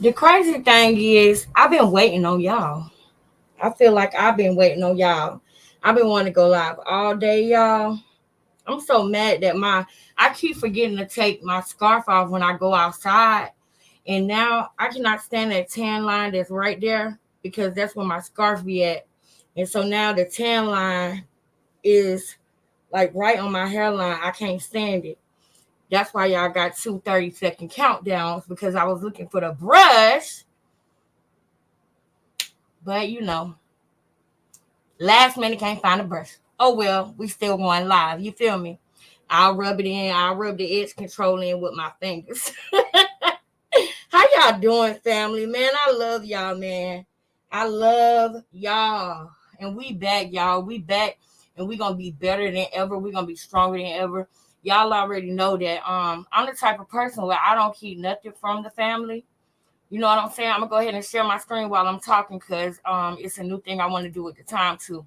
The crazy thing is, I've been waiting on y'all. I feel like I've been waiting on y'all. I've been wanting to go live all day, y'all. I'm so mad that I keep forgetting to take my scarf off when I go outside. And now I cannot stand that tan line that's right there because that's where my scarf be at. And so now the tan line is like right on my hairline. I can't stand it. That's why y'all got 2 30-second countdowns because I was looking for the brush. But last minute can't find a brush. Oh well, we still going live. You feel me? I'll rub it in. I'll rub the edge control in with my fingers. How y'all doing, family? Man, I love y'all, man. I love y'all. And we back, y'all. We back and we gonna be better than ever. We gonna be stronger than ever. Y'all already know that I'm the type of person where I don't keep nothing from the family. You know what I'm saying? I'm gonna go ahead and share my screen while I'm talking because it's a new thing I want to do at the time too.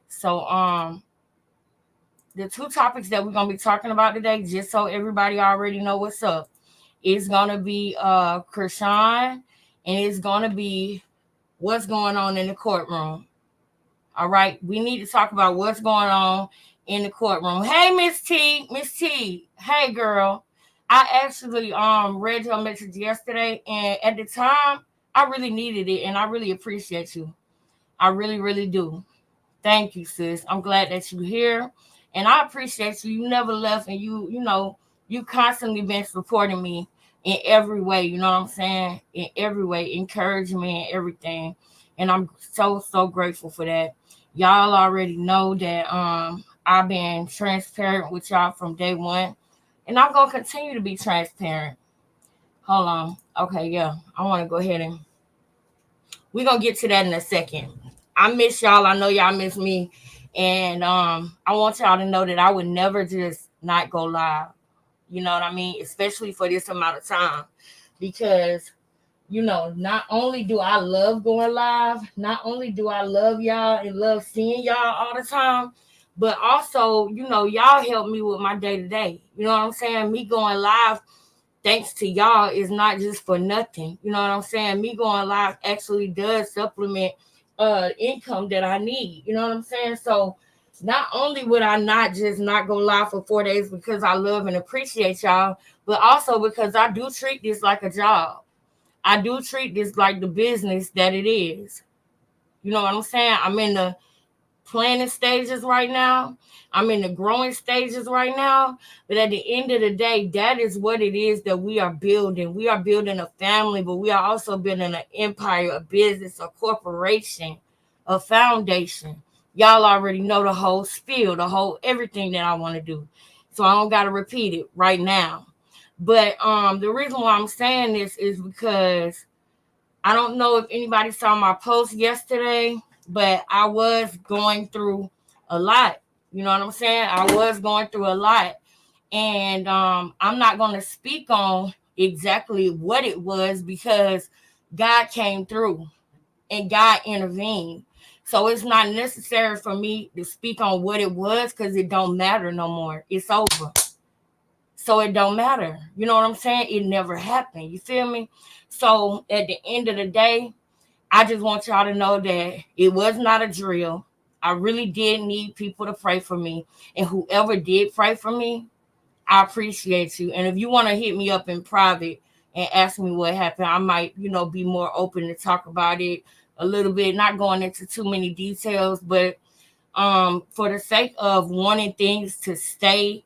So the two topics that we're gonna be talking about today, just so everybody already know what's up, is gonna be Chrisean, and it's gonna be what's going on in the courtroom. All right, we need to talk about what's going on in the courtroom. Hey, Miss T, hey girl. I actually read your message yesterday, and at the time, I really needed it, and I really appreciate you. I really, really do. Thank you, sis. I'm glad that you're here, and I appreciate you. You never left, and you constantly been supporting me in every way. You know what I'm saying? In every way, encouraging me and everything, and I'm so grateful for that. Y'all already know that I've been transparent with y'all from day one, and I'm gonna continue to be transparent. Hold on. Okay, yeah. I want to go ahead and we're gonna get to that in a second. I miss y'all. I know y'all miss me. And I want y'all to know that I would never just not go live. You know what I mean? Especially for this amount of time. Because, not only do I love going live, not only do I love y'all and love seeing y'all all the time, but also, y'all help me with my day to day. You know what I'm saying? Me going live thanks to y'all is not just for nothing. You know what I'm saying? Me going live actually does supplement income that I need. You know what I'm saying? So not only would I not just not go live for 4 days because I love and appreciate y'all, but also because I do treat this like a job. I do treat this like the business that it is. You know what I'm saying? I'm in the planning stages right now. I'm in the growing stages right now. But at the end of the day, that is what it is that we are building. We are building a family, but we are also building an empire, a business, a corporation, a foundation. Y'all already know the whole spiel, the whole everything that I want to do. So I don't gotta repeat it right now. But the reason why I'm saying this is because I don't know if anybody saw my post yesterday, but I was going through a lot. You know what I'm saying? I was going through a lot. And I'm not going to speak on exactly what it was because God came through and God intervened. So it's not necessary for me to speak on what it was because it don't matter no more. It's over. So it don't matter. You know what I'm saying? It never happened. You feel me? So at the end of the day, I just want y'all to know that it was not a drill. I really did need people to pray for me. And whoever did pray for me, I appreciate you. And if you want to hit me up in private and ask me what happened, I might, be more open to talk about it a little bit, not going into too many details, but for the sake of wanting things to stay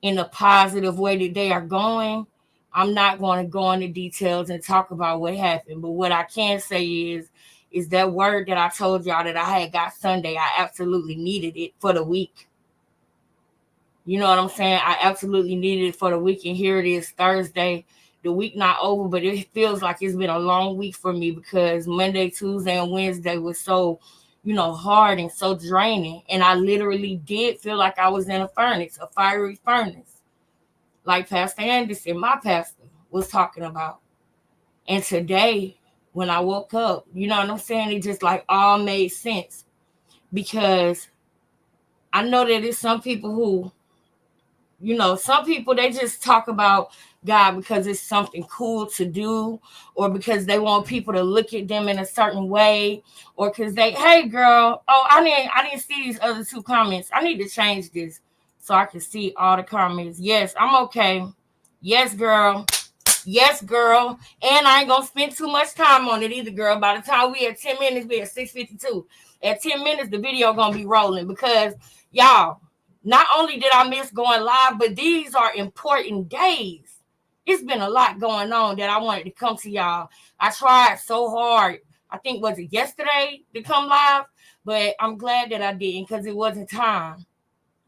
in a positive way that they are going, I'm not going to go into details and talk about what happened. But what I can say is that word that I told y'all that I had got Sunday, I absolutely needed it for the week. You know what I'm saying? I absolutely needed it for the week. And here it is, Thursday. The week not over, but it feels like it's been a long week for me because Monday, Tuesday, and Wednesday was so, hard and so draining. And I literally did feel like I was in a furnace, a fiery furnace, like Pastor Anderson, my pastor, was talking about. And today, when I woke up, you know what I'm saying? It just like all made sense because I know that there's some people who, some people they just talk about God because it's something cool to do, or because they want people to look at them in a certain way, or because they, hey girl, oh I didn't see these other two comments. I need to change this so I can see all the comments. Yes, I'm okay. Yes, girl. Yes, girl. And I ain't gonna spend too much time on it either, girl. By the time we at 10 minutes, we at 6:52. At 10 minutes, the video gonna be rolling because y'all, not only did I miss going live, but these are important days. It's been a lot going on that I wanted to come to y'all. I tried so hard. I think was it yesterday to come live, but I'm glad that I didn't because it wasn't time.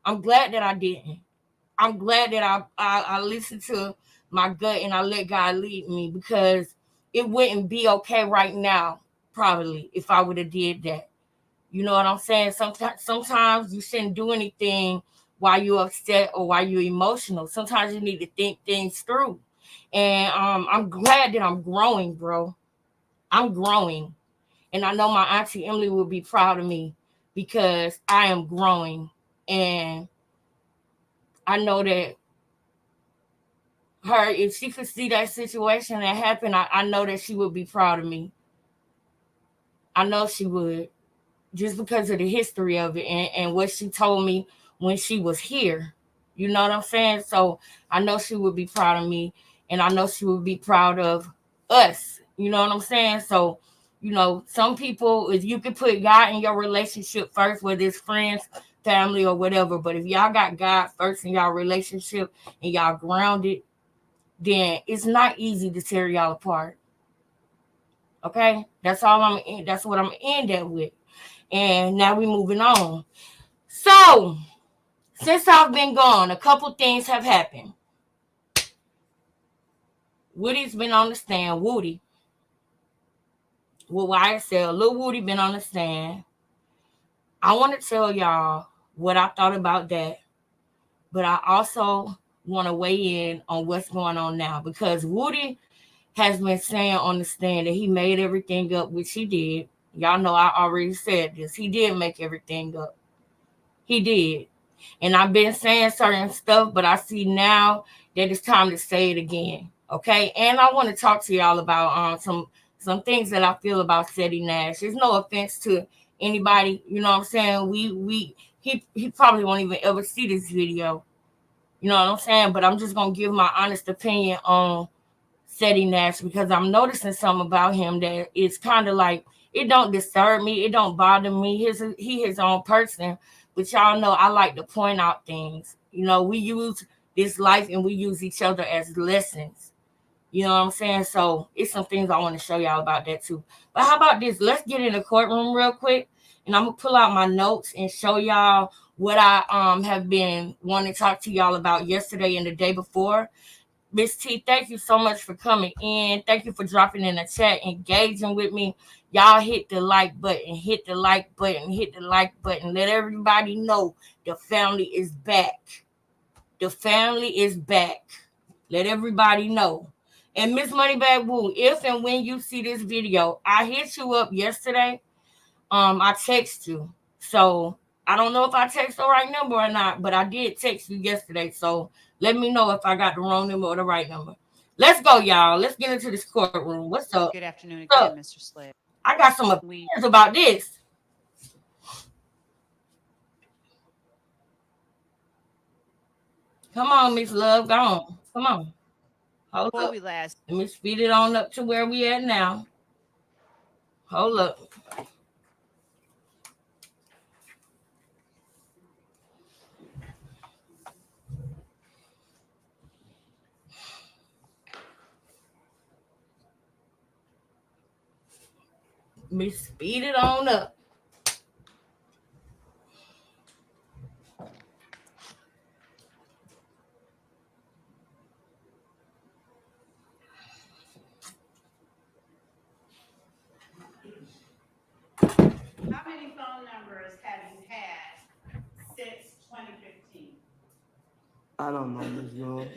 I'm glad that I didn't. I'm glad that I listened to my gut and I let God lead me because it wouldn't be okay right now, probably, if I would have did that. You know what I'm saying? Sometimes you shouldn't do anything while you're upset or while you're emotional. Sometimes you need to think things through. And I'm glad that I'm growing, bro. I'm growing. And I know my auntie Emily will be proud of me because I am growing. And I know that her, if she could see that situation that happened, I know that she would be proud of me. I know she would, just because of the history of it and what she told me when she was here. You know what I'm saying? So I know she would be proud of me, and I know she would be proud of us. You know what I'm saying? So, some people, if you could put God in your relationship first, whether it's friends, family, or whatever, but if y'all got God first in y'all relationship and y'all grounded, then it's not easy to tear y'all apart. Okay? That's what I'm end that with. And now we moving on. So, since I've been gone, a couple things have happened. Woody's been on the stand. Woody. With YSL. Lil Woody been on the stand. I want to tell y'all what I thought about that. But I also want to weigh in on what's going on now. Because Woody has been saying on the stand that he made everything up, which he did. Y'all know I already said this. He did make everything up. He did. And I've been saying certain stuff, but I see now that it's time to say it again. Okay. And I want to talk to y'all about some things that I feel about Seti Nash. There's no offense to anybody, you know what I'm saying? He probably won't even ever see this video. You know what I'm saying? But I'm just gonna give my honest opinion on Seti Nash because I'm noticing something about him that it's kind of like it don't disturb me, it don't bother me. He his own person, but y'all know I like to point out things. We use this life and we use each other as lessons. You know what I'm saying? So it's some things I want to show y'all about that too. But how about this? Let's get in the courtroom real quick, and I'm gonna pull out my notes and show y'all what I have been wanting to talk to y'all about yesterday and the day before. Miss T, thank you so much for coming in. Thank you for dropping in the chat, engaging with me. Y'all hit the like button, hit the like button, hit the like button. Let everybody know the family is back. The family is back. Let everybody know. And Miss Moneybag Woo, if and when you see this video, I hit you up yesterday. I text you. So I don't know if I text the right number or not, but I did text you yesterday. So let me know if I got the wrong number or the right number. Let's go, y'all. Let's get into this courtroom. What's up? Good afternoon again, Mr. Slade. I got some opinions about this. Come on, Miss Love. Go on. Come on. Hold Before up. we last, Let me speed it on up to where we at now. Hold up. Let me speed it on up. how many phone numbers have you had since 2015? I don't know, Miss Love.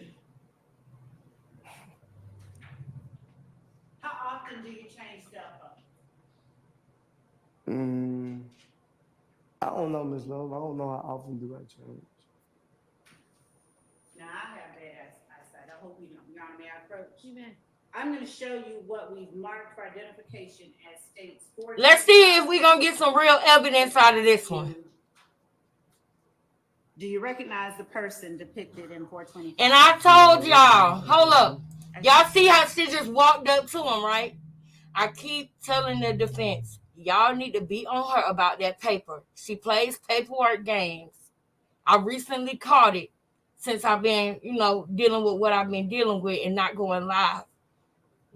How often do you change cell phones? I don't know, Miss Love. I don't know how often do I change. Now, I have bad eyesight. I hope we don't Your Honor, may I approach? I'm going to show you what we've marked for identification as states 4. Let's see if we're going to get some real evidence out of this one. Do you recognize the person depicted in 425? And I told y'all, hold up. Y'all see how she just walked up to him, right? I keep telling the defense, y'all need to be on her about that paper. She plays paperwork games. I recently caught it since I've been, dealing with what I've been dealing with and not going live.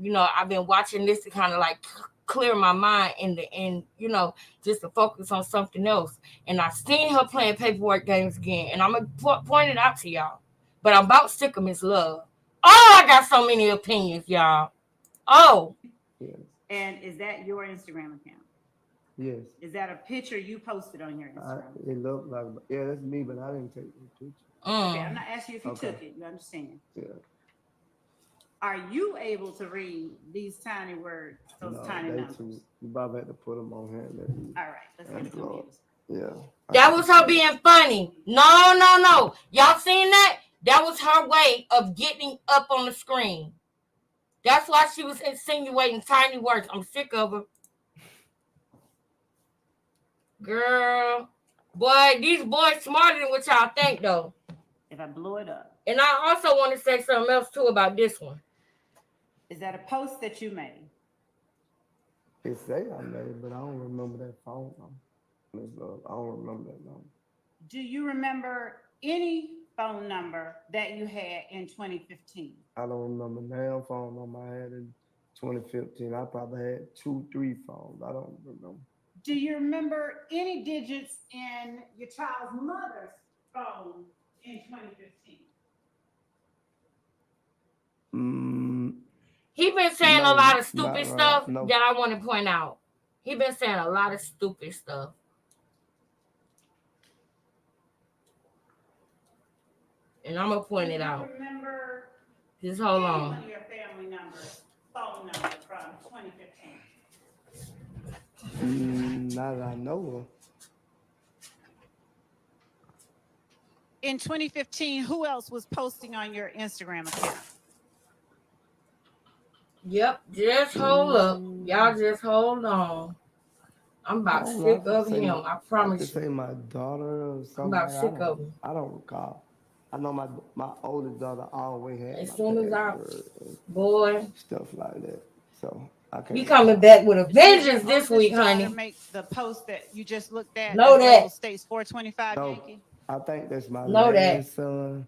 I've been watching this to kind of like clear my mind and just to focus on something else. And I've seen her playing paperwork games again. And I'm going to point it out to y'all. But I'm about sick of Miss Love. Oh, I got so many opinions, y'all. Oh. Yes. And is that your Instagram account? Yes. Is that a picture you posted on your Instagram? It looked like, yeah, that's me, but I didn't take the picture. Okay, I'm not asking you if you took it. You understand? Yeah. Are you able to read these tiny words, those tiny numbers? You probably have to put them on hand. All right, let's get the computers. Yeah. That was her being funny. No. Y'all seen that? That was her way of getting up on the screen. That's why she was insinuating tiny words. I'm sick of her. Girl. Boy, these boys smarter than what y'all think, though. If I blow it up. And I also want to say something else, too, about this one. Is that a post that you made? They say I made it, but I don't remember that phone number. I don't remember that number. Do you remember any phone number that you had in 2015? I don't remember the phone number I had in 2015. I probably had 2-3 phones. I don't remember. Do you remember any digits in your child's mother's phone in 2015? He been saying a lot of stupid stuff that I want to point out. He been saying a lot of stupid stuff. And I'm going to point it out. Remember just hold on. One of your family members, phone number from 2015? Not that I know of. In 2015, who else was posting on your Instagram account? Yep, just hold up. Y'all just hold on. I'm about sick of him. I promise you. Say my daughter or something. I'm about sick of him. I don't recall. I know my oldest daughter always had. As soon as boy, stuff like that. So I can't. You coming back with a vengeance this week, honey. To make the post that you just looked at. Know that states 425 Yankee. I think that's my last son.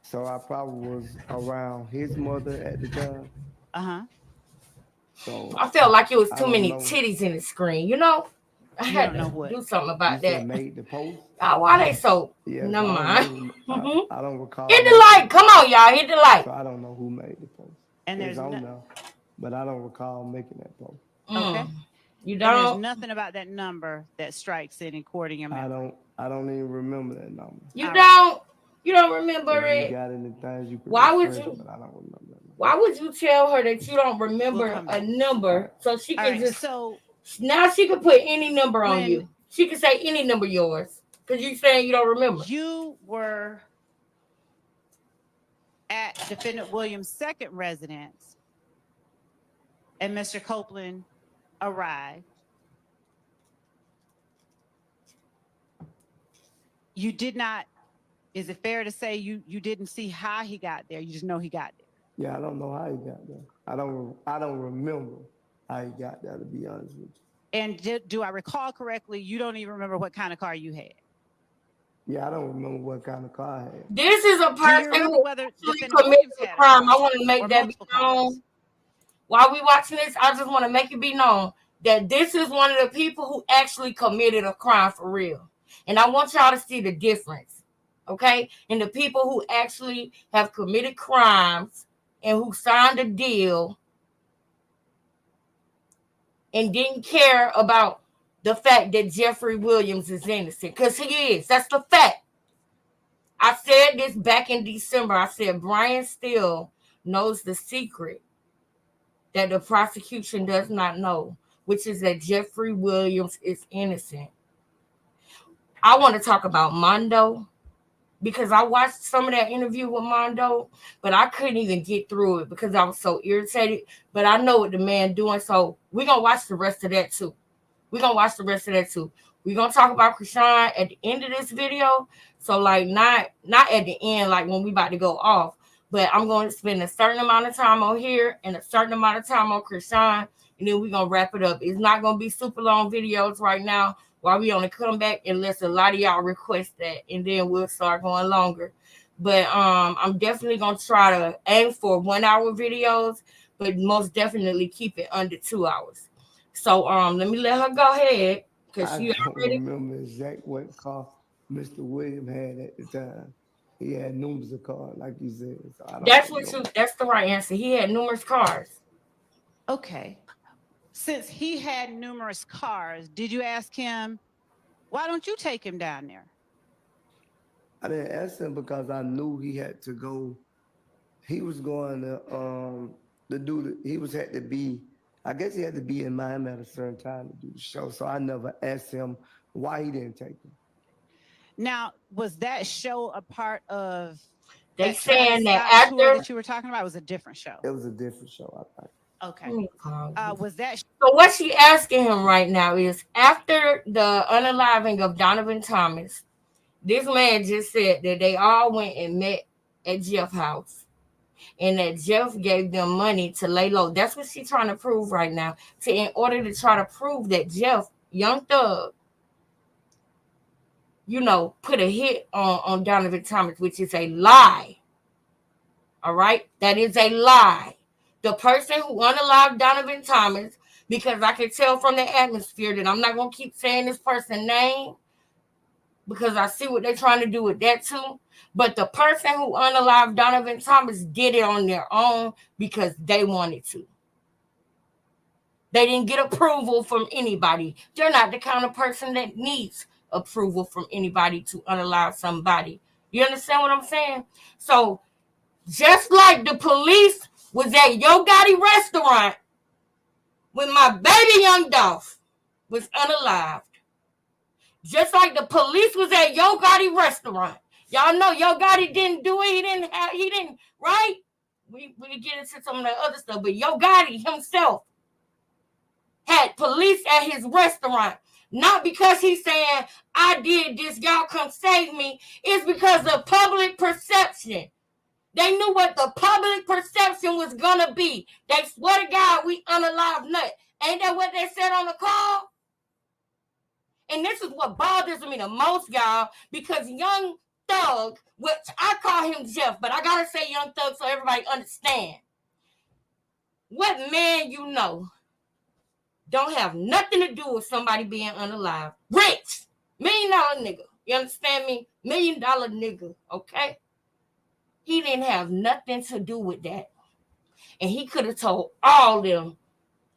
So I probably was around his mother at the time. So I felt like it was too many titties in the screen, I had to do something about that. Made the post. Why they so? Yeah, never mind. I don't recall. Hit the like. Come on, y'all. Hit the like. So I don't know who made the post. And there's but I don't recall making that post. Okay. You don't. And there's nothing about that number that strikes it in court in your memory. I don't even remember that number. You don't. You don't remember it. You got any things you could Why would you? But I don't remember that number. Why would you tell her that you don't remember a number so she can just? So now she could put any number on you. She could say any number yours because you saying you don't remember. You were at Defendant Williams' second residence, and Mr. Copeland arrived. You did not. Is it fair to say you didn't see how he got there? You just know he got there. Yeah, I don't know how he got there. I don't remember how he got there, to be honest with you. And do I recall correctly? You don't even remember what kind of car you had. Yeah, I don't remember what kind of car I had. This is a person who actually committed a crime. I want to make that be known. While we watching this, I just want to make it be known that this is one of the people who actually committed a crime for real. And I want y'all to see the difference, okay? And the people who actually have committed crimes and who signed a deal and didn't care about the fact that Jeffrey Williams is innocent, because he is. That's the fact. I said this back in December. I said Brian Steele knows the secret that the prosecution does not know, which is that Jeffrey Williams is innocent. I want to talk about Mondo, because I watched some of that interview with Mondo, but I couldn't even get through it because I was so irritated. But I know what the man doing, so we're gonna watch the rest of that too. We're gonna watch the rest of that too. We're gonna talk about Chrisean at the end of this video. So like not at the end, like when we about to go off, but I'm going to spend a certain amount of time on here and a certain amount of time on Chrisean, and then we're gonna wrap it up. It's not gonna be super long videos right now while we on the comeback, unless a lot of y'all request that, and then we'll start going longer. But I'm definitely gonna try to aim for 1 hour videos, but most definitely keep it under 2 hours. So let me let her go ahead because I she don't already. remember exact what car Mr. William had at the time. He had numerous of cars, like you said. So I don't That's what remember. you. That's the right answer. He had numerous cars. Okay. Since he had numerous cars, did you ask him, why don't you take him down there? I didn't ask him because I knew he had to go. He was going to do he was had to be, I guess he had to be in Miami at a certain time to do the show. So I never asked him why he didn't take him. Now, was that show a part of They that Travis saying that Scott tour after. that you were talking about? It was a different show. It was a different show, I think. Okay. Was that So what she asking him right now is after the unaliving of Donovan Thomas, this man just said that they all went and met at Jeff's house, and that Jeff gave them money to lay low. That's what she's trying to prove right now. In order to try to prove that Jeff, Young Thug, put a hit on Donovan Thomas, which is a lie. All right? That is a lie. The person who unalived Donovan Thomas, because I can tell from the atmosphere that I'm not going to keep saying this person's name because I see what they're trying to do with that too. But the person who unalived Donovan Thomas did it on their own because they wanted to. They didn't get approval from anybody. They're not the kind of person that needs approval from anybody to unalive somebody. You understand what I'm saying? So just like the police was at Yo Gotti restaurant when my baby Young Dolph was unalived. Just like the police was at Yo Gotti restaurant. Y'all know Yo Gotti didn't do it. He didn't, right? We get into some of the other stuff, but Yo Gotti himself had police at his restaurant. Not because he's saying, I did this, y'all come save me. It's because of public perception. They knew what the public perception was going to be. They swear to God, we unalive nut. Ain't that what they said on the call? And this is what bothers me the most, y'all, because Young Thug, which I call him Jeff, but I got to say Young Thug so everybody understand. What man you know don't have nothing to do with somebody being unalive? Rich. $1 million nigga. You understand me? $1 million nigga, okay? He didn't have nothing to do with that. And he could have told all them,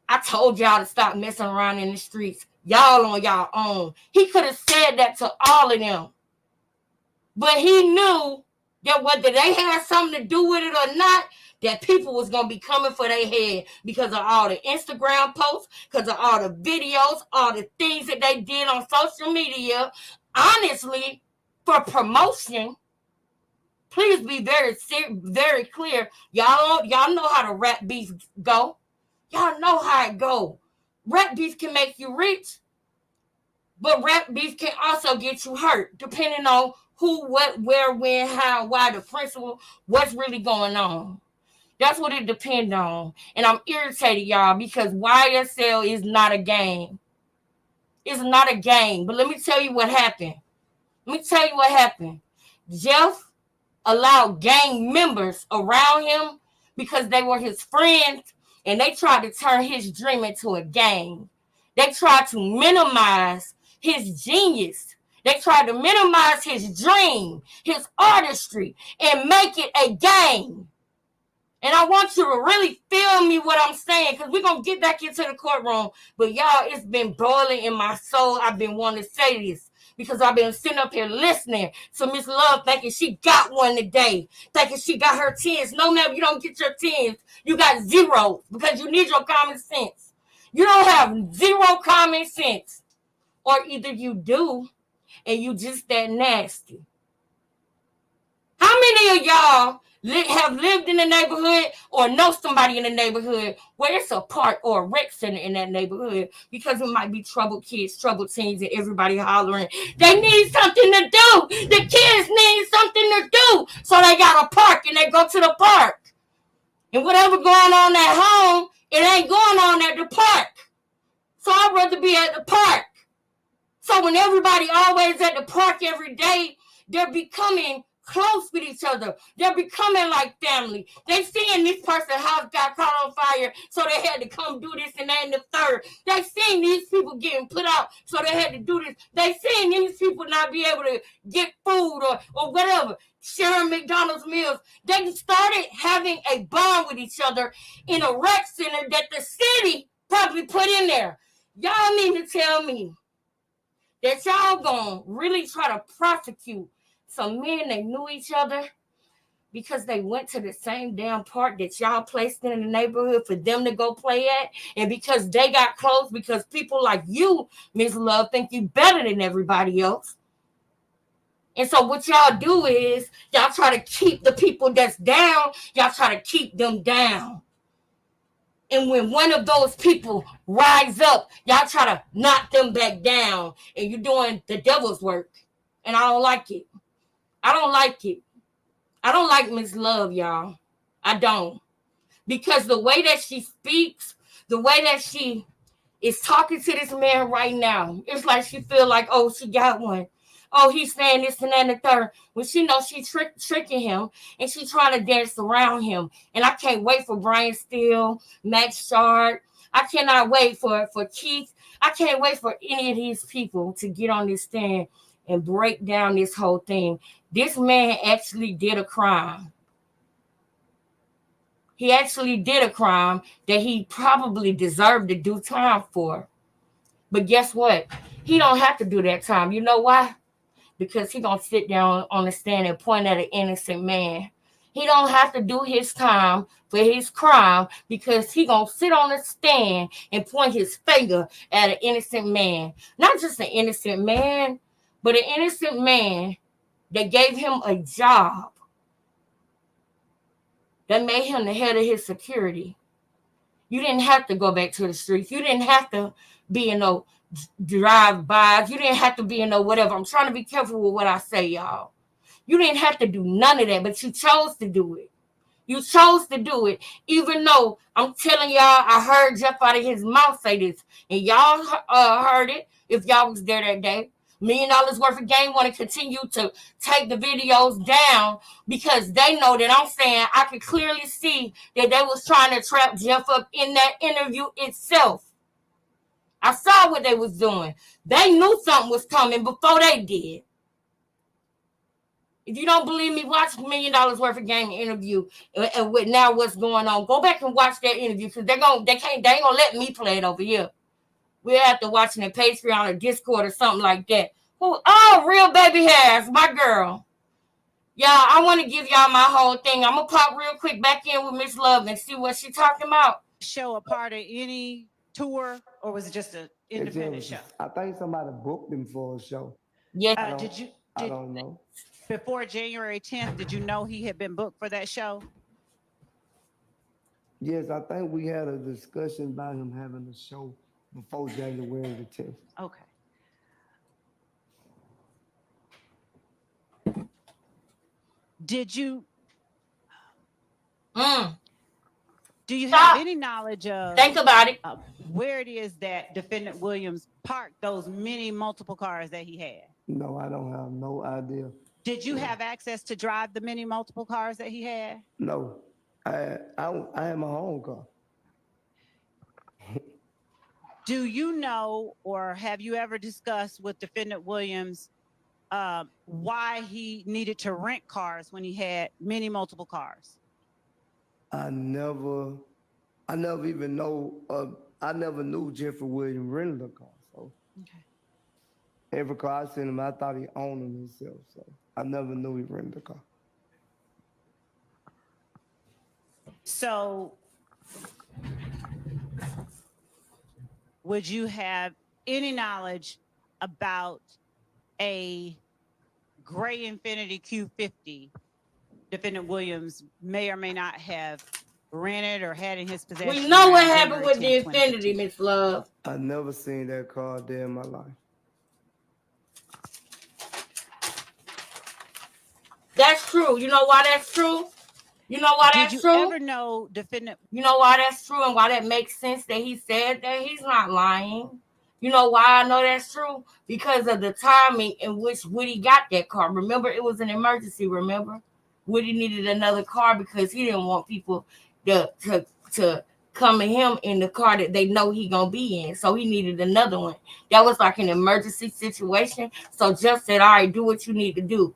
I told y'all to stop messing around in the streets. Y'all on y'all own. He could have said that to all of them. But he knew that whether they had something to do with it or not, that people was going to be coming for their head because of all the Instagram posts, because of all the videos, all the things that they did on social media. Honestly, for promotion. Please be very clear. Y'all know how the rap beef go. Y'all know how it go. Rap beef can make you rich, but rap beef can also get you hurt, depending on who, what, where, when, how, why, the principle, what's really going on. That's what it depends on. And I'm irritated, y'all, because YSL is not a game. It's not a game. But let me tell you what happened. Jeff allowed gang members around him because they were his friends, and they tried to turn his dream into a gang. They tried to minimize his genius. They tried to minimize his dream, his artistry, and make it a gang. And I want you to really feel me what I'm saying, because we're going to get back into the courtroom. But y'all, it's been boiling in my soul. I've been wanting to say this, because I've been sitting up here listening to Miss Love thinking she got one today, thinking she got her 10s. No, ma'am, you don't get your 10s. You got zeros, because you need your common sense. You don't have zero common sense. Or either you do, and you just that nasty. many of y'all have lived in the neighborhood or know somebody in the neighborhood where it's a park or a rec center in that neighborhood because it might be troubled kids, troubled teens, and everybody hollering, they need something to do. The kids need something to do. So they got a park and they go to the park. And whatever going on at home, it ain't going on at the park. So I'd rather be at the park. So when everybody always at the park every day, they're becoming close with each other. They're becoming like family. They seeing this person's house got caught on fire, so they had to come do this and that and the third. They seeing these people getting put out, so they had to do this. They seeing these people not be able to get food or whatever. Sharing McDonald's meals. They started having a bond with each other in a rec center that the city probably put in there. Y'all need to tell me that y'all gonna really try to prosecute some men that knew each other because they went to the same damn park that y'all placed in the neighborhood for them to go play at, and because they got close because people like you, Miss Love, think you better than everybody else. And so what y'all do is y'all try to keep the people that's down, y'all try to keep them down. And when one of those people rise up, y'all try to knock them back down. And you're doing the devil's work. And I don't like it. I don't like it. I don't like Miss Love, y'all. I don't. Because the way that she speaks, the way that she is talking to this man right now, it's like she feel like, oh, she got one. Oh, he's saying this and that and the third. When she knows she's tricking him and she's trying to dance around him. And I can't wait for Brian Steele, Max Shard. I cannot wait for Keith. I can't wait for any of these people to get on this stand and break down this whole thing. This man actually did a crime. He actually did a crime that he probably deserved to do time for. But guess what? He don't have to do that time. You know why? Because he gonna sit down on the stand and point at an innocent man. He don't have to do his time for his crime because he gonna sit on the stand and point his finger at an innocent man. Not just an innocent man, but an innocent man that gave him a job, that made him the head of his security. You didn't have to go back to the streets. You didn't have to be in no drive-bys. You didn't have to be in no whatever. I'm trying to be careful with what I say, y'all. You didn't have to do none of that, but you chose to do it. You chose to do it, even though I'm telling y'all, I heard Jeff out of his mouth say this, and y'all heard it if y'all was there that day. $1 million worth of game want to continue to take the videos down because they know that I'm saying I could clearly see that they was trying to trap Jeff up in that interview itself. I saw what they was doing. They knew something was coming before they did. If you don't believe me, watch $1 million worth of game interview and with now what's going on. Go back and watch that interview because they ain't gonna let me play it over here. We'll have to watch it in Patreon or Discord or something like that. Oh, Real Baby Hairs, my girl. Y'all, I want to give y'all my whole thing. I'm gonna pop real quick back in with Miss Love and see what she talking about. Show a part of any tour, or was it just an independent show? I think somebody booked him for a show. Yes. I don't know. Before January 10th, did you know he had been booked for that show? Yes, I think we had a discussion about him having a show before January the 10th. Okay. Did you? Do you have any knowledge of? Think about it. Where it is that Defendant Williams parked those many multiple cars that he had? No, I don't have no idea. Did you have access to drive the many multiple cars that he had? No, I had my own car. Do you know, or have you ever discussed with Defendant Williams why he needed to rent cars when he had many multiple cars? I never even know. I never knew Jeffrey Williams rented a car. So okay. Every car I seen him, I thought he owned them himself. So I never knew he rented a car. So would you have any knowledge about a gray Infiniti Q50 Defendant Williams may or may not have rented or had in his possession. We know what around happened January with the 10th, Infinity, 2015. Miss Love. I never seen that car a day in my life. That's true. You know why that's true? You know why that's Did you true? ever know defendant? You know why that's true and why that makes sense that he said that? He's not lying. You know why I know that's true? Because of the timing in which Woody got that car. Remember, it was an emergency, remember? Woody needed another car because he didn't want people to come to him in the car that they know he gonna be in. So he needed another one. That was like an emergency situation. So Jeff said, all right, do what you need to do.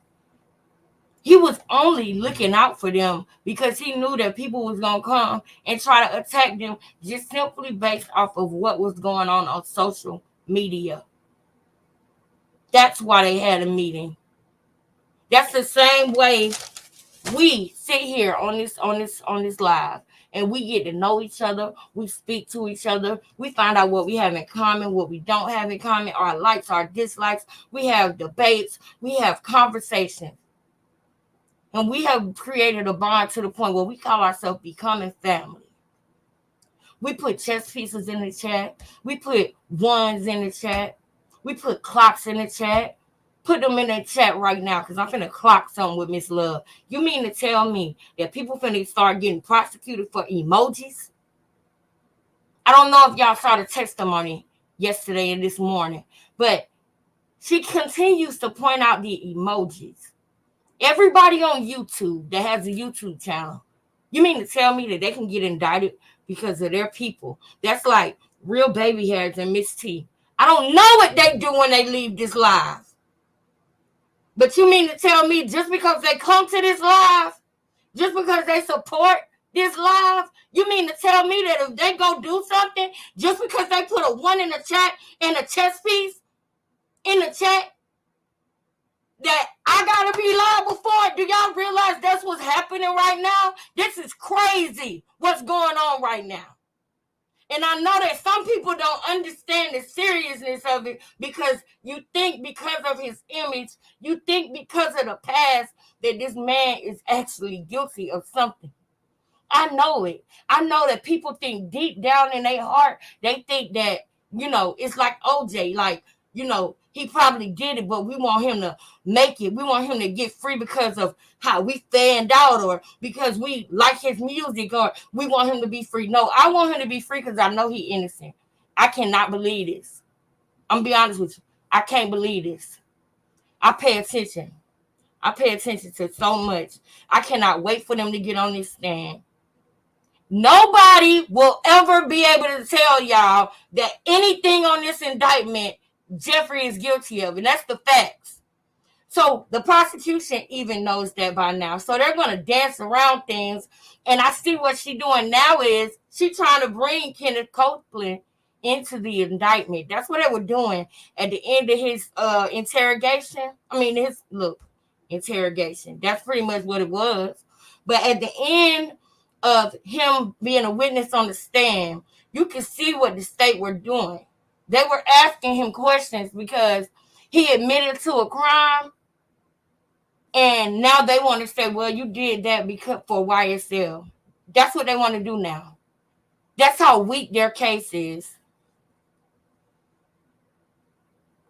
He was only looking out for them because he knew that people was going to come and try to attack them just simply based off of what was going on social media. That's why they had a meeting. That's the same way we sit here on this live and we get to know each other. We speak to each other. We find out what we have in common, what we don't have in common, our likes, our dislikes. We have debates. We have conversations. And we have created a bond to the point where we call ourselves becoming family. We put chess pieces in the chat. We put ones in the chat. We put clocks in the chat. Put them in the chat right now because I'm finna clock something with Miss Love. You mean to tell me that people finna start getting prosecuted for emojis? I don't know if y'all saw the testimony yesterday and this morning, but she continues to point out the emojis. Everybody on YouTube that has a YouTube channel, you mean to tell me that they can get indicted because of their people? That's like Real Baby Hairs and Miss T. I don't know what they do when they leave this live. But you mean to tell me just because they come to this live, just because they support this live, you mean to tell me that if they go do something, just because they put a 1 in the chat and a chess piece in the chat, that I gotta be liable for it? Do y'all realize that's what's happening right now? This is crazy what's going on right now. And I know that some people don't understand the seriousness of it because you think because of his image, you think because of the past that this man is actually guilty of something. I know it. I know that people think deep down in their heart, they think that, it's like OJ, like, he probably did it, but we want him to make it. We want him to get free because of how we fanned out or because we like his music or we want him to be free. No, I want him to be free because I know he's innocent. I cannot believe this. I'm going to be honest with you. I can't believe this. I pay attention. I pay attention to so much. I cannot wait for them to get on this stand. Nobody will ever be able to tell y'all that anything on this indictment Jeffrey is guilty of, and that's the facts. So the prosecution even knows that by now. So they're going to dance around things, and I see what she's doing now is she's trying to bring Kenneth Copeland into the indictment. That's what they were doing at the end of his interrogation. Interrogation. That's pretty much what it was. But at the end of him being a witness on the stand, you can see what the state were doing. They were asking him questions because he admitted to a crime, and now they want to say, well, you did that because for YSL. That's what they want to do now. That's how weak their case is.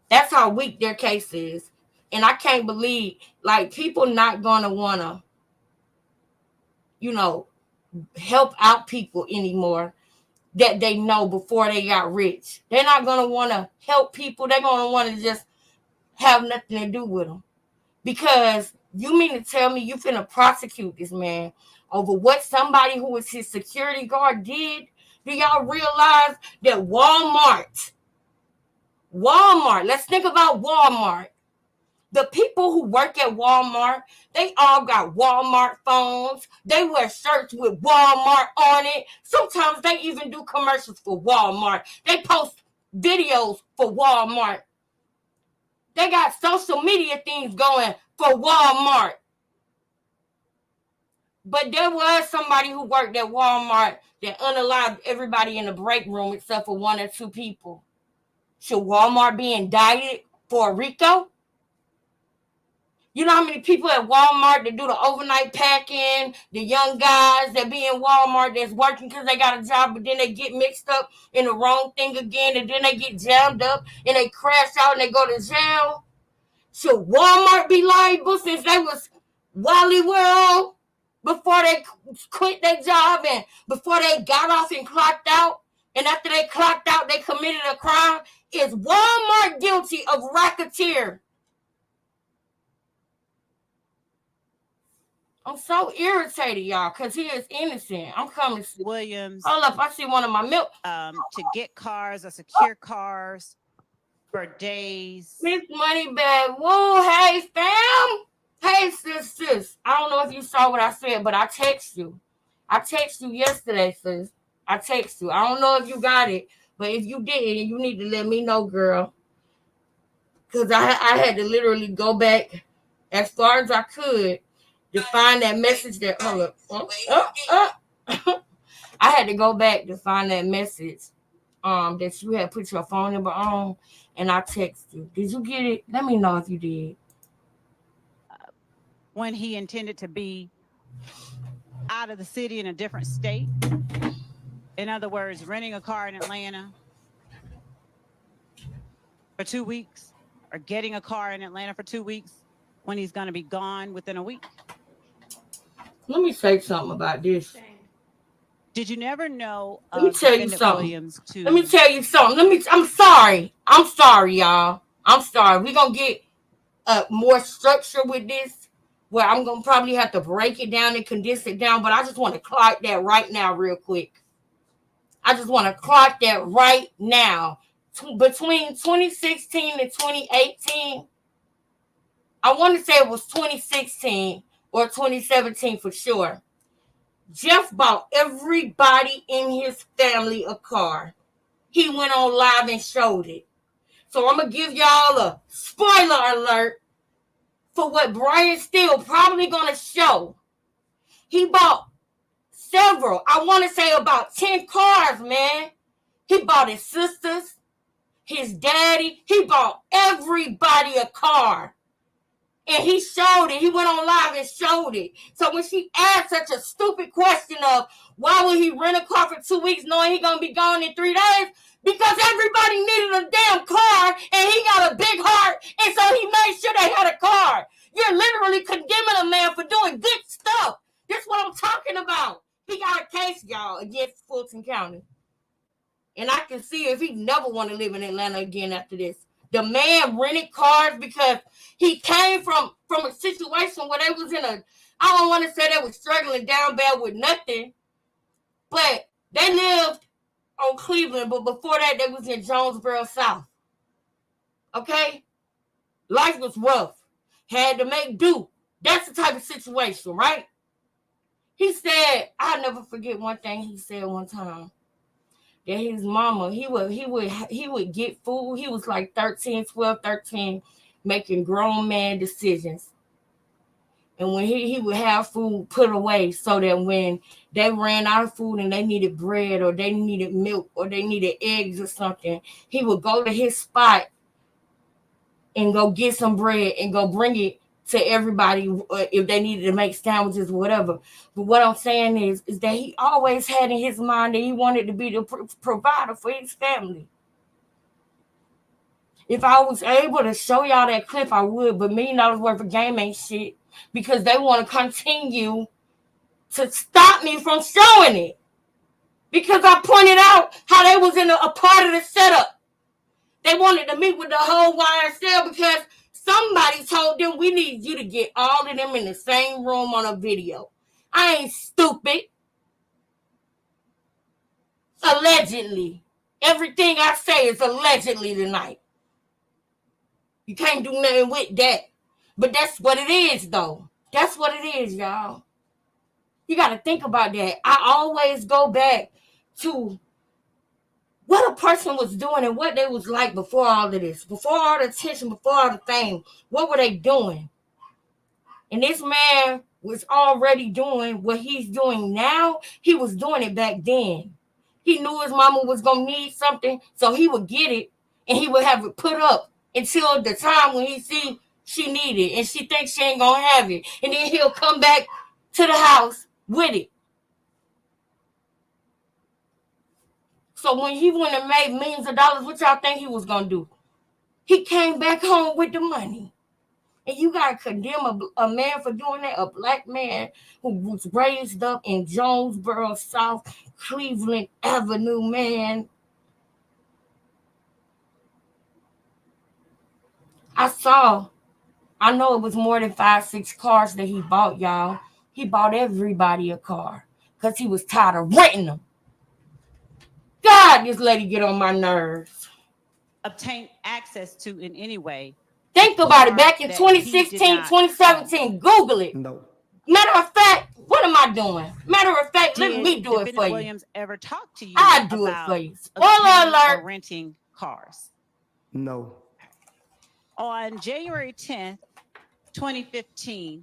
That's how weak their case is. And I can't believe, like, people not going to want to, help out people anymore that they know before they got rich. They're not going to want to help people. They're going to want to just have nothing to do with them. Because you mean to tell me you finna prosecute this man over what somebody who was his security guard did? Do y'all realize that Walmart, let's think about Walmart. The people who work at Walmart, they all got Walmart phones. They wear shirts with Walmart on it. Sometimes they even do commercials for Walmart. They post videos for Walmart. They got social media things going for Walmart. But there was somebody who worked at Walmart that unalived everybody in the break room except for 1 or 2 people. Should Walmart be indicted for RICO? You know how many people at Walmart that do the overnight packing, the young guys that be in Walmart that's working because they got a job, but then they get mixed up in the wrong thing again, and then they get jammed up and they crash out and they go to jail? Should Walmart be liable since they was Wally World before they quit their job and before they got off and clocked out? And after they clocked out, they committed a crime? Is Walmart guilty of racketeer? I'm so irritated, y'all, because he is innocent. I'm coming. Williams. Hold up, I see one of my milk. To get cars or secure cars for days. Miss Moneybag. Whoa, hey, fam. Hey, sis. I don't know if you saw what I said, but I text you. I text you yesterday, sis. I text you. I don't know if you got it, but if you didn't, you need to let me know, girl. Because I had to literally go back as far as I could to find that message that, hold up. I had to go back to find that message that you had put your phone number on, and I text you. Did you get it? Let me know if you did. When he intended to be out of the city in a different state. In other words, renting a car in Atlanta for 2 weeks, or getting a car in Atlanta for 2 weeks when he's going to be gone within a week. Let me say something about this. Did you never know? Let me tell you something. Williams too? Let me tell you something. I'm sorry. I'm sorry, y'all. I'm sorry. We're going to get more structure with this, where I'm going to probably have to break it down and condense it down, but I just want to clock that right now real quick. I just want to clock that right now. Between 2016 and 2018, I want to say it was 2016 or 2017 for sure, Jeff bought everybody in his family a car. He went on live and showed it. So I'm going to give y'all a spoiler alert for what Brian's still probably going to show. He bought several, I want to say about 10 cars, man. He bought his sisters, his daddy. He bought everybody a car. And he showed it. He went on live and showed it. So when she asked such a stupid question of why would he rent a car for 2 weeks knowing he's going to be gone in 3 days? Because everybody needed a damn car and he got a big heart. And so he made sure they had a car. You're literally condemning a man for doing good stuff. That's what I'm talking about. He got a case, y'all, against Fulton County. And I can see if he never want to live in Atlanta again after this. The man rented cars because he came from a situation where they was in a, I don't want to say they was struggling down bad with nothing, but they lived on Cleveland, but before that they was in Jonesboro South. Okay? Life was rough. Had to make do. That's the type of situation, right? He said, I'll never forget one thing he said one time. That his mama, he would get food. He was like 13, making grown man decisions. And when he would have food put away so that when they ran out of food and they needed bread or they needed milk or they needed eggs or something, he would go to his spot and go get some bread and go bring it to everybody if they needed to make sandwiches or whatever. But what I'm saying is that he always had in his mind that he wanted to be the provider for his family. If I was able to show y'all that clip, I would, but $1 million worth of game ain't shit because they want to continue to stop me from showing it. Because I pointed out how they was in a part of the setup. They wanted to meet with the whole YSL because somebody told them we need you to get all of them in the same room on a video. I ain't stupid. Allegedly. Everything I say is allegedly tonight. You can't do nothing with that. But that's what it is, though. That's what it is, y'all. You got to think about that. I always go back to what a person was doing and what they was like before all of this. Before all the attention, before all the fame. What were they doing? And this man was already doing what he's doing now. He was doing it back then. He knew his mama was going to need something, so he would get it, and he would have it put up until the time when he see she needed, and she thinks she ain't gonna have it, and then he'll come back to the house with it. So when he went and made millions of dollars, what y'all think he was gonna do? He came back home with the money. And you gotta condemn a man for doing that, a black man who was raised up in Jonesboro, South Cleveland Avenue, man. I know it was more than 5-6 cars that he bought, y'all. He bought everybody a car because he was tired of renting them. God, this lady get on my nerves. Obtain access to in any way. Think about it. Back in 2016, 2017, Google it. No. Matter of fact, what am I doing? Matter of fact, let me do it for you. Williams ever talk to you? I do it for you. Spoiler alert. Renting cars. No. On January 10th, 2015,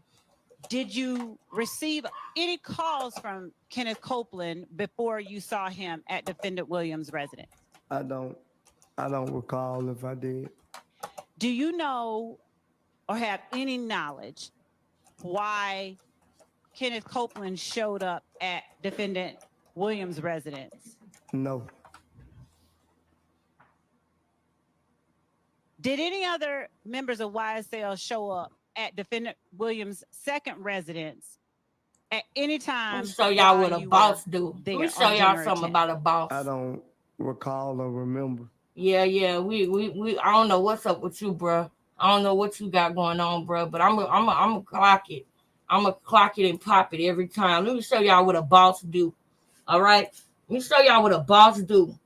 did you receive any calls from Kenneth Copeland before you saw him at Defendant Williams' residence? I don't recall if I did. Do you know or have any knowledge why Kenneth Copeland showed up at Defendant Williams' residence? No. Did any other members of YSL show up at Defendant Williams' second residence at any time? Let me show y'all what a boss do. Let me show y'all something about a boss. I don't recall or remember. Yeah. We I don't know what's up with you, bro. I don't know what you got going on, bro. But I'm a clock it. I'm gonna clock it and pop it every time. Let me show y'all what a boss do. All right. Let me show y'all what a boss do.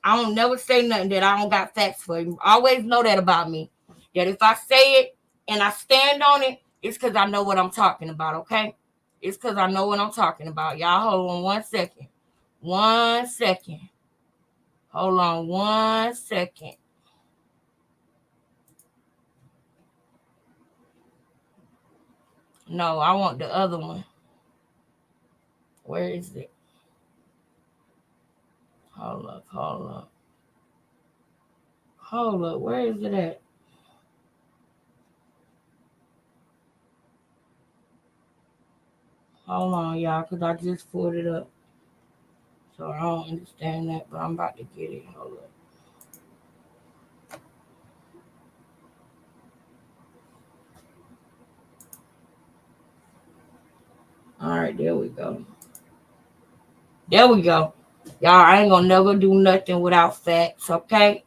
I don't never say nothing that I don't got facts for. You always know that about me. That if I say it and I stand on it, it's because I know what I'm talking about, okay? It's because I know what I'm talking about. Y'all hold on 1 second. 1 second. Hold on 1 second. No, I want the other one. Where is it? Hold up. Where is it at? Hold on, y'all, because I just pulled it up. So I don't understand that, but I'm about to get it. Hold up. All right, there we go. Y'all, I ain't gonna never do nothing without facts, okay?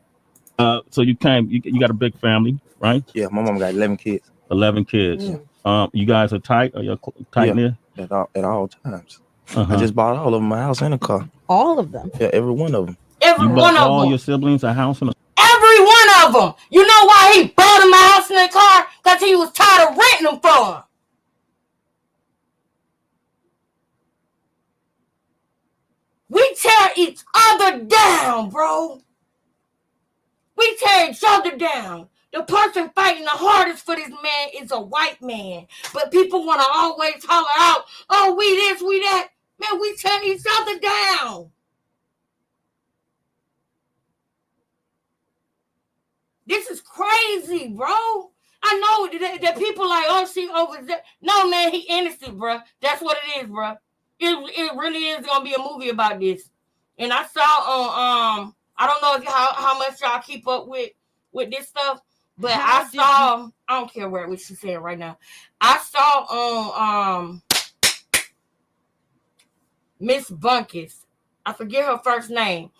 So you got a big family, right? Yeah, my mom got 11 kids. 11 kids. You guys are tight? Are you tight near? At all times. I just bought all of them a house and a car. All of them? Yeah, every one of them. Every one of all them. your siblings a house and a... Every one of them. You know why he bought him a house and a car? Because he was tired of renting them for him. We tear each other down, bro. We tear each other down. The person fighting the hardest for this man is a white man. But people want to always holler out, oh, we this, we that. Man, we tear each other down. This is crazy, bro. I know that people like, oh, she over there. No, man, he innocent, bro. That's what it is, bro. It really is gonna be a movie about this. And I saw on I don't know if how much y'all keep up with this stuff, but I don't care what she's saying right now. I saw on Miss Bunkus. I forget her first name.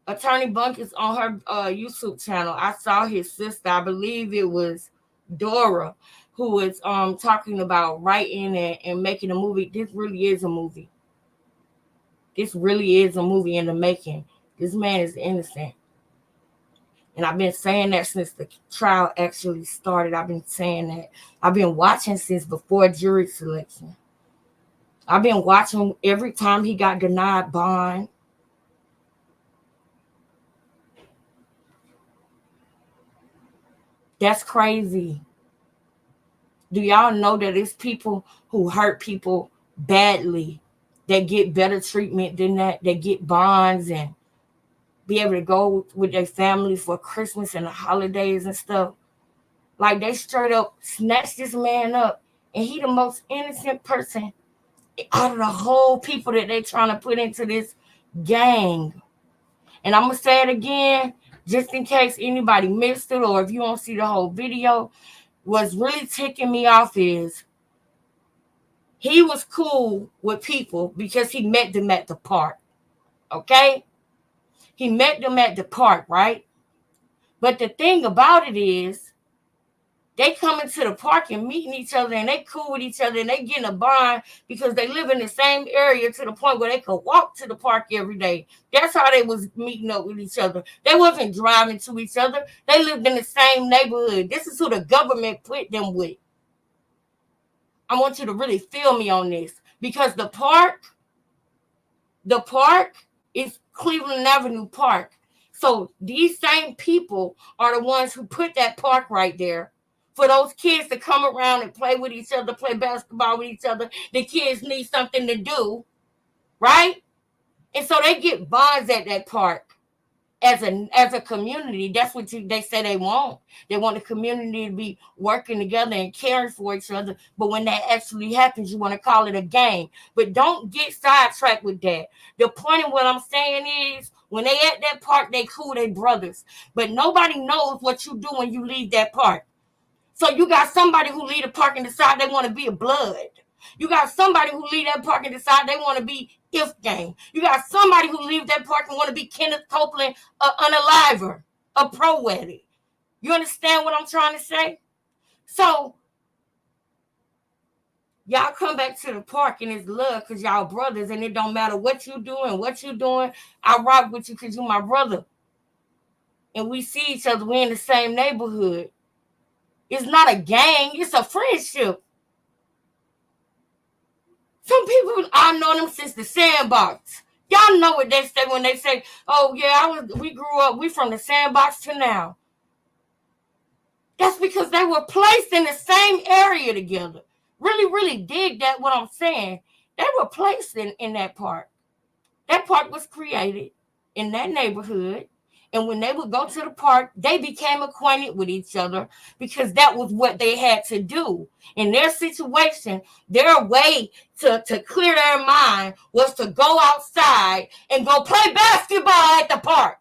Attorney Bunkus on her YouTube channel. I saw his sister. I believe it was Dora, who was talking about writing and making a movie. This really is a movie. This really is a movie in the making. This man is innocent. And I've been saying that since the trial actually started. I've been saying that. I've been watching since before jury selection. I've been watching every time he got denied bond. That's crazy. Do y'all know that it's people who hurt people badly that get better treatment than that? They get bonds and be able to go with their family for Christmas and the holidays and stuff. Like they straight up snatched this man up, and he the most innocent person out of the whole people that they trying to put into this gang. And I'm gonna say it again, just in case anybody missed it, or if you don't see the whole video. What's really ticking me off is he was cool with people because he met them at the park. Okay? He met them at the park, right? But the thing about it is, they come into the park and meeting each other, and they cool with each other, and they getting a bond because they live in the same area to the point where they could walk to the park every day. That's how they was meeting up with each other. They wasn't driving to each other. They lived in the same neighborhood. This is who the government put them with. I want you to really feel me on this, because the park is Cleveland Avenue Park. So these same people are the ones who put that park right there for those kids to come around and play with each other, play basketball with each other. The kids need something to do, right? And so they get bonds at that park as a community. That's what they say they want. They want the community to be working together and caring for each other. But when that actually happens, you want to call it a game. But don't get sidetracked with that. The point of what I'm saying is, when they at that park, they cool, they brothers. But nobody knows what you do when you leave that park. So you got somebody who leave the park and decide they want to be a blood. You got somebody who leave that park and decide they want to be If Gang. You got somebody who leave that park and want to be Kenneth Copeland, unaliver, a pro-wedding. You understand what I'm trying to say? So y'all come back to the park and it's love because y'all brothers, and it don't matter what you doing. I rock with you because you my brother. And we see each other. We in the same neighborhood. It's not a gang. It's a friendship. Some people, I know them since the sandbox. Y'all know what they say when they say, oh, yeah, we grew up, we from the sandbox to now. That's because they were placed in the same area together. Really, really dig that, what I'm saying. They were placed in that park. That park was created in that neighborhood. And when they would go to the park, they became acquainted with each other because that was what they had to do. In their situation, their way to clear their mind was to go outside and go play basketball at the park.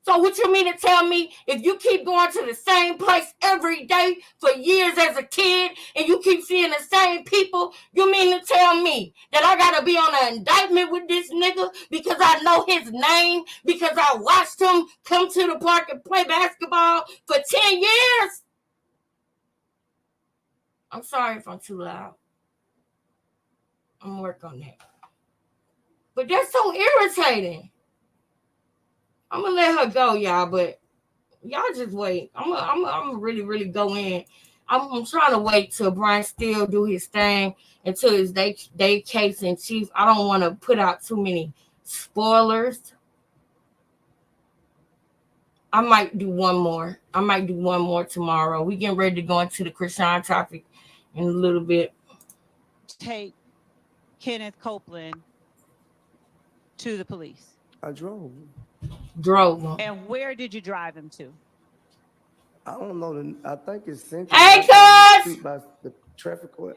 So what you mean to tell me, if you keep going to the same place every day for years as a kid and you keep seeing the same people, you mean to tell me that I got to be on an indictment with this nigga because I know his name, because I watched him come to the park and play basketball for 10 years? I'm sorry if I'm too loud. I'm going to work on that. But that's so irritating. I'm going to let her go, y'all, but y'all just wait. I'm gonna really, really go in. I'm trying to wait till Brian Steele do his thing until his day case in chief. I don't want to put out too many spoilers. I might do one more. Tomorrow. We getting ready to go into the Chrisean topic in a little bit. Take Kenneth Copeland to the police. I drove. And where did you drive him to? I don't know. I think it's Central. Hey, cuz! By the traffic court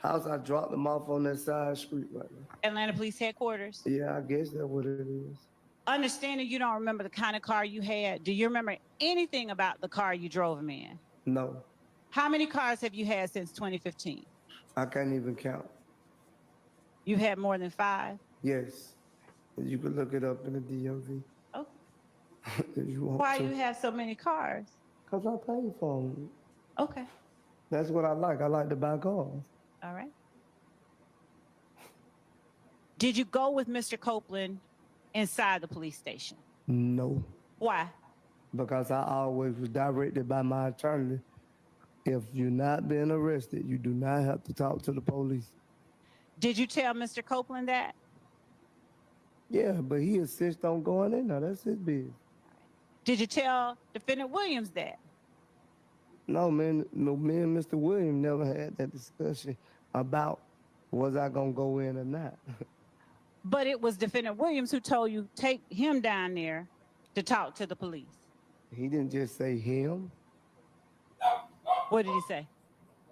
house. I dropped them off on that side street right now. Atlanta Police Headquarters? Yeah, I guess that's what it is. Understanding you don't remember the kind of car you had, do you remember anything about the car you drove him in? No. How many cars have you had since 2015? I can't even count. You've had more than 5? Yes. You could look it up in the DOV. Oh. If you want Why to. you have so many cars? Because I paid for them. Okay. That's what I like. I like to buy cars. All right. Did you go with Mr. Copeland inside the police station? No. Why? Because I always was directed by my attorney. If you're not being arrested, you do not have to talk to the police. Did you tell Mr. Copeland that? Yeah, but he insists on going in there. That's his business. Did you tell Defendant Williams that? No, man. No, me and Mr. Williams never had that discussion about was I going to go in or not. But it was Defendant Williams who told you take him down there to talk to the police. He didn't just say him. What did he say?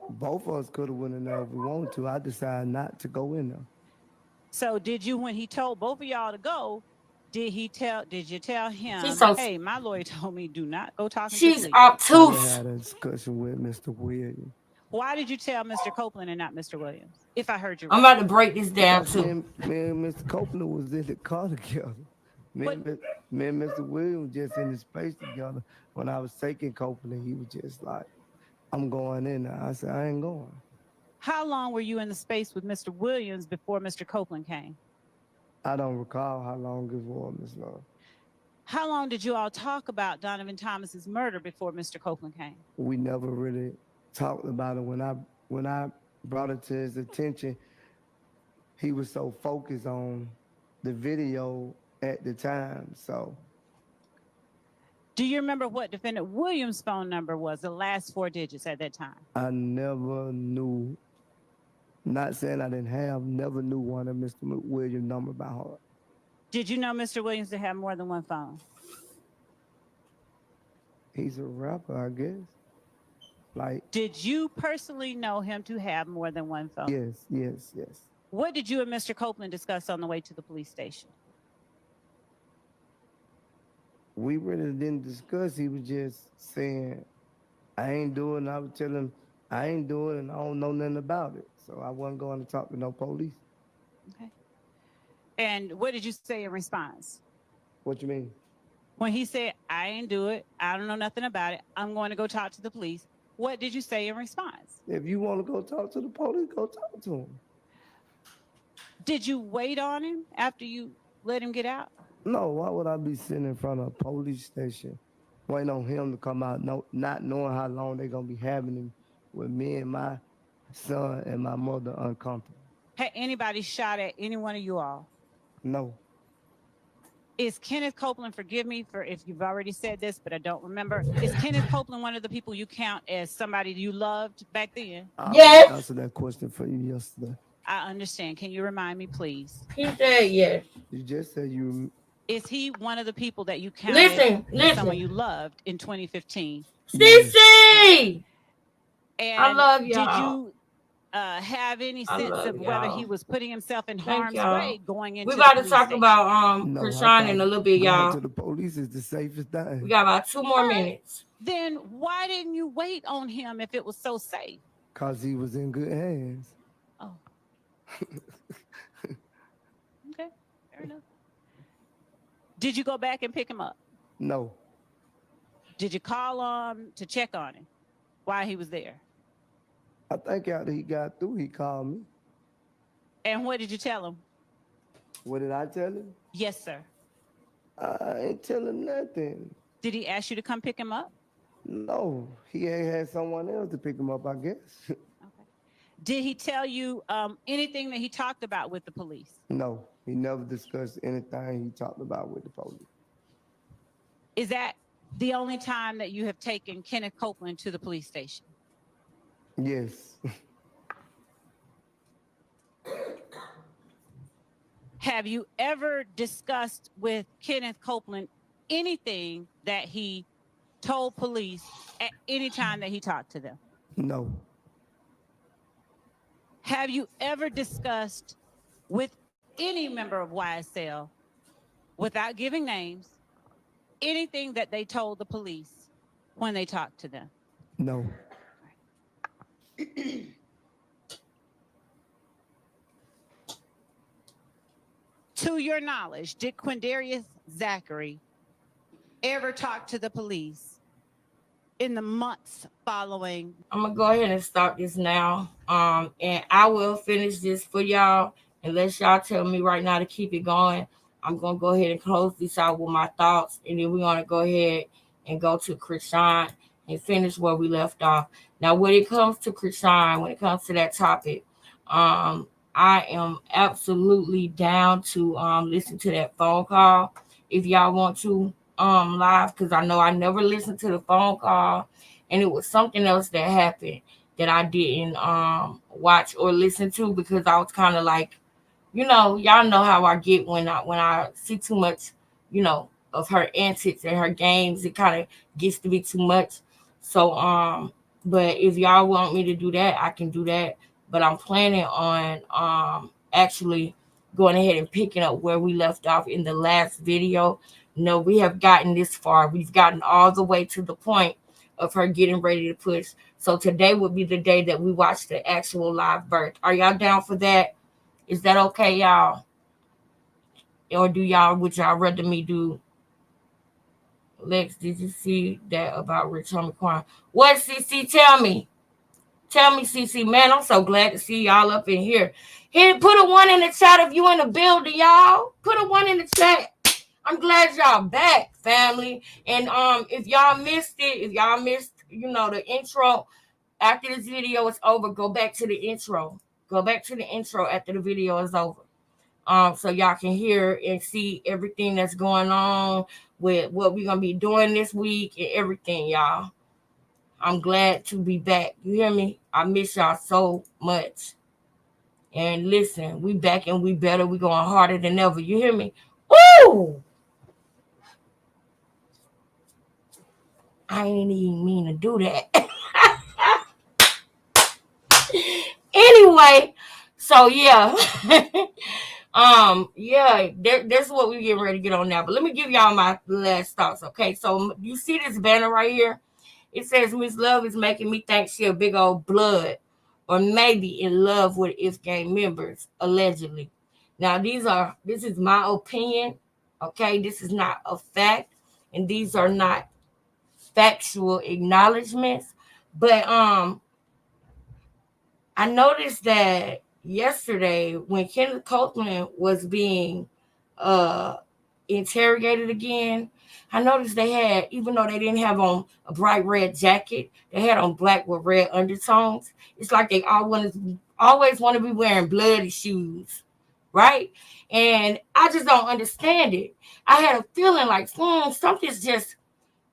Both of us could have went in there if we wanted to. I decided not to go in there. So did you, when he told both of y'all to go, did you tell him, so- hey, my lawyer told me do not go talking to She's police? I obtuse. had a discussion with Mr. Williams. Why did you tell Mr. Copeland and not Mr. Williams? If I heard you I'm right. about to break this down Because me too. and Mr. Copeland was in the car together. Me and Mr. Williams just in the space together. When I was taking Copeland, he was just like, I'm going in there. I said, I ain't going. How long were you in the space with Mr. Williams before Mr. Copeland came? I don't recall how long it was, Miss Love. How long did you all talk about Donovan Thomas's murder before Mr. Copeland came? We never really talked about it. When I brought it to his attention, he was so focused on the video at the time. So Do you remember what defendant Williams' phone number was, the last 4 digits at that time? I never knew, not saying I didn't have, never knew one of Mr. Williams' number by heart. Did you know Mr. Williams to have more than one phone? He's a rapper, I guess. Like, Did you personally know him to have more than one phone? yes. What did you and Mr. Copeland discuss on the way to the police station? We really didn't discuss. He was just saying, I ain't doing it. I would tell him, I ain't doing it and I don't know nothing about it. So I wasn't going to talk to no police. Okay. And what did you say in response? What you mean? When he said, I ain't do it, I don't know nothing about it, I'm going to go talk to the police, what did you say in response? If you want to go talk to the police, go talk to him. Did you wait on him after you let him get out? No, why would I be sitting in front of a police station waiting on him to come out, not knowing how long they're going to be having him with me and my son and my mother uncomfortable? Had anybody shot at any one of you all? No. Is Kenneth Copeland, forgive me for if you've already said this, but I don't remember. Is Kenneth Copeland one of the people you count as somebody you loved back then? I answered that question for you yesterday. I understand. Can you remind me, please? He said yes. You just said you. Is he one of the people that you counted as someone you loved in 2015? CC! And I love did y'all. you have any sense of whether he was putting himself in harm's y'all. way going into We about the to police talk station? about No, Chrisean in a little bit, going y'all. to the police is the safest thing. We got about 2 more minutes. Then why didn't you wait on him if it was so safe? Because he was in good hands. Oh. Okay, fair enough. Did you go back and pick him up? No. Did you call him to check on him while he was there? I think after he got through, he called me. And what did you tell him? What did I tell him? Yes, sir. I ain't tell him nothing. Did he ask you to come pick him up? No, he ain't had someone else to pick him up, I guess. Okay. Did he tell you anything that he talked about with the police? No, he never discussed anything he talked about with the police. Is that the only time that you have taken Kenneth Copeland to the police station? Yes. Have you ever discussed with Kenneth Copeland anything that he told police at any time that he talked to them? No. Have you ever discussed with any member of YSL, without giving names, anything that they told the police when they talked to them? No. To your knowledge, did Quindarius Zachary ever talk to the police in the months following? I'm gonna go ahead and start this now. And I will finish this for y'all unless y'all tell me right now to keep it going. I'm gonna go ahead and close this out with my thoughts, and then we're gonna go ahead and go to Chrisean and finish where we left off. Now, when it comes to Chrisean, when it comes to that topic, I am absolutely down to listen to that phone call if y'all want to live, because I know I never listened to the phone call, and it was something else that happened that I didn't watch or listen to because I was kind of like, y'all know how I get when I see too much, of her antics and her games. It kind of gets to be too much. So But if y'all want me to do that, I can do that. But I'm planning on actually going ahead and picking up where we left off in the last video. No, we have gotten this far. We've gotten all the way to the point of her getting ready to push. So today would be the day that we watch the actual live birth. Are y'all down for that? Is that okay, y'all? Or would y'all rather me do? Lex, did you see that about Rich Homie Quan? What, CC? Tell me. Tell me, CC. Man, I'm so glad to see y'all up in here. Here, put a 1 in the chat if you in the building, y'all. Put a 1 in the chat. I'm glad y'all back, family. And if y'all missed, the intro, after this video is over, go back to the intro. Go back to the intro after the video is over. So y'all can hear and see everything that's going on with what we're gonna be doing this week and everything, y'all. I'm glad to be back. You hear me? I miss y'all so much. And listen, we back and we better. We going harder than ever. You hear me? Woo! I ain't even mean to do that. Anyway, so yeah. That's what we're getting ready to get on now. But let me give y'all my last thoughts, okay? So you see this banner right here? It says Miss Love is making me think she a big old blood, or maybe in love with If Gang members, allegedly. Now this is my opinion, okay? This is not a fact, and these are not factual acknowledgments. But I noticed that yesterday when Kenneth Copeland was being interrogated again, I noticed they had, even though they didn't have on a bright red jacket, they had on black with red undertones. It's like they always want to be wearing bloody shoes, right? And I just don't understand it. I had a feeling like something's just,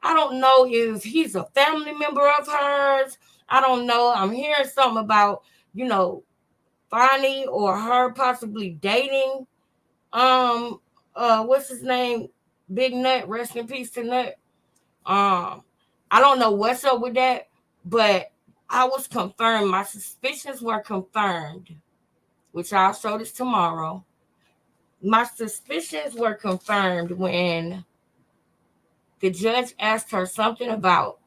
I don't know if he's a family member of hers. I don't know. I'm hearing something about, Fonnie or her possibly dating what's his name? Big Nut, rest in peace to Nut. I don't know what's up with that, but I was confirmed. My suspicions were confirmed, which I'll show this tomorrow. My suspicions were confirmed when the judge asked her something about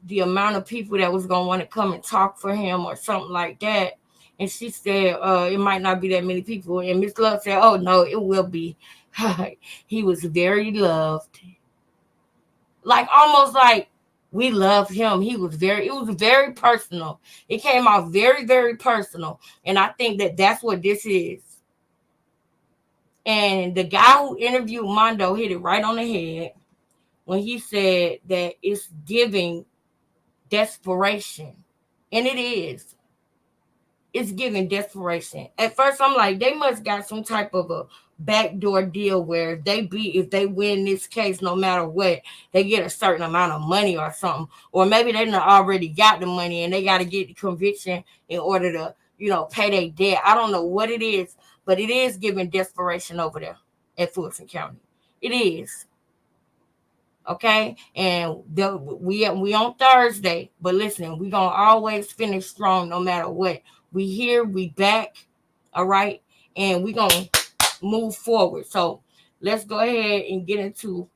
the amount of people that was going to want to come and talk for him or something like that. And she said, it might not be that many people. And Miss Love said, oh, no, it will be. He was very loved. Like, almost like we loved him. It was very personal. It came out very, very personal. And I think that that's what this is. And the guy who interviewed Mondo hit it right on the head when he said that it's giving desperation. And it is. It's giving desperation. At first, I'm like, they must got some type of a backdoor deal where if they win this case, no matter what, they get a certain amount of money or something. Or maybe they already got the money and they got to get the conviction in order to, pay their debt. I don't know what it is, but it is giving desperation over there at Fulton County. It is. Okay, and we on Thursday, but listen, we gonna always finish strong no matter what. We here, we back, all right, and we gonna move forward. So let's go ahead and get into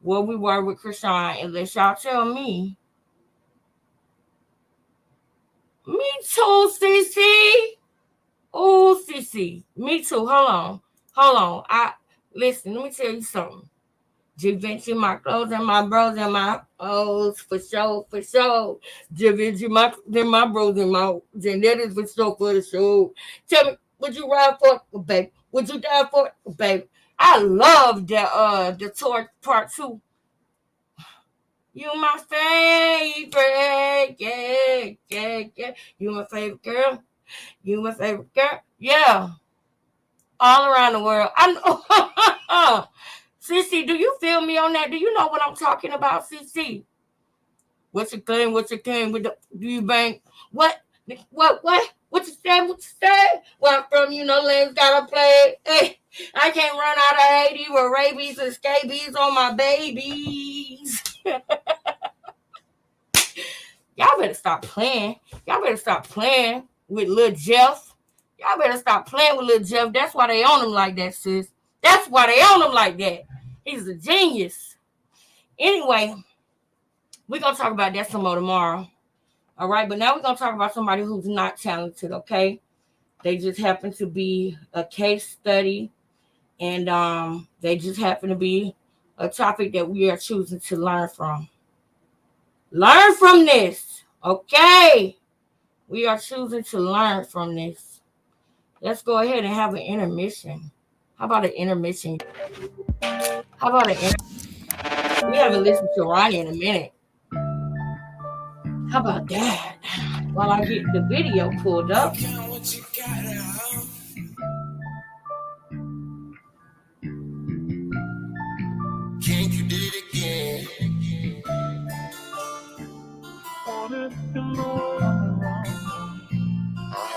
where we were with Chrisean, and let y'all tell me. Me too, CC. Oh, CC, me too. Hold on. Listen. Let me tell you something. Givenchy, my clothes and my bros and my O's for sure. Givenchy, my bros and my O's, and that is for the show. Tell me, would you ride for it, babe? Would you die for it, babe? I love the tour part 2. You my favorite, yeah. You my favorite girl. Yeah. All around the world. I know. CC, do you feel me on that? Do you know what I'm talking about, CC? What's your thing? Do you bang? What you say? Where I'm from, lanes gotta play. Hey, I can't run out of Haiti with rabies and scabies on my babies. Y'all better stop playing. Y'all better stop playing with Lil Jeff. Y'all better stop playing with Lil Jeff. That's why they own him like that, sis. That's why they own him like that. He's a genius. Anyway, we're going to talk about that some more tomorrow. All right, but now we're going to talk about somebody who's not talented, okay? They just happen to be a case study, and they just happen to be a topic that we are choosing to learn from. Learn from this, okay? We are choosing to learn from this. Let's go ahead and have an intermission. How about an intermission? How about an intermission? We haven't listened to Ronnie in a minute. How about that? While I get the video pulled up. Can't you did it again?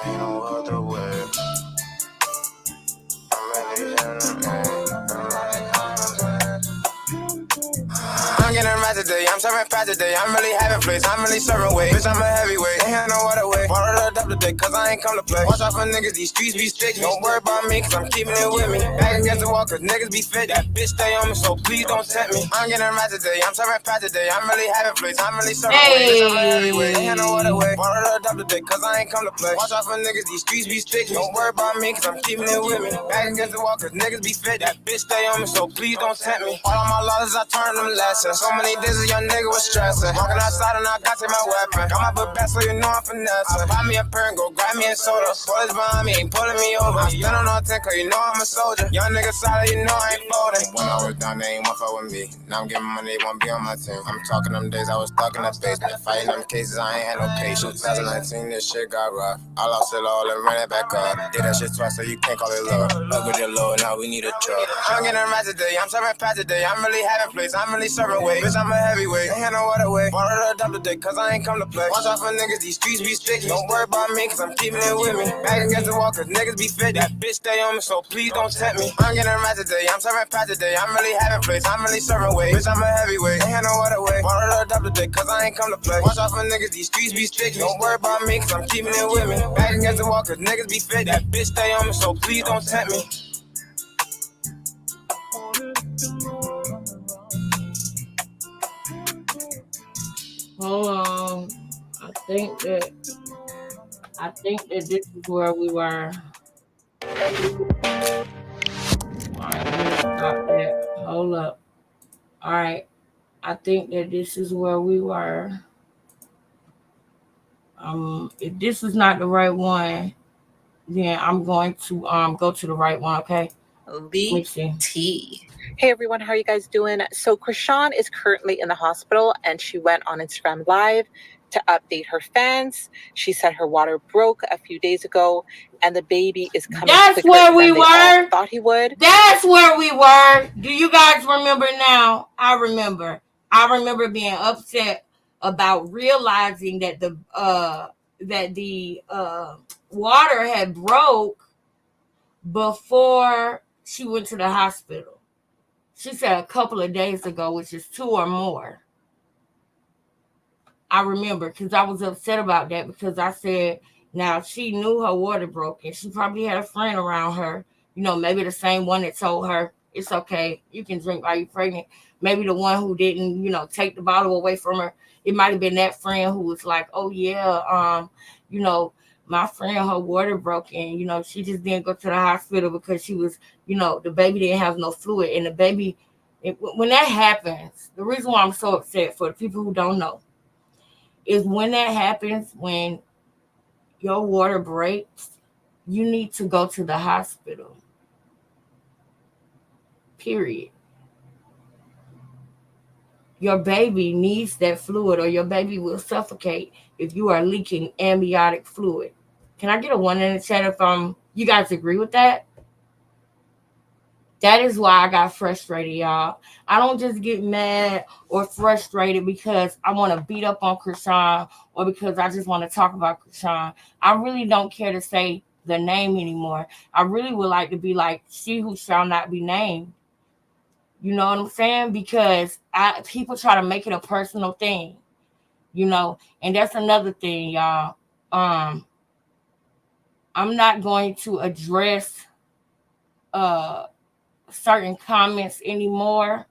Ain't no other way. I'm really I'm getting mad today, I'm serving fat today. I'm really having place, I'm really serving weight. Bitch, I'm a heavyweight, ain't had no other way. Bought it up today, cause I ain't come to play. Watch out for niggas, these streets be strict. Don't worry about me, cause I'm keeping it with me. Back against the wall, cause niggas be fit. That bitch stay on me, so please don't tempt me. I'm getting mad today, I'm serving fat today. I'm really having place, I'm really serving weight. Bitch, I'm a heavyweight, ain't had no other way. Bought it up today, cause I ain't come to play. Watch out for niggas, these streets be strict. Don't worry about me, cause I'm keeping it with me. Back against the wall, cause niggas be fit. That bitch stay on me, so please don't tempt me. All of my losses, I turn them lessons. So many days a young nigga was stressing. Walking outside and I got to my weapon. Got my book back so you know I'm finessing. Buy me a pair and go grab me a soda. Boys behind me ain't pulling me over. I'm standing on 10 cause you know I'm a soldier. Young nigga solid, you know I ain't folding. When I was down, they ain't want fuck with me. Now I'm getting money, they won't be on my team. I'm talking them days I was stuck in the basement. Fighting them cases, I ain't had no patience. 2019, this shit got rough. I lost it all and ran it back up. Did that shit twice so you can't call it love. Up with it low, now we need a truck. I'm getting mad today, I'm serving fat today. I'm really having place, I'm really serving weight. Bitch, I'm a heavyweight, ain't had no other way. Bought it up today, cause I ain't come to play. Watch out for niggas, these streets be sticky. Don't worry about me, cause I'm keeping it with me. Back against the wall, cause niggas be fit. That bitch stay on me, so please don't tempt me. I'm getting mad today, I'm serving fat today. I'm really having place, I'm really serving weight. Bitch, I'm a heavyweight, ain't had no other way. Bought it up today, cause I ain't come to play. Watch out for niggas, these streets be sticky. Don't worry about me, cause I'm keeping it with me. Back against the wall, cause niggas be fit. That bitch stay on me, so please don't tempt me. Hold on. I think that this is where we were. Alright, stop that. Hold up. Alright. I think that this is where we were. If this is not the right one, then I'm going to go to the right one, okay? Lee T. Hey everyone, how are you guys doing? So Chrisean is currently in the hospital and she went on Instagram Live to update her fans. She said her water broke a few days ago and the baby is coming That's quicker where we than they all thought he would. That's where we were. Do you guys remember now? I remember being upset about realizing that the water had broke before she went to the hospital. She said a couple of days ago, which is 2 or more. I remember because I was upset about that because I said, now she knew her water broke and she probably had a friend around her, you know, maybe the same one that told her it's okay, you can drink while you're pregnant. Maybe the one who didn't, you know, take the bottle away from her. It might have been that friend who was like, oh yeah, you know, my friend, her water broke and, you know, she just didn't go to the hospital because she was, you know, the baby didn't have no fluid. And the baby, when that happens, the reason why I'm so upset for the people who don't know is when that happens, when your water breaks, you need to go to the hospital. Period. Your baby needs that fluid or your baby will suffocate if you are leaking amniotic fluid. Can I get a 1 in the chat if you guys agree with that? That is why I got frustrated, y'all. I don't just get mad or frustrated because I want to beat up on Chrisean or because I just want to talk about Chrisean. I really don't care to say the name anymore. I really would like to be like, she who shall not be named. You know what I'm saying? Because people try to make it a personal thing. you know. And that's another thing, y'all. I'm not going to address certain comments anymore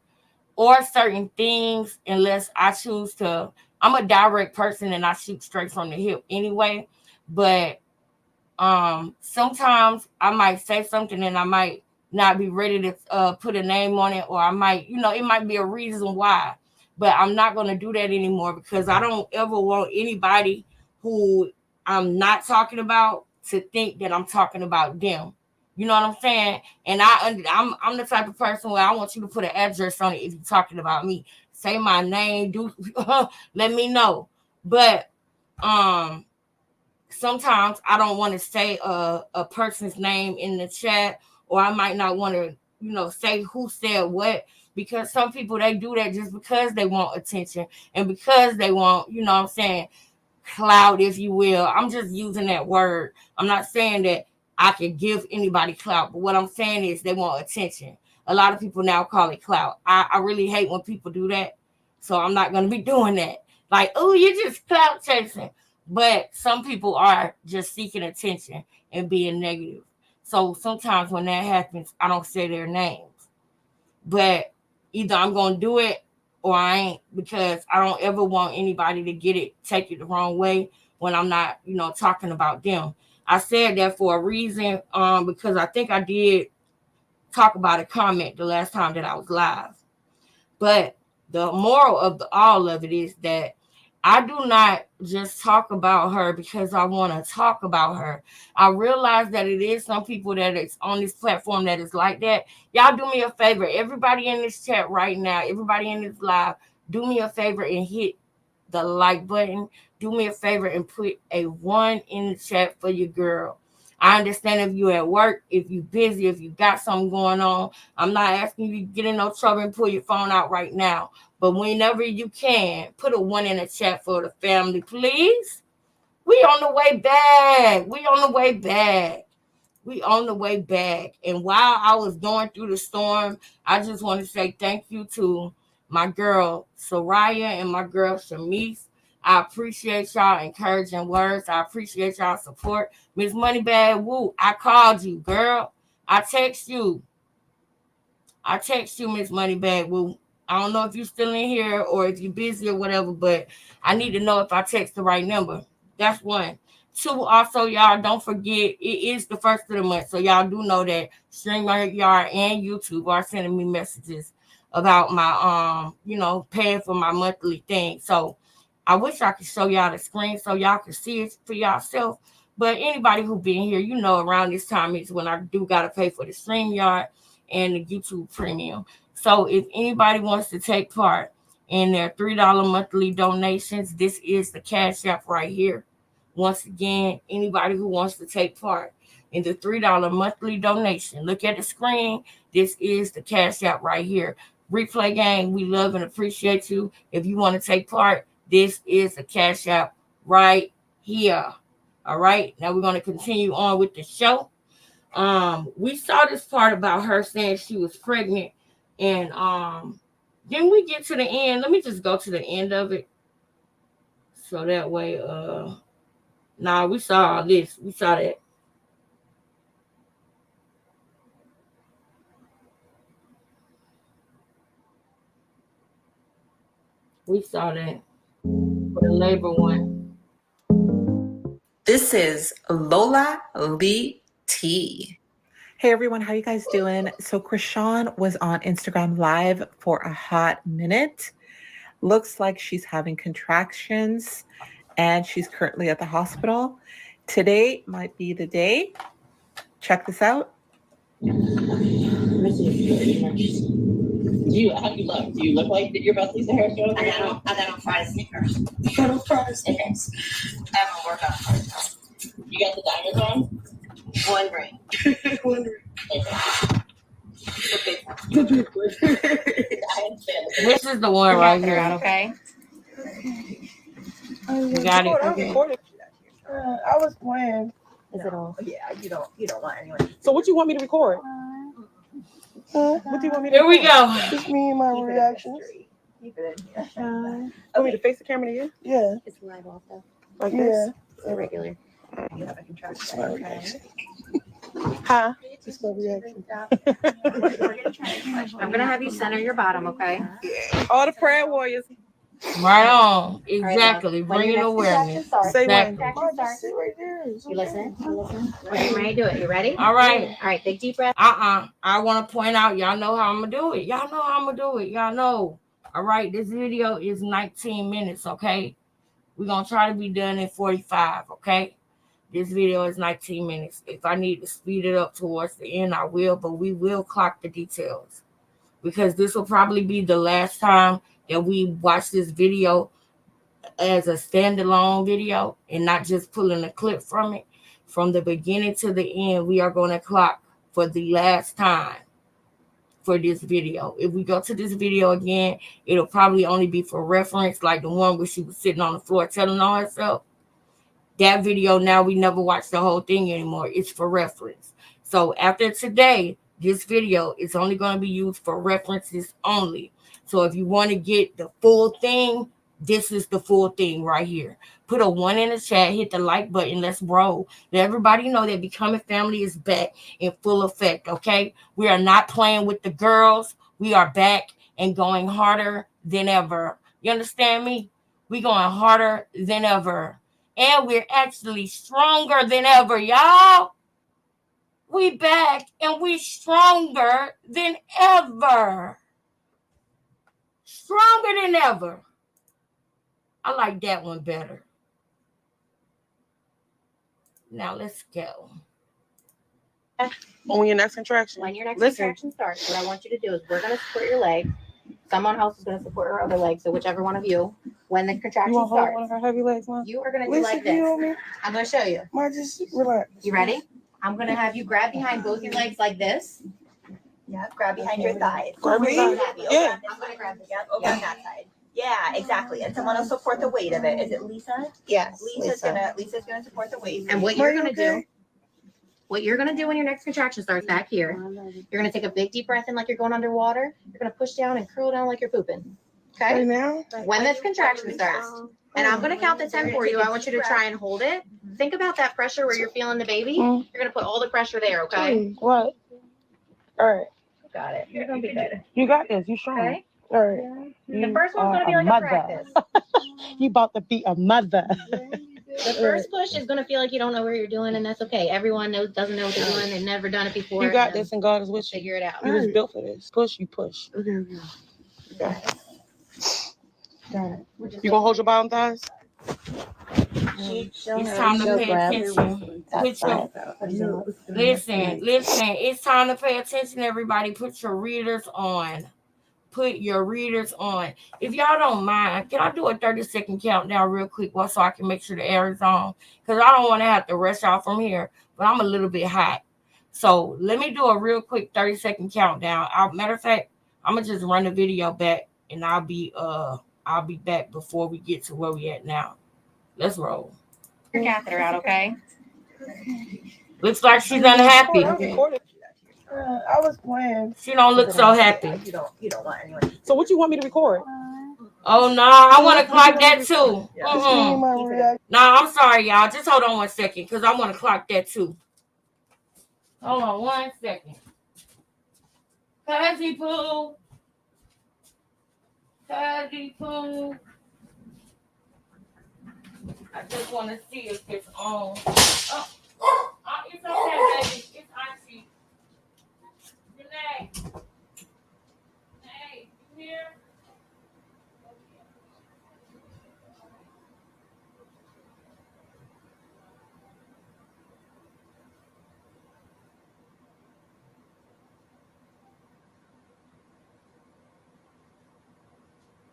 or certain things unless I choose to. I'm a direct person and I shoot straight from the hip anyway. But sometimes I might say something and I might not be ready to put a name on it, or I might, it might be a reason why. But I'm not going to do that anymore because I don't ever want anybody who I'm not talking about to think that I'm talking about them. You know what I'm saying? And I'm the type of person where I want you to put an address on it if you're talking about me. Say my name, let me know. But sometimes I don't want to say a person's name in the chat, or I might not want to, say who said what, because some people, they do that just because they want attention and because they want, clout, if you will. I'm just using that word. I'm not saying that I can give anybody clout, but what I'm saying is they want attention. A lot of people now call it clout. I really hate when people do that. So I'm not going to be doing that. Like, oh, you're just clout chasing. But some people are just seeking attention and being negative. So sometimes when that happens, I don't say their names. But either I'm going to do it or I ain't, because I don't ever want anybody to take it the wrong way when I'm not, talking about them. I said that for a reason, because I think I did talk about a comment the last time that I was live. But the moral of all of it is that I do not just talk about her because I want to talk about her. I realize that it is some people that is on this platform that is like that. Y'all do me a favor. Everybody in this chat right now, everybody in this live, do me a favor and hit the like button. Do me a favor and put a 1 in the chat for your girl. I understand if you're at work, if you're busy, if you got something going on. I'm not asking you to get in no trouble and pull your phone out right now. But whenever you can, put a 1 in the chat for the family, please. We on the way back. We on the way back. And while I was going through the storm, I just want to say thank you to my girl, Soraya, and my girl, Shamice. I appreciate y'all encouraging words. I appreciate y'all support. Miss Moneybag Woo, I called you, girl. I text you, Miss Moneybag Woo. I don't know if you're still in here or if you're busy or whatever, but I need to know if I text the right number. That's 1. 2, also, y'all, don't forget, it is the first of the month. So y'all do know that StreamYard and YouTube are sending me messages about my, paying for my monthly thing. So I wish I could show y'all the screen so y'all can see it for yourself. But anybody who been here, around this time is when I do got to pay for the StreamYard and the YouTube Premium. So if anybody wants to take part in their $3 monthly donations, this is the Cash App right here. Once again, anybody who wants to take part in the $3 monthly donation, look at the screen. This is the Cash App right here. Replay Gang, we love and appreciate you. If you want to take part, this is the Cash App right here. All right. Now we're going to continue on with the show. We saw this part about her saying she was pregnant, and then we get to the end. Let me just go to the end of it. So that way, we saw all this. We saw that. We saw that for the labor one. This is Lola Lee T. Hey everyone, how you guys doing? So Chrisean was on Instagram Live for a hot minute. Looks like she's having contractions and she's currently at the hospital. Today might be the day. Check this out. How do you look like you're about to lose the hair show? I got on fried Snickers. I got on fried Snickers. I haven't worked on fried. You got the diamonds on? 1 ring. 1 ring. Okay. The big one. This is the one right here. Okay. You got it. I was playing. Is it on? Yeah, you don't want anyway. So what you want me to record? What do you want me to Here we go. Just me and my reactions. Keep it in here. Want me to face the camera to you? Yeah. It's live also. Like this? It's irregular. You have a contraction. Okay. Huh? Just my reaction. I'm gonna have you center your bottom, okay? All the prayer warriors. Right on. Exactly. When Bringing your next awareness. contraction starts, Say when. Exactly. Sit right there. You listen. You listen. When you're ready to do it, you ready? All right. All right. Big deep breath. I want to point out, y'all know how I'm gonna do it. Y'all know how I'm gonna do it. Y'all know. All right. This video is 19 minutes. Okay. We're gonna try to be done in 45. Okay. This video is 19 minutes. If I need to speed it up towards the end, I will. But we will clock the details because this will probably be the last time that we watch this video as a standalone video and not just pulling a clip from it. From the beginning to the end, we are going to clock for the last time for this video. If we go to this video again, it'll probably only be for reference, like the one where she was sitting on the floor telling on herself. That video, now we never watch the whole thing anymore. It's for reference. So after today, this video is only going to be used for references only. So if you want to get the full thing, this is the full thing right here. Put a 1 in the chat, hit the like button, let's roll. Let everybody know that Becoming Family is back in full effect, okay? We are not playing with the girls. We are back and going harder than ever. You understand me? We're going harder than ever. And we're actually stronger than ever, y'all. We back and we stronger than ever. Stronger than ever. I like that one better. Now let's go. On your next contraction. When your next Listen. contraction starts, what I want you to do is we're gonna support your leg. Someone else is gonna support her other leg. So whichever one of you, when the contraction You want to hold starts, one of her heavy legs, Mom? you are gonna do Listen, like you know this. me. I'm gonna show you. Mom, just relax. You ready? I'm gonna have you grab behind both your legs like this. Yeah, grab behind your thighs. Grab your thighs. Yeah. I'm gonna grab the over on that side. Yeah, exactly. And someone will support the weight of it. Is it Lisa? Yes. Lisa's gonna support the weight. And what you're gonna do, when your next contraction starts back here, you're gonna take a big deep breath in like you're going underwater. You're gonna push down and curl down like you're pooping. Right Okay? now? When this contraction starts, and I'm gonna count to 10 for you. I want you to try and hold it. Think about that pressure where you're feeling the baby. You're gonna put all the pressure there, okay? What? All right. Got it. You're gonna be good. You got this. You strong. Okay? All right. The first one's gonna be like a practice. You about to be a mother. The first push is gonna feel like you don't know what you're doing, and that's okay. Everyone doesn't know what they're doing. They've never done it before. You got this, and God is with you. Figure it out. You was built for this. Push, you push. Got it. You gonna hold your bottom thighs? It's time to pay attention. Listen. It's time to pay attention, everybody. Put your readers on. Put your readers on. If y'all don't mind, can I do a 30-second countdown real quick so I can make sure the air is on? Because I don't want to have to rush out from here, but I'm a little bit hot. So let me do a real quick 30-second countdown. Matter of fact, I'm gonna just run the video back, and I'll be back before we get to where we at now. Let's roll. Your catheter out, okay? Looks like she's unhappy. I was playing. She don't look so happy. You don't want anyone. So what you want me to record? Oh no, I want to clock that too. No, I'm sorry, y'all. Just hold on 1 second, because I want to clock that too. Hold on 1 second. Cuzzy poo. Cuzzy poo. I just want to see if it's on. Oh, it's okay, baby. It's icy. Renee. Hey, you here?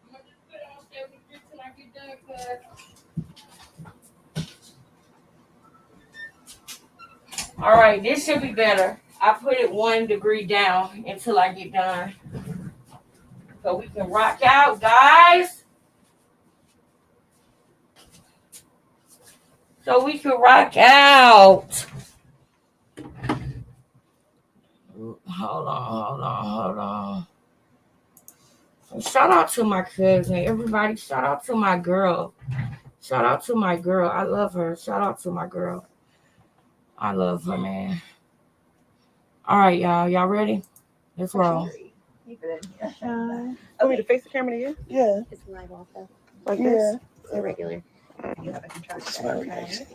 I'm gonna just put it on there with you till I get done, cuz. All right, this should be better. I put it 1 degree down until I get done. So we can rock out, guys. So we can rock out. Hold on. Shout out to my cousin. Everybody, shout out to my girl. Shout out to my girl. I love her. Shout out to my girl. I love her, man. All right, y'all. Y'all ready? Let's roll. Want me to face the camera again? Yeah. It's live also. Like this? Irregular. You have a contraction. Okay.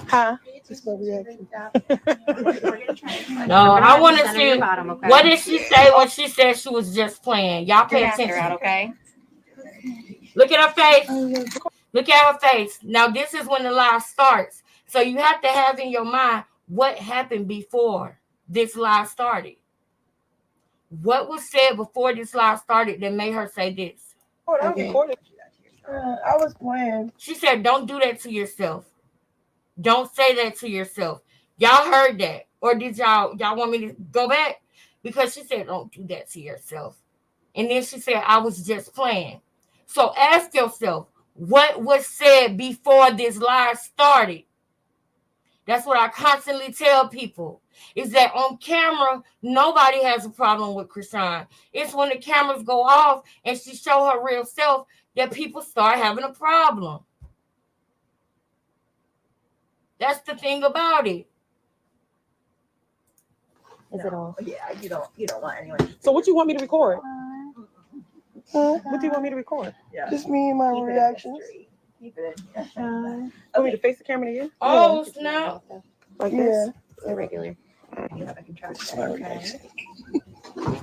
Huh? Just my reaction. No, I want to see. Bottom, okay? What did she say when she said she was just playing? Y'all pay After attention. out, okay? Look at her face. Look at her face. Now, this is when the lie starts. So you have to have in your mind what happened before this lie started. What was said before this lie started that made her say this? Oh, that was recorded. I was playing. She said, don't do that to yourself. Don't say that to yourself. Y'all heard that. Or did y'all want me to go back? Because she said, don't do that to yourself. And then she said, I was just playing. So ask yourself, what was said before this lie started? That's what I constantly tell people, is that on camera, nobody has a problem with Chrisean. It's when the cameras go off and she show her real self that people start having a problem. That's the thing about it. Is it all? Yeah, you don't want anyone. So what you want me to record? What do you want me to record? Yeah. Just me and my reactions. Keep it in. Want me to face the camera again? Oh, snap. Like this? Irregular. You have a contraction. Okay.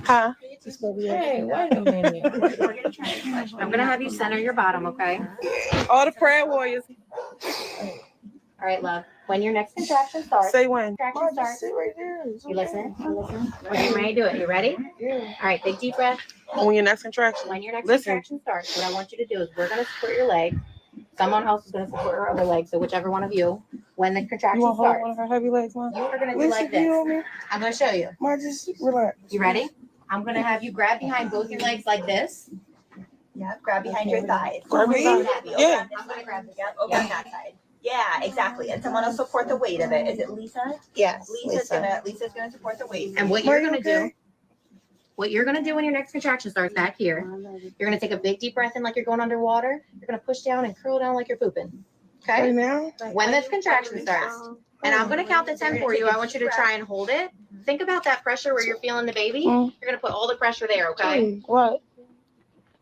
Huh? Hey, wait a minute. I'm gonna have you center your bottom, okay? All the prayer warriors. All right, love. When your next contraction starts. Say when. Contraction starts. Sit right there. You listen. You listen. When you're ready to do it, you ready? Yeah. All right, big deep breath. When your next contraction. When your next Listen. contraction starts, what I want you to do is we're gonna support your leg. Someone else is gonna support her other leg. So whichever one of you, when the contraction You want to hold starts, one of her heavy legs, Mom? you are gonna do like this. I'm gonna show you. Mom, just relax. You ready? I'm gonna have you grab behind both your legs like this. Yeah, grab behind your thighs. Grab your thighs. Yeah. I'm gonna grab this. Yep, over on that side. Yeah, exactly. And someone will support the weight of it. Is it Lisa? Yes. Lisa's gonna support the weight. And what you're gonna do, when your next contraction starts back here, you're gonna take a big deep breath in like you're going underwater. You're gonna push down and curl down like you're pooping. Okay? Right now? When this contraction starts, and I'm gonna count to 10 for you. I want you to try and hold it. Think about that pressure where you're feeling the baby. You're gonna put all the pressure there, okay? What?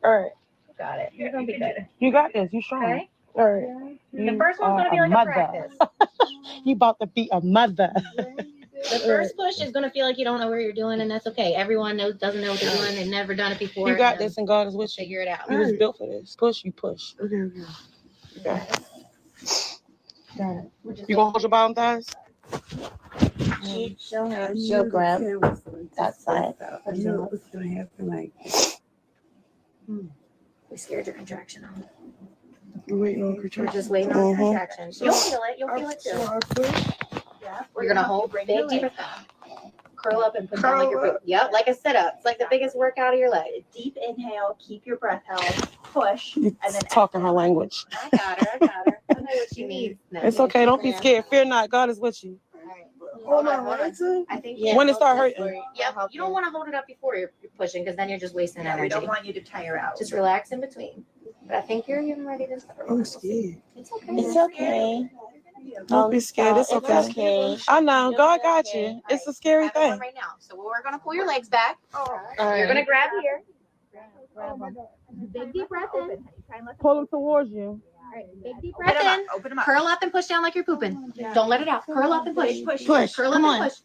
All right. Got it. You're gonna be good. You got this. You strong. Okay? All right. The first one's gonna be like a practice. You about to be a mother. The first push is gonna feel like you don't know what you're doing, and that's okay. Everyone doesn't know what they're doing. They've never done it before. You got this, and God is with you. Figure it out. You was built for this. Push, you push. Okay. Got it. You gonna hold your bottom thighs? She'll grab that side. We scared your contraction on. We're waiting on We're contraction. just waiting on your contraction. You'll feel it. You'll feel it too. Yeah. You're gonna hold big deep breath. Curl up and put down like your boot. Yep, like a sit-up. It's like the biggest workout of your leg. Deep inhale, keep your breath held, push, You and then talking her language. I got her. I know what you need. It's okay. Don't be scared. Fear not. God is with you. Hold on. I think When it start hurting. Yep. You don't want to hold it up before you're pushing, because then you're just wasting we energy. don't want you to tire out. Just relax in between. But I think you're even ready to start. I'm scared. It's okay. It's okay. Don't be scared. It's okay. I know. God got you. It's a scary Have it on thing. right now. So we're gonna pull your legs back. All You're right. gonna grab here. Big deep breath in. Pull them towards you. Big deep breath in. Open them up. Curl up and push down like you're pooping. Don't let it out. Curl up and push. Push. Curl Come up on. and push.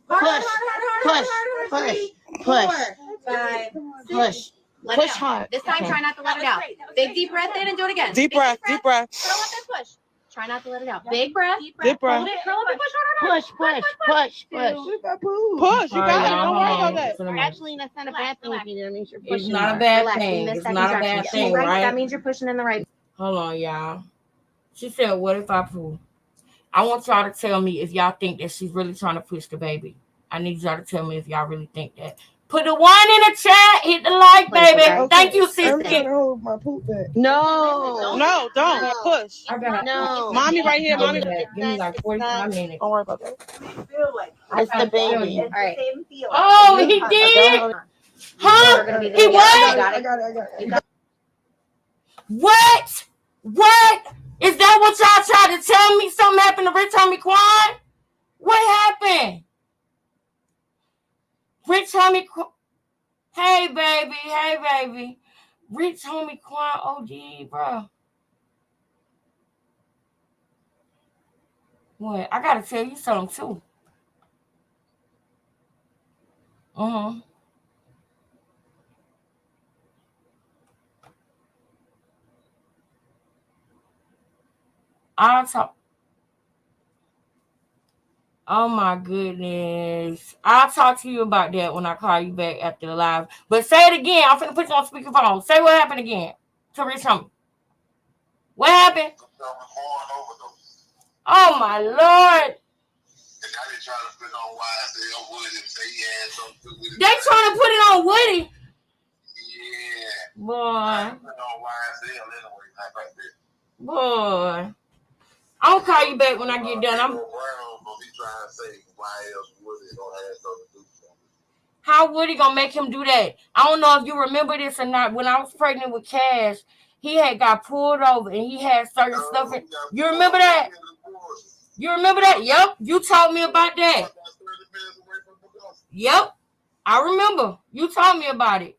Push. 5, 6. Push. Let it Push out. hard. This time, try not to let it out. Big deep breath in and do it again. Deep Big breath. Deep breath. Curl up and push. Try not to let it out. Big breath. Deep breath. Hold it. Curl up and push harder. Push. Push. You got it. Don't worry about that. Actually, that's not a bad thing if you do. That means you're It's pushing. not a hard. bad Relax. You thing. missed It's that not a contraction. bad thing, Right? right? That means you're pushing in the right. Hold on, y'all. She said, what if I poo? I want y'all to tell me if y'all think that she's really trying to push the baby. I need y'all to tell me if y'all really think that. Put the 1 in the chat. Hit the like, baby. Okay. Thank you, I'm trying sister. to hold my poop back. No. No, don't. No. Push. I got No. Mommy right here. Give Mommy. me like 45 minutes. Don't worry about that. Feel like It's the baby. it's All right. the same feeling. Oh, he Don't did. hold on. Huh? He what? I got it. What? What? Is that what y'all tried to tell me? Something happened to Rich Homie Quan? What happened? Rich Homie Quan. Hey, baby. Hey, baby. Rich Homie Quan OD, bro. What? I gotta tell you something, too. I'll talk. Oh my goodness. I'll talk to you about that when I call you back after the live. But say it again. I'm finna put you on speakerphone. Say what happened again to Rich Homie. What happened? Oh my Lord. They trying to put it on Woody. Yeah. Boy. Boy. I'll call you back when I get done. How Woody gonna make him do that? I don't know if you remember this or not. When I was pregnant with Cash, he had got pulled over and he had certain stuff. You remember that? You remember that? Yep. You told me about that. Yep. I remember. You told me about it.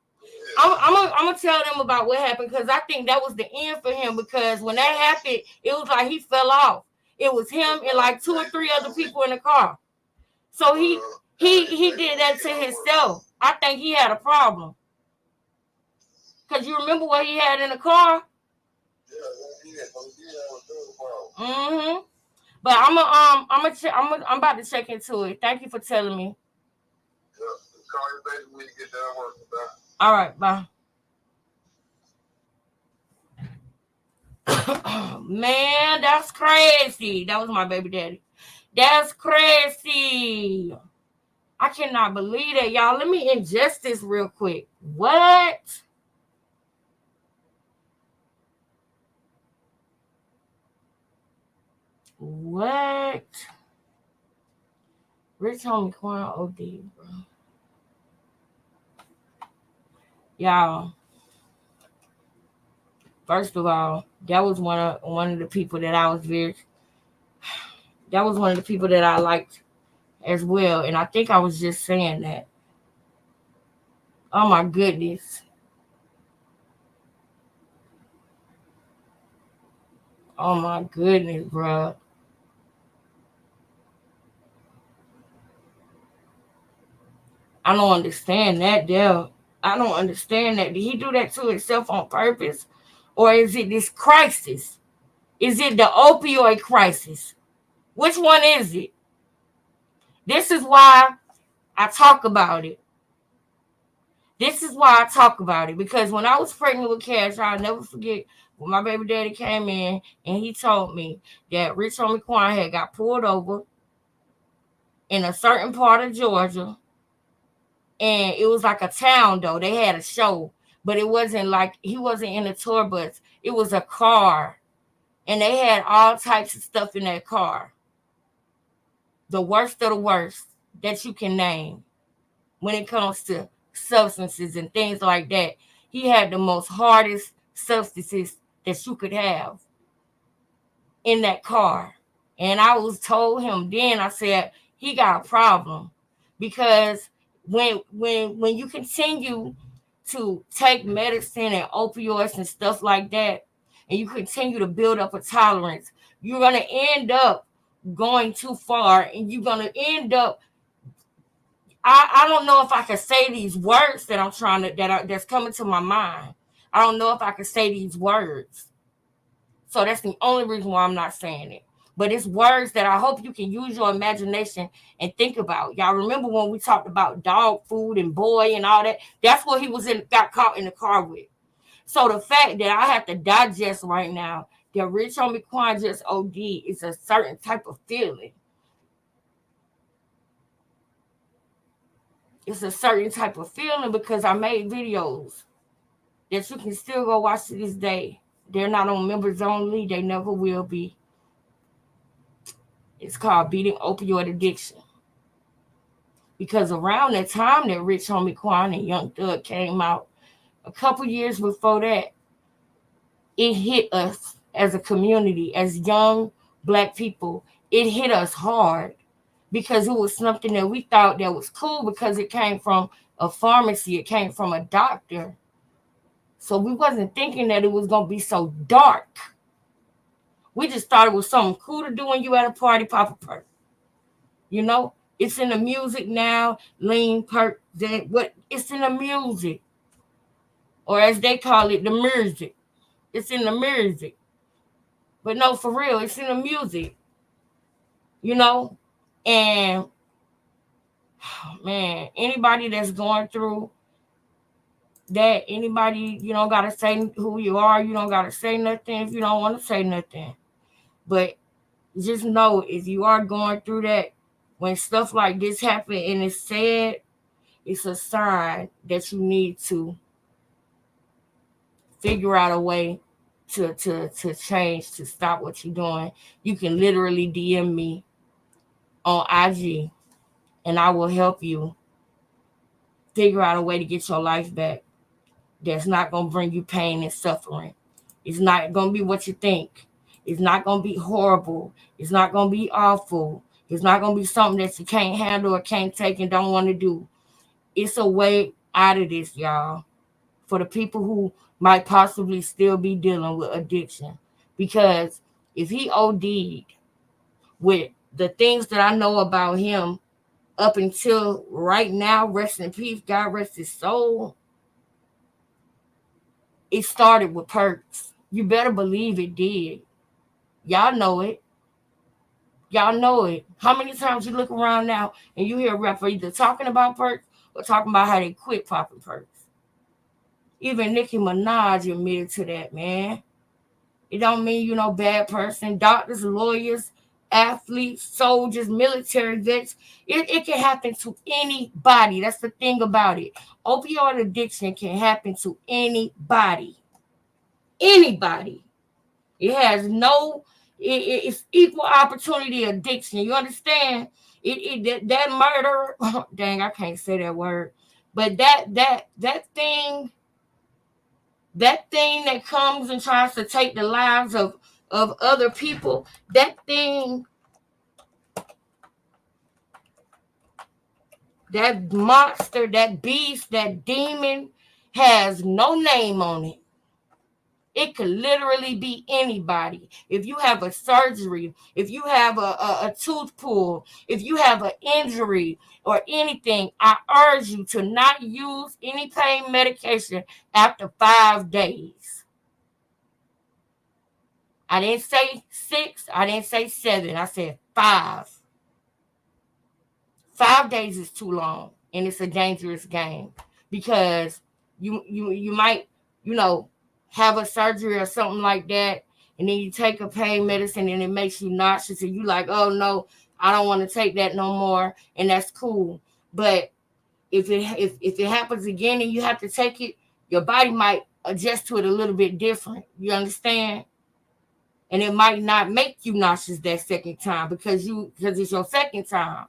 I'm gonna tell them about what happened because I think that was the end for him because when that happened, it was like he fell off. It was him and like 2 or 3 other people in the car. So he did that to himself. I think he had a problem. Cause you remember what he had in the car? But I'm about to check into it. Thank you for telling me. All right, bye. Man, that's crazy. That was my baby daddy. That's crazy. I cannot believe that, y'all. Let me ingest this real quick. What? What? Rich Homie Quan OD, bro. Y'all. First of all, that was one of the people that I was that was one of the people that I liked as well. And I think I was just saying that. Oh my goodness. Oh my goodness, bro. I don't understand that, Dale. I don't understand that. Did he do that to himself on purpose? Or is it this crisis? Is it the opioid crisis? Which one is it? This is why I talk about it. This is why I talk about it. Because when I was pregnant with Cash, I'll never forget when my baby daddy came in and he told me that Rich Homie Quan had got pulled over in a certain part of Georgia. And it was like a town, though. They had a show. But it wasn't like, he wasn't in a tour bus. It was a car. And they had all types of stuff in that car. The worst of the worst that you can name when it comes to substances and things like that. He had the most hardest substances that you could have in that car. And I was told him then, I said, he got a problem. Because when you continue to take medicine and opioids and stuff like that, and you continue to build up a tolerance, you're going to end up going too far, and you're going to end up, I don't know if I can say these words that I'm trying to, that's coming to my mind. I don't know if I can say these words. So that's the only reason why I'm not saying it. But it's words that I hope you can use your imagination and think about. Y'all remember when we talked about dog food and boy and all that? That's what he got caught in the car with. So the fact that I have to digest right now that Rich Homie Quan just OD is a certain type of feeling. It's a certain type of feeling because I made videos that you can still go watch to this day. They're not on members only. They never will be. It's called Beating Opioid Addiction. Because around the time that Rich Homie Quan and Young Thug came out, a couple years before that, it hit us as a community, as young Black people. It hit us hard because it was something that we thought that was cool because it came from a pharmacy, it came from a doctor. So we wasn't thinking that it was going to be so dark. We just thought it was something cool to do when you at a party, pop a perk. You know, it's in the music now, lean, perk, that what it's in the music. Or as they call it, the music. It's in the music. But no, for real, it's in the music. You know? And man, anybody that's going through that, anybody, you don't gotta say who you are, you don't gotta say nothing if you don't want to say nothing. But just know if you are going through that, when stuff like this happen and it's sad, it's a sign that you need to figure out a way to change, to stop what you're doing. You can literally DM me on IG and I will help you figure out a way to get your life back that's not going to bring you pain and suffering. It's not going to be what you think. It's not going to be horrible. It's not going to be awful. It's not going to be something that you can't handle or can't take and don't want to do. It's a way out of this, y'all, for the people who might possibly still be dealing with addiction. Because if he OD'd with the things that I know about him up until right now, rest in peace, God rest his soul, it started with perks. You better believe it did. Y'all know it. Y'all know it. How many times you look around now and you hear a rapper either talking about perks or talking about how they quit popping perks? Even Nicki Minaj admitted to that, man. It don't mean you're no bad person. Doctors, lawyers, athletes, soldiers, military vets. It can happen to anybody. That's the thing about it. Opioid addiction can happen to anybody. Anybody. It has no, it's equal opportunity addiction. You understand? That murder, dang, I can't say that word. But that thing that comes and tries to take the lives of other people, that thing, that monster, that beast, that demon has no name on it. It could literally be anybody. If you have a surgery, if you have a tooth pull, if you have an injury or anything, I urge you to not use any pain medication after 5 days. I didn't say 6. I didn't say 7. I said 5. 5 days is too long, and it's a dangerous game because you might, have a surgery or something like that, and then you take a pain medicine and it makes you nauseous, and you like, oh no, I don't want to take that no more, and that's cool. But if it happens again and you have to take it, your body might adjust to it a little bit different. You understand? And it might not make you nauseous that second time because it's your second time.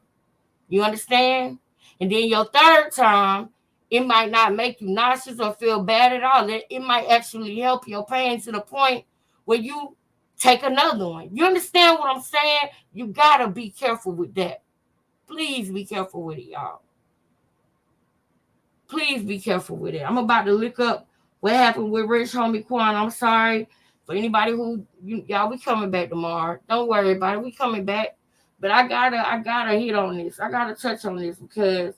You understand? And then your third time, it might not make you nauseous or feel bad at all. It might actually help your pain to the point where you take another one. You understand what I'm saying? You gotta be careful with that. Please be careful with it, y'all. Please be careful with it. I'm about to look up what happened with Rich Homie Quan. I'm sorry for anybody who y'all. We coming back tomorrow. Don't worry about it. We coming back. But I gotta hit on this. I gotta touch on this because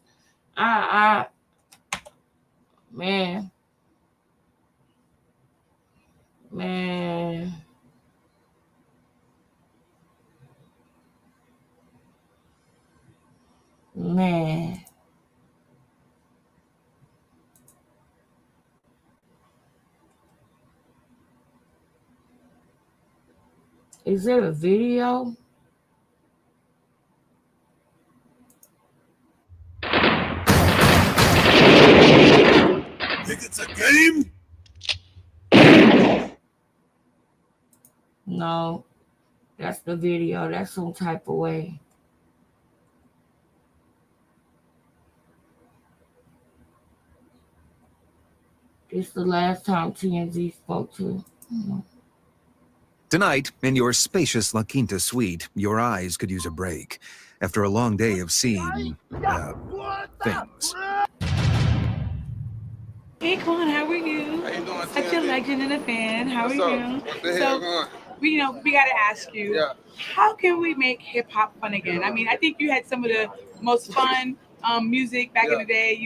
man. Is there a video? Think it's a game? No, that's the video. That's some type of way. It's the last time TMZ spoke to. Tonight, in your spacious La Quinta suite, your eyes could use a break after a long day of seeing, things. Hey Quan, how are you? How you doing, Such a legend and a fan. How What's are up? you? What the hell going? We gotta ask you, how can we make hip hop fun again? I mean, I think you had some of the most fun music back in the day.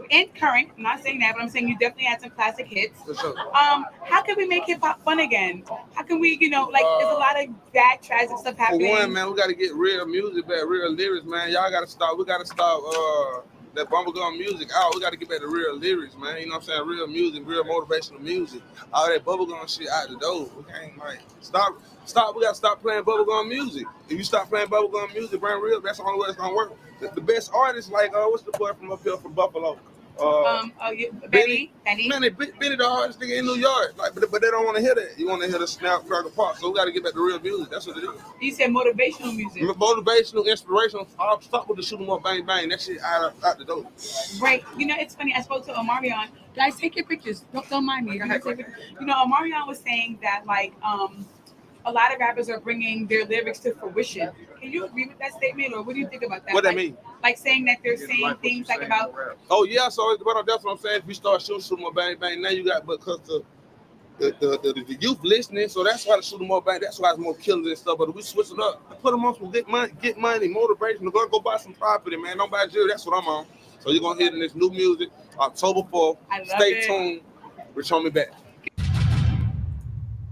And current. I'm not saying that, but I'm saying you definitely had some classic hits. For sure. How can we make hip hop fun again? How can we, there's a lot of bad, tragic stuff happening. For one, man, we got to get real music back, real lyrics, man. Y'all got to stop. We got to stop that bubblegum music out. We got to get back to real lyrics, man. You know what I'm saying? Real music, real motivational music. All that bubblegum shit out the door. We can't stop. We got to stop playing bubblegum music. If you stop playing bubblegum music, bring real. That's the only way it's gonna work. The best artists, what's the boy from up here from Buffalo? Benny. Man, Benny the hardest nigga in New York. But they don't want to hear that. You want to hear the snap, crackle, pop. So we got to get back to real music. That's what it is. You said motivational music. Motivational, inspirational. I'll stop with the shoot 'em up, bang bang. That shit out the door. Right. It's funny. I spoke to Omarion. Guys, take your pictures. Don't mind me. Omarion was saying that a lot of rappers are bringing their lyrics to fruition. Can you agree with that statement, or what do you think about that? What that mean? Like saying that they're saying things about. Oh yeah, so that's what I'm saying. If you start shooting more bang bang, now you got because the youth listening, so that's why the shooting more bang. That's why it's more killers and stuff. But if we switch it up, put them on some get money, motivation. Go buy some property, man. Don't buy jewelry. That's what I'm on. So you're gonna hear this new music October 4th. Stay tuned. Return me back.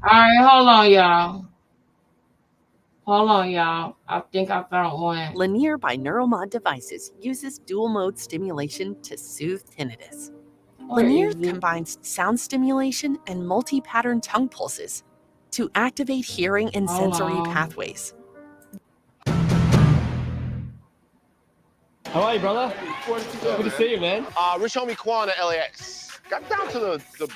All right, hold on, y'all. I think I found one. Lanier by Neuromod Devices uses dual mode stimulation to soothe tinnitus. Lanier combines sound stimulation and multi-pattern tongue pulses to activate hearing and sensory pathways. How are you, brother? Good to see you, man. Rich Homie Quan at LAX. Got down to the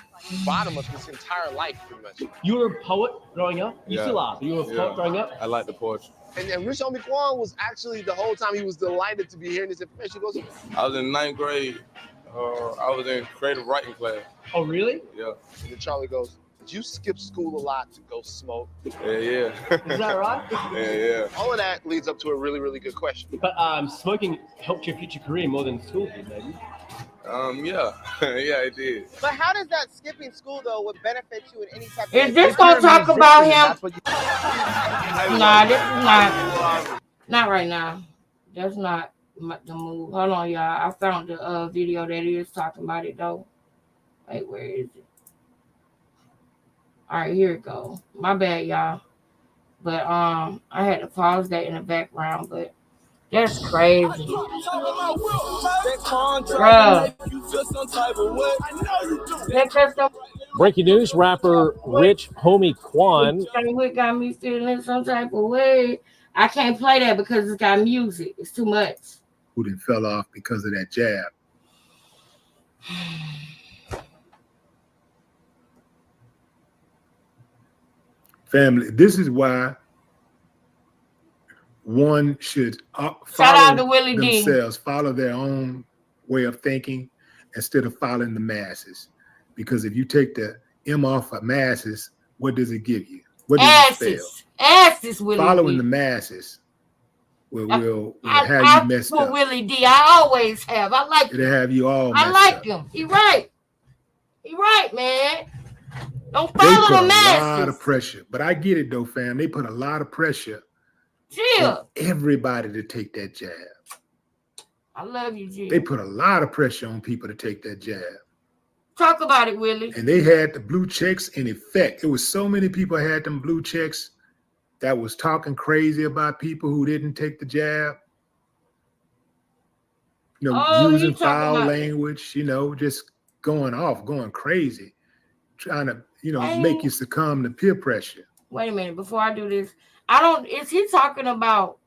bottom of his entire life, pretty much. You were a poet growing up? You still are. You were a poet growing up? I like the poetry. And Rich Homie Quan was actually, the whole time, he was delighted to be hearing this information. He goes, I was in 9th grade. I was in creative writing class. Oh, really? Yeah. And then Charlie goes, did you skip school a lot to go smoke? Yeah. Is that right? Yeah. All of that leads up to a really, really good question. But smoking helped your future career more than school did, maybe? Yeah, it did. But how does that skipping school though would benefit you in any type of? Is this gonna talk about him? Nah, this is not right now. That's not the move. Hold on, y'all. I found the video that is talking about it though. Wait, where is it? All right, here it goes. My bad, y'all. But I had to pause that in the background, but that's crazy. Bruh. Breaking news, rapper Rich Homie Quan. What got me feeling some type of way. I can't play that because it's got music. It's too much. Who then fell off because of that jab. Family, this is why one should follow themselves, follow their own way of thinking instead of following the masses. Because if you take the M off of masses, what does it give you? What does it spell? Asses, Willie Following D. the masses will have you messed up. Willie D. I always have. I like It'll have you all messed I like up. him. He right, man. Don't They follow put the a masses. lot of pressure, but I get it though, fam. They put a lot of pressure on everybody to take that jab. I love you, G. They put a lot of pressure on people to take that jab. Talk about it, Willie. And they had the blue checks in effect. It was so many people had them blue checks that was talking crazy about people who didn't take the jab. Using foul language, just going off, going crazy, trying to, make you succumb to peer pressure. Wait a minute. Before I do this, is he talking about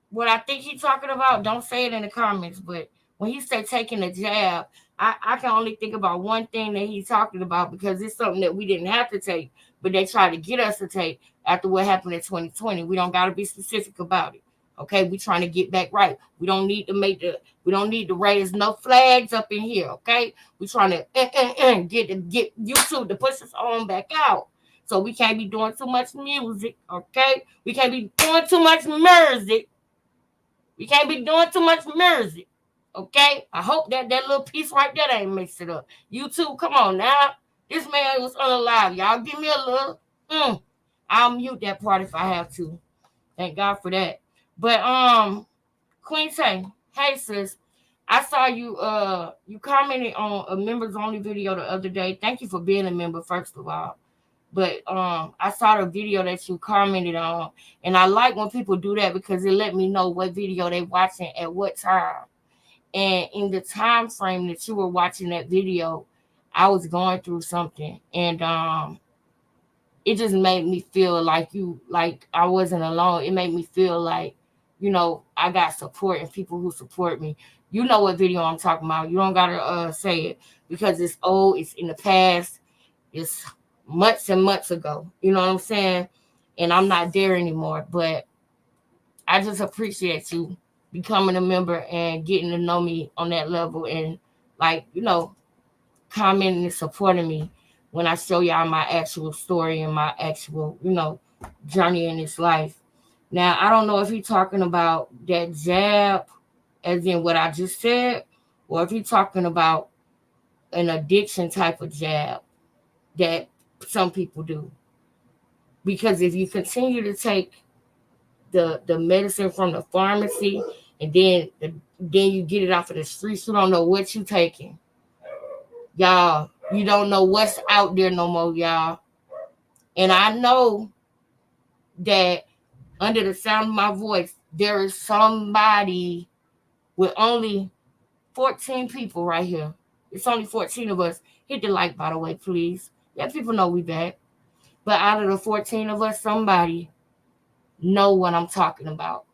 what I think he's talking about? Don't say it in the comments, but when he said taking a jab, I can only think about one thing that he's talking about because it's something that we didn't have to take, but they tried to get us to take after what happened in 2020. We don't got to be specific about it. Okay, we trying to get back right. We don't need to raise no flags up in here. Okay, we trying to get YouTube to push us on back out. So we can't be doing too much music. Okay, we can't be doing too much music. We can't be doing too much music. Okay, I hope that little piece right there ain't mixed it up. YouTube, come on now. This man was unalive. Y'all give me a little. I'll mute that part if I have to. Thank God for that. But Queen Tay, hey sis, I saw you you commented on a members only video the other day. Thank you for being a member, first of all. But I saw the video that you commented on, and I like when people do that because it let me know what video they watching at what time. And in the time frame that you were watching that video, I was going through something, and it just made me feel like I wasn't alone. It made me feel like, I got support and people who support me. You know what video I'm talking about. You don't gotta say it because it's old, it's in the past, it's months and months ago. You know what I'm saying? And I'm not there anymore. But I just appreciate you becoming a member and getting to know me on that level and commenting and supporting me when I show y'all my actual story and my actual, journey in this life. Now, I don't know if he's talking about that jab, as in what I just said, or if he's talking about an addiction type of jab that some people do. Because if you continue to take the medicine from the pharmacy and then you get it off of the streets, you don't know what you're taking. Y'all, you don't know what's out there no more, y'all. And I know that under the sound of my voice, there is somebody with only 14 people right here. It's only 14 of us. Hit the like, by the way, please. Let people know we back. But out of the 14 of us, somebody know what I'm talking about.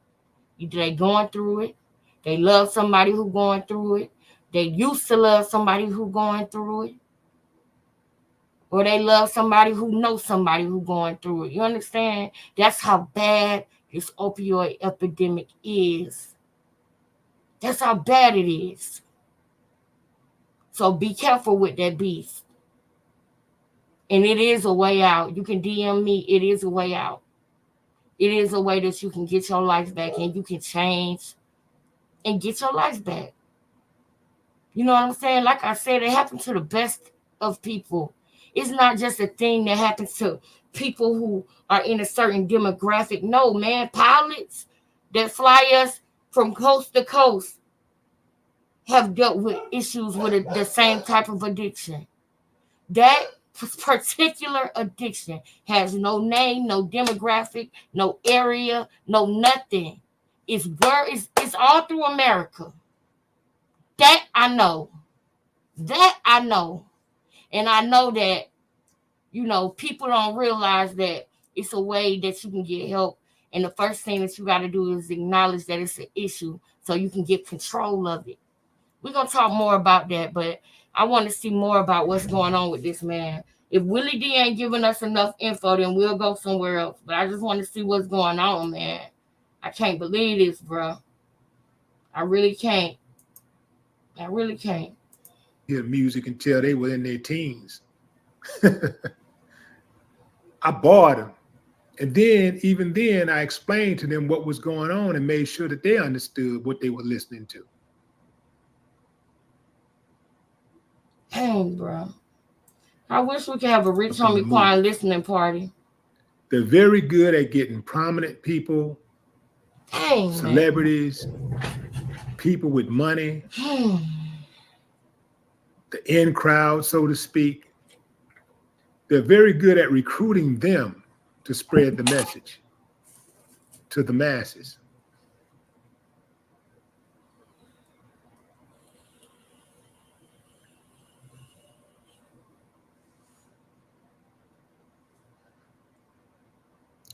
Either they going through it, they love somebody who going through it, they used to love somebody who going through it, or they love somebody who knows somebody who going through it. You understand? That's how bad this opioid epidemic is. That's how bad it is. So be careful with that beast. And it is a way out. You can DM me. It is a way out. It is a way that you can get your life back and you can change and get your life back. You know what I'm saying? Like I said, it happens to the best of people. It's not just a thing that happens to people who are in a certain demographic. No, man, pilots that fly us from coast to coast have dealt with issues with the same type of addiction. That particular addiction has no name, no demographic, no area, no nothing. It's all through America. That I know. That I know. And I know that, people don't realize that it's a way that you can get help. And the first thing that you got to do is acknowledge that it's an issue so you can get control of it. We're going to talk more about that, but I want to see more about what's going on with this man. If Willie D ain't giving us enough info, then we'll go somewhere else. But I just want to see what's going on, man. I can't believe this, bro. I really can't. I really can't. Hear music until they were in their teens. I bought them. And then, even then, I explained to them what was going on and made sure that they understood what they were listening to. Dang, bro. I wish we could have a Rich Homie Quan listening party. They're very good at getting prominent people, celebrities, people with money, the in crowd, so to speak. They're very good at recruiting them to spread the message to the masses.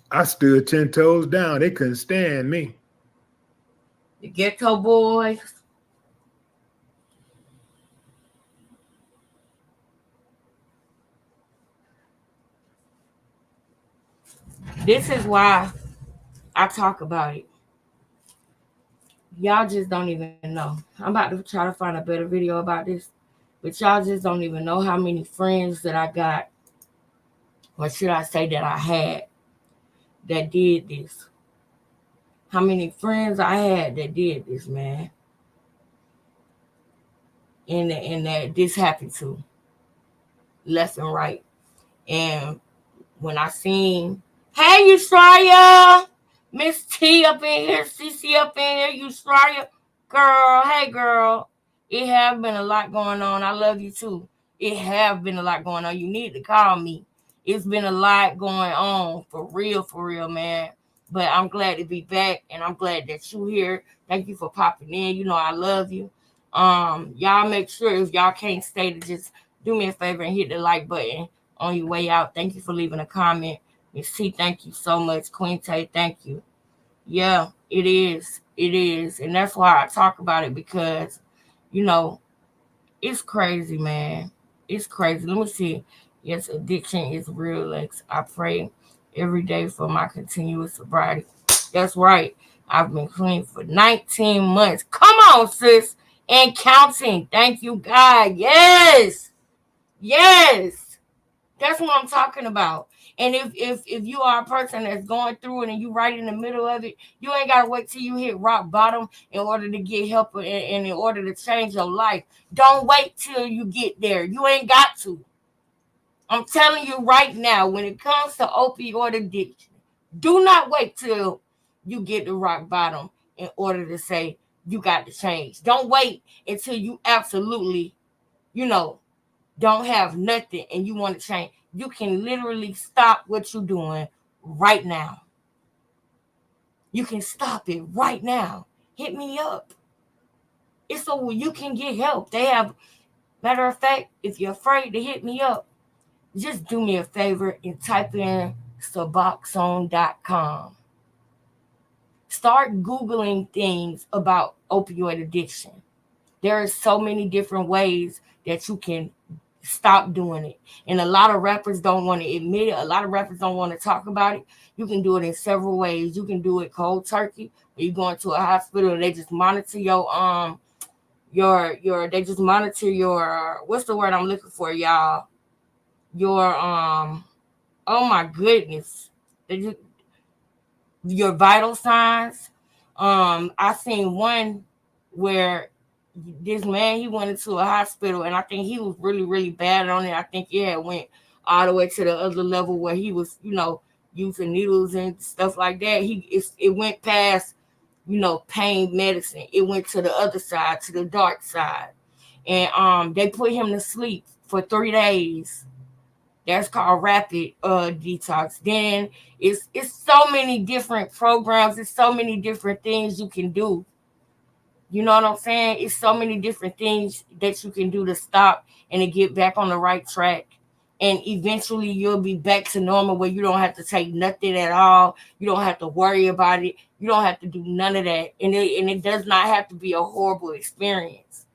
I stood 10 toes down. They couldn't stand me. The Ghetto Boys. This is why I talk about it. Y'all just don't even know. I'm about to try to find a better video about this, but y'all just don't even know how many friends that I got, or should I say that I had, that did this. How many friends I had that did this, man. And that this happened to, left and right. And when I seen, hey, Yusraya, Miss T up in here, CC up in here, Yusraya, girl, hey, girl. It have been a lot going on. I love you, too. It have been a lot going on. You need to call me. It's been a lot going on, for real, man. But I'm glad to be back, and I'm glad that you here. Thank you for popping in. You know I love you. Y'all make sure if y'all can't stay to just do me a favor and hit the like button on your way out. Thank you for leaving a comment. Miss T, thank you so much. Queen Tay, thank you. Yeah, it is. It is. And that's why I talk about it, because, you know, it's crazy, man. It's crazy. Let me see. Yes, addiction is real, Lex. I pray every day for my continuous sobriety. That's right. I've been clean for 19 months. Come on, sis. And counting. Thank you, God. Yes. Yes. That's what I'm talking about. And if you are a person that's going through it and you right in the middle of it, you ain't got to wait till you hit rock bottom in order to get help and in order to change your life. Don't wait till you get there. You ain't got to. I'm telling you right now, when it comes to opioid addiction, do not wait till you get to rock bottom in order to say you got to change. Don't wait until you absolutely, don't have nothing and you want to change. You can literally stop what you're doing right now. You can stop it right now. Hit me up. It's so you can get help. They have, matter of fact, if you're afraid to hit me up, just do me a favor and type in Suboxone.com. Start Googling things about opioid addiction. There are so many different ways that you can stop doing it. And a lot of rappers don't want to admit it. A lot of rappers don't want to talk about it. You can do it in several ways. You can do it cold turkey, where you go into a hospital and they just monitor your they just monitor your, what's the word I'm looking for, y'all? Your oh my goodness. Your vital signs. I seen one where this man, he went into a hospital and I think he was really, really bad on it. I think it had went all the way to the other level where he was, using needles and stuff like that. It went past, pain medicine. It went to the other side, to the dark side. And they put him to sleep for 3 days. That's called rapid detox. Then it's so many different programs. It's so many different things you can do. You know what I'm saying? It's so many different things that you can do to stop and to get back on the right track. And eventually you'll be back to normal where you don't have to take nothing at all. You don't have to worry about it. You don't have to do none of that. And it does not have to be a horrible experience.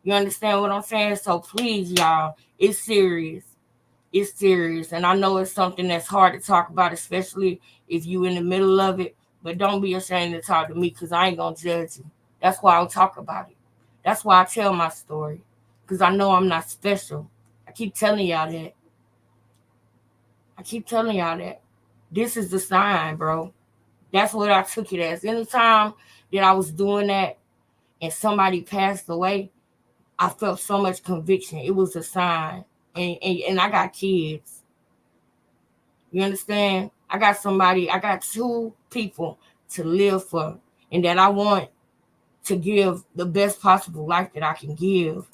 You understand what I'm saying? So please, y'all, it's serious. It's serious. And I know it's something that's hard to talk about, especially if you're in the middle of it. But don't be ashamed to talk to me, because I ain't going to judge you. That's why I'll talk about it. That's why I tell my story, because I know I'm not special. I keep telling y'all that. This is the sign, bro. That's what I took it as. Anytime that I was doing that and somebody passed away, I felt so much conviction. It was a sign. And I got kids. You understand? I got 2 people to live for, and that I want to give the best possible life that I can give.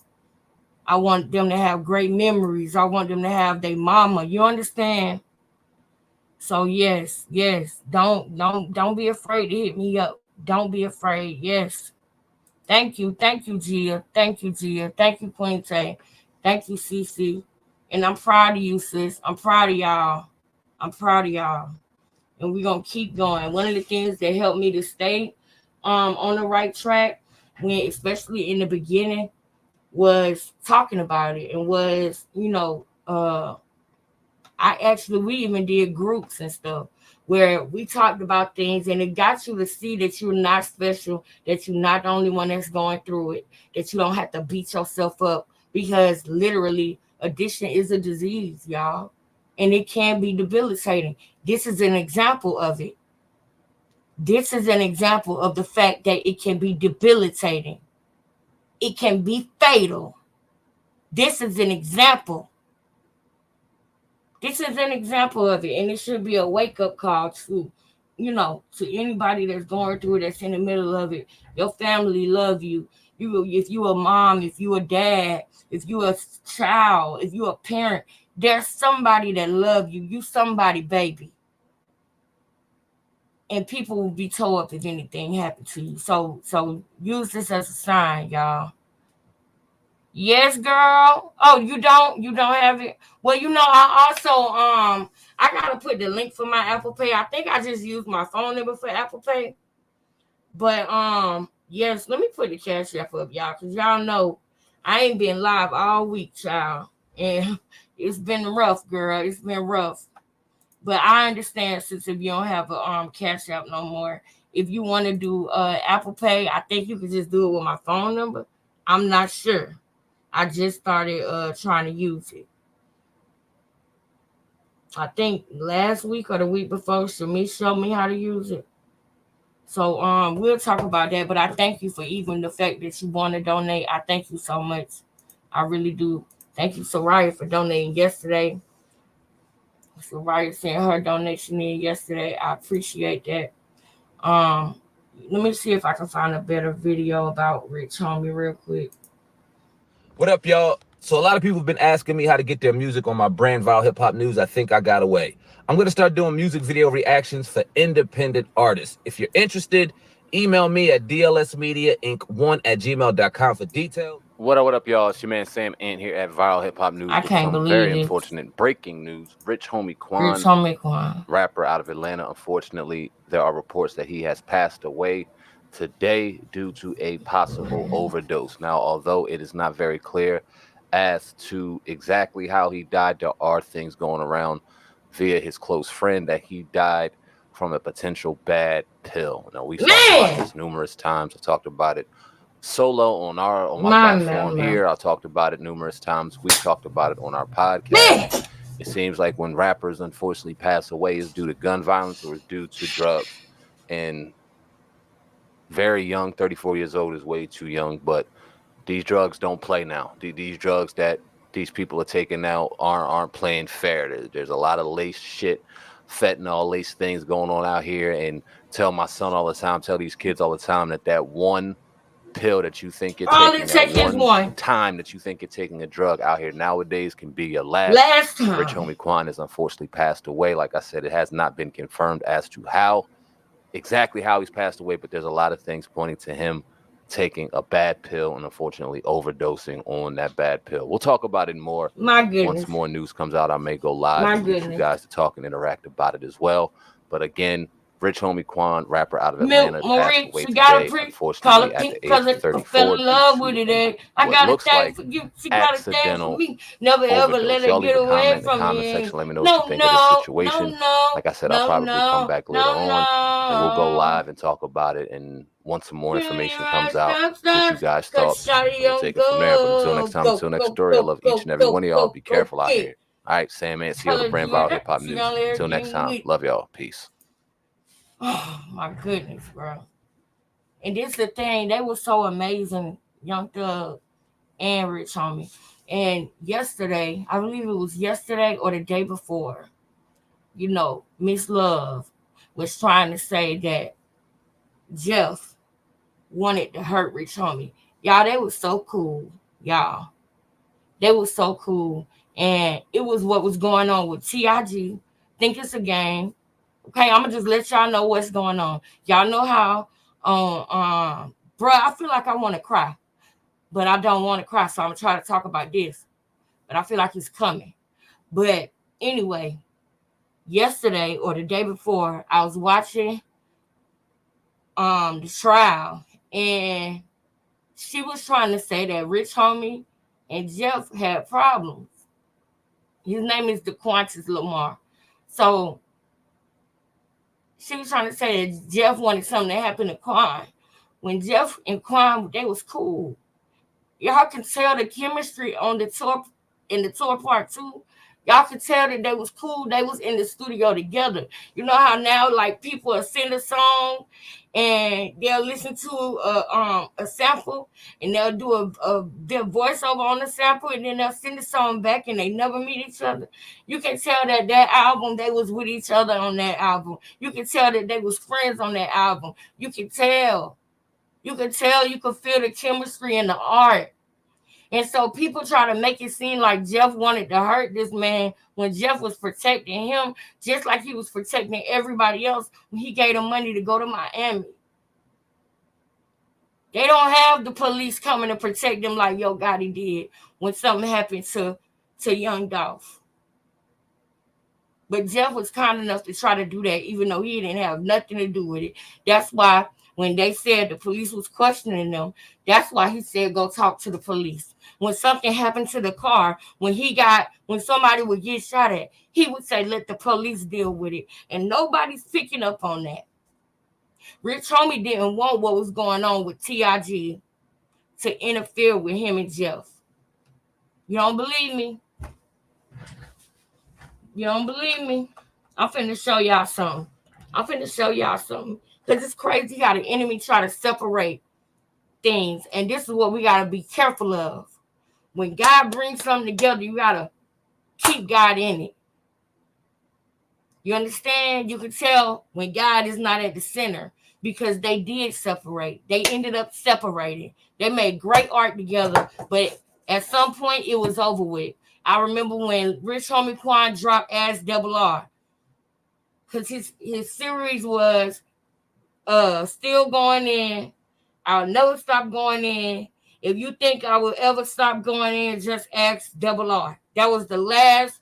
I want them to have great memories. I want them to have their mama. You understand? So yes. Don't be afraid to hit me up. Don't be afraid. Yes. Thank you, Gia. Thank you, Queen Tay. Thank you, CC. And I'm proud of you, sis. I'm proud of y'all. And we're going to keep going. One of the things that helped me to stay on the right track, especially in the beginning, was talking about it. And was, we even did groups and stuff where we talked about things and it got you to see that you're not special, that you're not the only one that's going through it, that you don't have to beat yourself up, because literally addiction is a disease, y'all, and it can be debilitating. This is an example of it. This is an example of the fact that it can be debilitating. It can be fatal. This is an example. This is an example of it, and it should be a wake-up call to, to anybody that's going through it, that's in the middle of it. Your family love you. If you a mom, if you a dad, if you a child, if you a parent, there's somebody that love you. You somebody, baby. And people will be tore up if anything happened to you. So use this as a sign, y'all. Yes, girl. Oh, you don't have it. Well, I also I gotta put the link for my Apple Pay. I think I just used my phone number for Apple Pay. But yes, let me put the Cash App up, y'all, because y'all know I ain't been live all week, child. And it's been rough, girl. It's been rough. But I understand, since if you don't have a Cash App no more, if you want to do Apple Pay, I think you can just do it with my phone number. I'm not sure. I just started trying to use it. I think last week or the week before, Shami showed me how to use it. So we'll talk about that. But I thank you for even the fact that you want to donate. I thank you so much. I really do. Thank you, Soraya, for donating yesterday. Soraya sent her donation in yesterday. I appreciate that. Let me see if I can find a better video about Rich Homie real quick. What up, y'all? So a lot of people have been asking me how to get their music on my brand, Viral Hip Hop News. I think I got away. I'm going to start doing music video reactions for independent artists. If you're interested, email me at dlsmediainc1@gmail.com for details. What up, y'all? It's your man Sam Ant here at Viral Hip Hop News. I can't some believe very it. unfortunate breaking news. Rich Homie Quan, rapper out of Atlanta. Unfortunately, there are reports that he has passed away today due to a possible overdose. Now, although it is not very clear as to exactly how he died, there are things going around via his close friend that he died from a potential bad pill. Now, we've talked about this numerous times. I talked about it solo on my platform here. I talked about it numerous times. We talked about it on our podcast. It seems like when rappers unfortunately pass away, is due to gun violence or is due to drugs. And very young, 34 years old is way too young, but these drugs don't play now. These drugs that these people are taking now aren't playing fair. There's a lot of lace shit, fentanyl lace things going on out here. And tell my son all the time, tell these kids all the time that one pill that you think you're taking, that one time that you think you're taking a drug out here nowadays can be your last time. Rich Homie Quan has unfortunately passed away. Like I said, it has not been confirmed as to exactly how he's passed away, but there's a lot of things pointing to him taking a bad pill and unfortunately overdosing on that bad pill. We'll talk about it more. My goodness. Once more news comes out, I may go live and get you guys to talk and interact about it as well. But again, Rich Homie Quan, rapper out of Atlanta, passed away today, unfortunately, at the age of 34. Fell in love with it. I got to thank for you. She got to thank for me. Never ever let her get away from me. Section. Let me know what you think of this situation. Like I said, I'll probably come back later on and we'll go live and talk about it. And once some more information comes out, get you guys thoughts. We'll take it from there. But until next time, until next story, I love each and every one of y'all. Be careful out here. All right, Sam Ant, see you on the brand Viral Hip Hop News. Until next time, love y'all. Peace. Oh my goodness, bro. And this is the thing, they were so amazing, Young Thug and Rich Homie. And yesterday, I believe it was yesterday or the day before, Miss Love was trying to say that Jeff wanted to hurt Rich Homie. Y'all, they was so cool. Y'all. They was so cool. And it was what was going on with TIG. Think it's a game. Okay, I'm gonna just let y'all know what's going on. Y'all know how, bro, I feel like I want to cry, but I don't want to cry, so I'm gonna try to talk about this. But I feel like it's coming. But anyway, yesterday or the day before, I was watching the trial, and she was trying to say that Rich Homie and Jeff had problems. His name is DeQuantis Lamar. So she was trying to say that Jeff wanted something to happen to Quan. When Jeff and Quan, they was cool. Y'all can tell the chemistry on the tour, in the tour part 2. Y'all could tell that they was cool. They was in the studio together. You know how now, like, people will send a song and they'll listen to a sample and they'll do their voiceover on the sample and then they'll send the song back and they never meet each other. You can tell that album, they was with each other on that album. You can tell that they was friends on that album. You can tell. You can feel the chemistry and the art. And so people try to make it seem like Jeff wanted to hurt this man when Jeff was protecting him, just like he was protecting everybody else when he gave them money to go to Miami. They don't have the police coming to protect them like Yo Gotti did when something happened to Young Dolph. But Jeff was kind enough to try to do that, even though he didn't have nothing to do with it. That's why when they said the police was questioning them, that's why he said, go talk to the police. When something happened to the car, when somebody would get shot at, he would say, let the police deal with it. And nobody's picking up on that. Rich Homie didn't want what was going on with TIG to interfere with him and Jeff. You don't believe me? You don't believe me? I'm finna show y'all something. Because it's crazy how the enemy try to separate things. And this is what we got to be careful of. When God brings something together, you got to keep God in it. You understand? You can tell when God is not at the center because they did separate. They ended up separating. They made great art together, but at some point it was over with. I remember when Rich Homie Quan dropped Ass Double R because his series was Still Going In. I'll never stop going in. If you think I will ever stop going in, just ask Double R. That was the last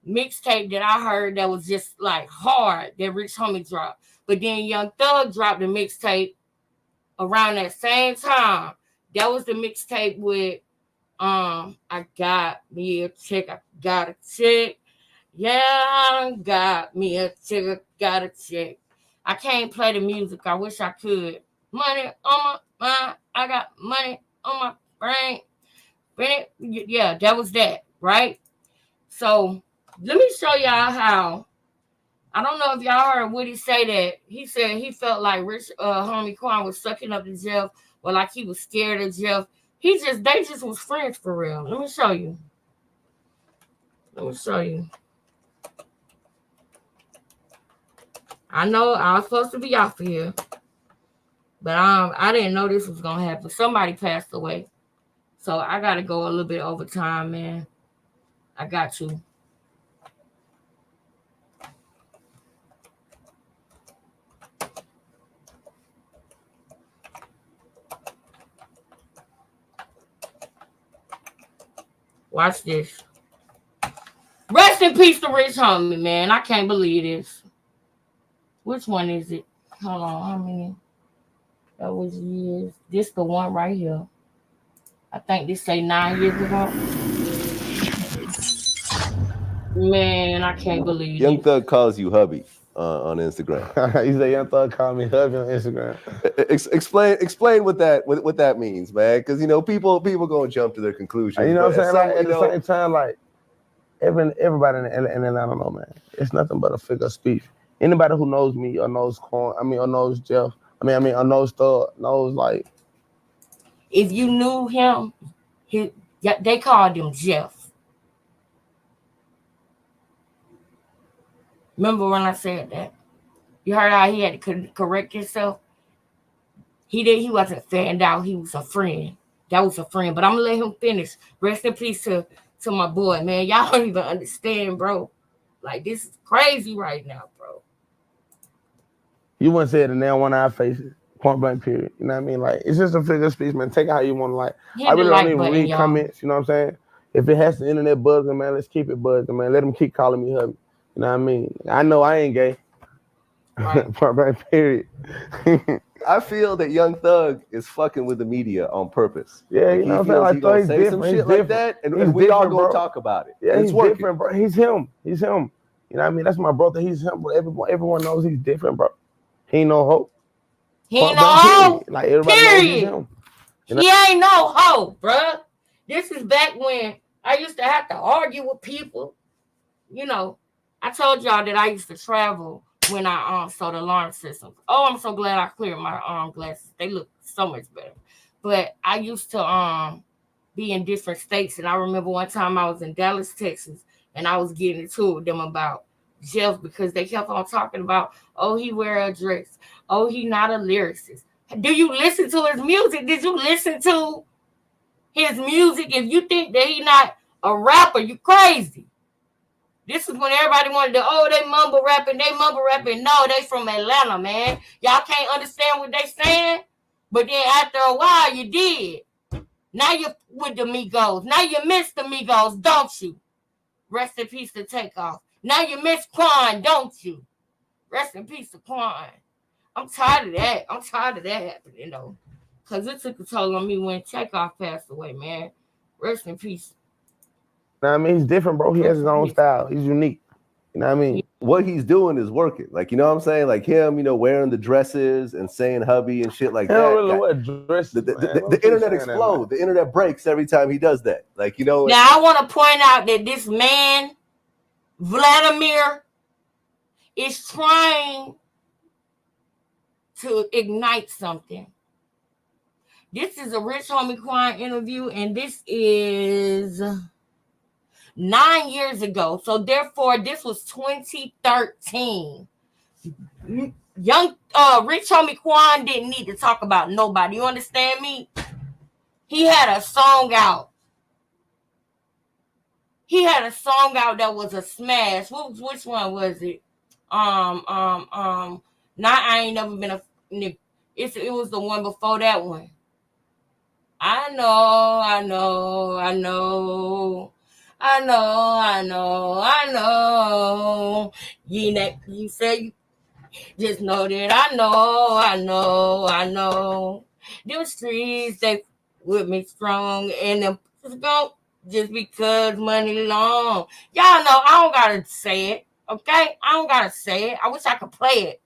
mixtape that I heard that was just like hard that Rich Homie dropped. But then Young Thug dropped the mixtape around that same time. That was the mixtape with I got me a chick, I got a chick. Yeah, I got me a chick, I got a chick. I can't play the music. I wish I could. Money on my mind. I got money on my brain. Yeah, that was that, right? So let me show y'all how. I don't know if y'all heard Woody say that. He said he felt like Rich Homie Quan was sucking up to Jeff, or like he was scared of Jeff. They just was friends for real. Let me show you. I know I was supposed to be off of here, but I didn't know this was gonna happen. Somebody passed away, so I gotta go a little bit over time, man. I got to. Watch this. Rest in peace to Rich Homie, man. I can't believe this. Which one is it? Hold on, how many? That was years. This the one right here. I think this say 9 years ago. Man, I can't believe Young Thug calls you hubby on Instagram. You say Young Thug called me hubby on Instagram. Explain what that means, man. Because people gonna jump to their conclusions. You know what I'm saying? Like, at the same time, like everybody in Atlanta, I don't know, man. It's nothing but a figure of speech. Anybody who knows me or knows Quan, or knows Jeff, or knows Thug, knows like. If you knew him, they called him Jeff. Remember when I said that? You heard how he had to correct himself? He wasn't fanned out. He was a friend. That was a friend. But I'm going to let him finish. Rest in peace to my boy, man. Y'all don't even understand, bro. Like, this is crazy right now, bro. You wouldn't say it in there one eye faces. Point blank period. You know what I mean? Like, it's just a figure of speech, man. Take it how you want to like. I really don't even read comments, you know what I'm saying? If it has the internet buzzing, man, let's keep it buzzing, man. Let them keep calling me hubby. You know what I mean? I know I ain't gay. Right. Point blank period. I feel that Young Thug is fucking with the media on purpose. Yeah, you know what I'm saying? He's gonna say some shit like that, and we all gonna talk about it. Yeah, he's different, bro. He's him. You know what I mean? That's my brother. He's him, bro. Everyone knows he's different, bro. He ain't no hoe. He ain't no hoe. Like everybody knows he's Period. him. You know? He ain't no hoe, bruh. This is back when I used to have to argue with people. You know, I told y'all that I used to travel when I saw the alarm systems. Oh, I'm so glad I cleared my glasses. They look so much better. But I used to be in different states, and I remember one time I was in Dallas, Texas, and I was getting into it with them about Jeff because they kept on talking about, oh, he wear a dress. Oh, he not a lyricist. Do you listen to his music? Did you listen to his music? If you think that he not a rapper, you crazy. This is when everybody wanted to, oh, they mumble rapping. No, they from Atlanta, man. Y'all can't understand what they saying. But then after a while, you did. Now you're with the Migos. Now you miss the Migos, don't you? Rest in peace to Takeoff. Now you miss Quan, don't you? Rest in peace to Quan. I'm tired of that. I'm tired of that happening, though. Because it took a toll on me when Takeoff passed away, man. Rest in peace. You know what I mean? He's different, bro. He has his own style. He's unique. You know what I mean? What he's doing is working. Like, you know what I'm saying? Like him, you know, wearing the dresses and saying hubby and shit like He that. don't really wear dresses, the internet explodes. The internet breaks every time he does that. Like, you know. Now, I want to point out that this man, Vladimir, is trying to ignite something. This is a Rich Homie Quan interview, and this is 9 years ago. So therefore, this was 2013. Young Rich Homie Quan didn't need to talk about nobody. You understand me? He had a song out. That was a smash. Which one was it? I ain't never been it was the one before that one. I know. You say, just know that I know. Them streets, they with me strong, and them go just because money long. Y'all know I don't gotta say it, okay? I don't gotta say it. I wish I could play it,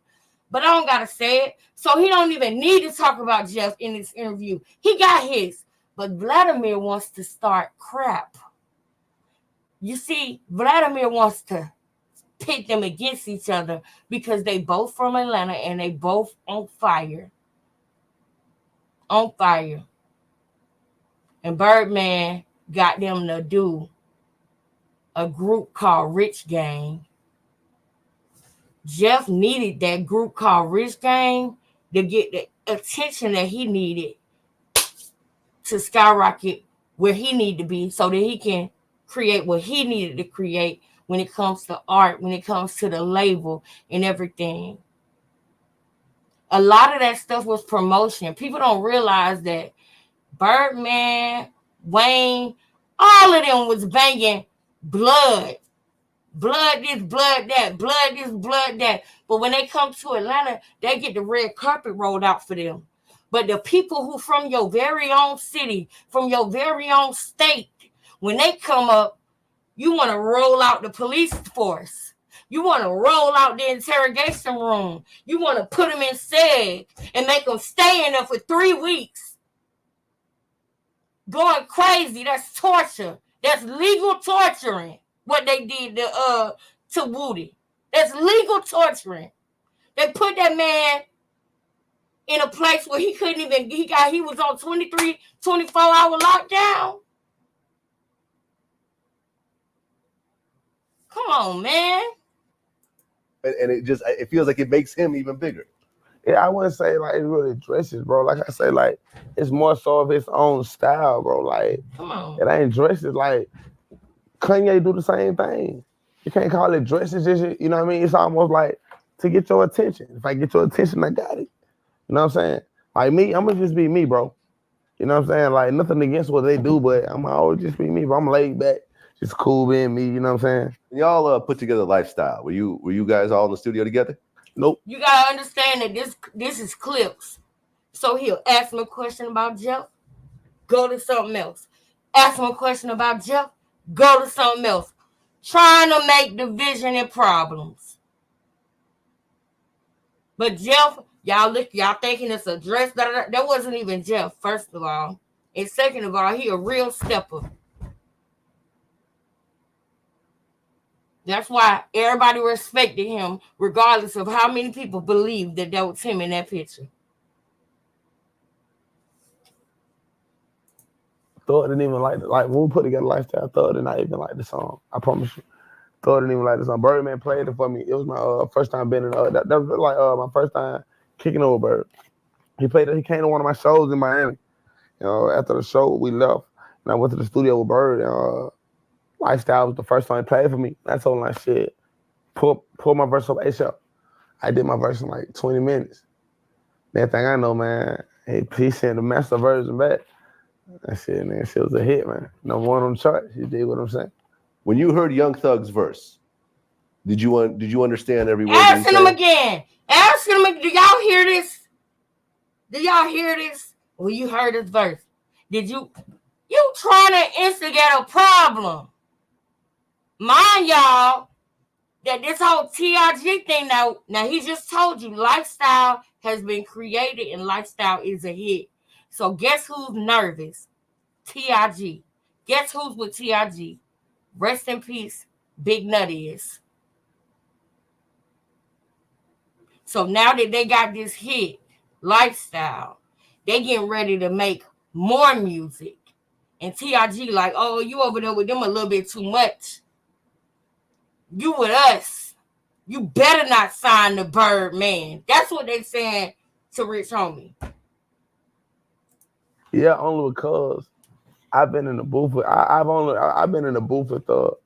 but I don't gotta say it. So he don't even need to talk about Jeff in this interview. He got his. But Vladimir wants to start crap. You see, Vladimir wants to pit them against each other because they both from Atlanta and they both on fire. And Birdman got them to do a group called Rich Gang. Jeff needed that group called Rich Gang to get the attention that he needed to skyrocket where he needed to be so that he can create what he needed to create when it comes to art, when it comes to the label and everything. A lot of that stuff was promotion. People don't realize that Birdman, Wayne, all of them was banging blood. Blood this, blood that, blood this, blood that. But when they come to Atlanta, they get the red carpet rolled out for them. But the people who from your very own city, from your very own state, when they come up, you want to roll out the police force. You want to roll out the interrogation room. You want to put them in SEG and make them stay in there for 3 weeks. Going crazy. That's torture. That's legal torturing. What they did to Woody. That's legal torturing. They put that man in a place where he couldn't even, he was on 24-hour lockdown. Come on, man. And it feels like it makes him even bigger. Yeah, I wouldn't say like it's really dresses, bro. Like I say, like it's more so of his own style, bro. Like, come on. It ain't dresses. Like Kanye do the same thing. You can't call it dresses, just, you know what I mean? It's almost like to get your attention. If I get your attention, I got it. You know what I'm saying? Like me, I'm gonna just be me, bro. You know what I'm saying? Like nothing against what they do, but I'm always just be me, bro. I'm laid back, just cool being me. You know what I'm saying? Y'all put together a lifestyle. Were you guys all in the studio together? Nope. You gotta understand that this is clips. So he'll ask him a question about Jeff, go to something else. Ask him a question about Jeff, go to something else. trying to make division and problems. But Jeff, y'all thinking it's a dress. That wasn't even Jeff, first of all. And second of all, he a real stepper. That's why everybody respected him, regardless of how many people believed that was him in that picture. Thor didn't even like when we put together Lifestyle. Thor did not even like the song. I promise you. Thor didn't even like the song. Birdman played it for me. It was my first time being in that was like my first time kicking over Bird. He played it. He came to one of my shows in Miami. You know, after the show we left, and I went to the studio with Bird. And, Lifestyle was the first song he played for me. I told him like, shit, pull my verse up ASAP. I did my verse in like 20 minutes. That thing I know, man, he sent the master version back. That shit, man, shit was a hit, man. Number one on the chart. You dig what I'm saying? When you heard Young Thug's verse, did you understand every word? Asking him again. Asking him, do y'all hear this? Do y'all hear this? Well, you heard his verse. Did you trying to instigate a problem? Mind y'all that this whole TRG thing now he just told you Lifestyle has been created and Lifestyle is a hit. So guess who's nervous? TRG. Guess who's with TRG? Rest in peace, Big Nut is. So now that they got this hit, Lifestyle, they getting ready to make more music. And TRG like, oh, you over there with them a little bit too much. You with us. You better not sign the Birdman. That's what they saying to Rich Homie. Yeah, only because I've been in the booth with I've been in the booth with Thug.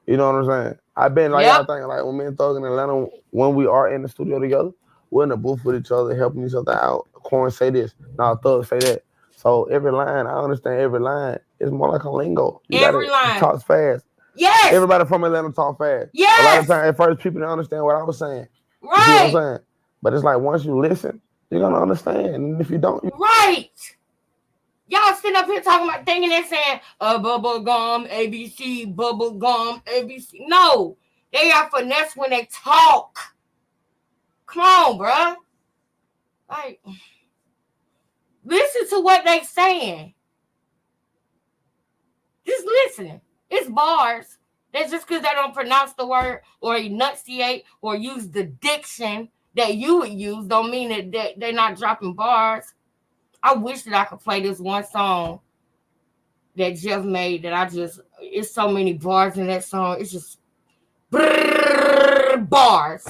You know what I'm saying? I've been like y'all thinking like when me and Thug in Atlanta, when we are in the studio together, we're in the booth with each other, helping each other out. Quan say this, now Thug say that. So every line, I understand every line. It's more like a lingo. Every line. He talks fast. Yes. Everybody from Atlanta talk fast. Yes. A lot of times at first people don't understand what I was saying. Right. You see what I'm saying? But it's like once you listen, you're gonna understand. And if you don't, right. Y'all sitting up here talking about thinking they're saying bubble gum, ABC, bubble gum, ABC. No, they are finesse when they talk. Come on, bruh. Like, listen to what they saying. Just listen. It's bars. That's just because they don't pronounce the word or enunciate or use the diction that you would use don't mean that they're not dropping bars. I wish that I could play this one song that Jeff made that it's so many bars in that song. It's just bars.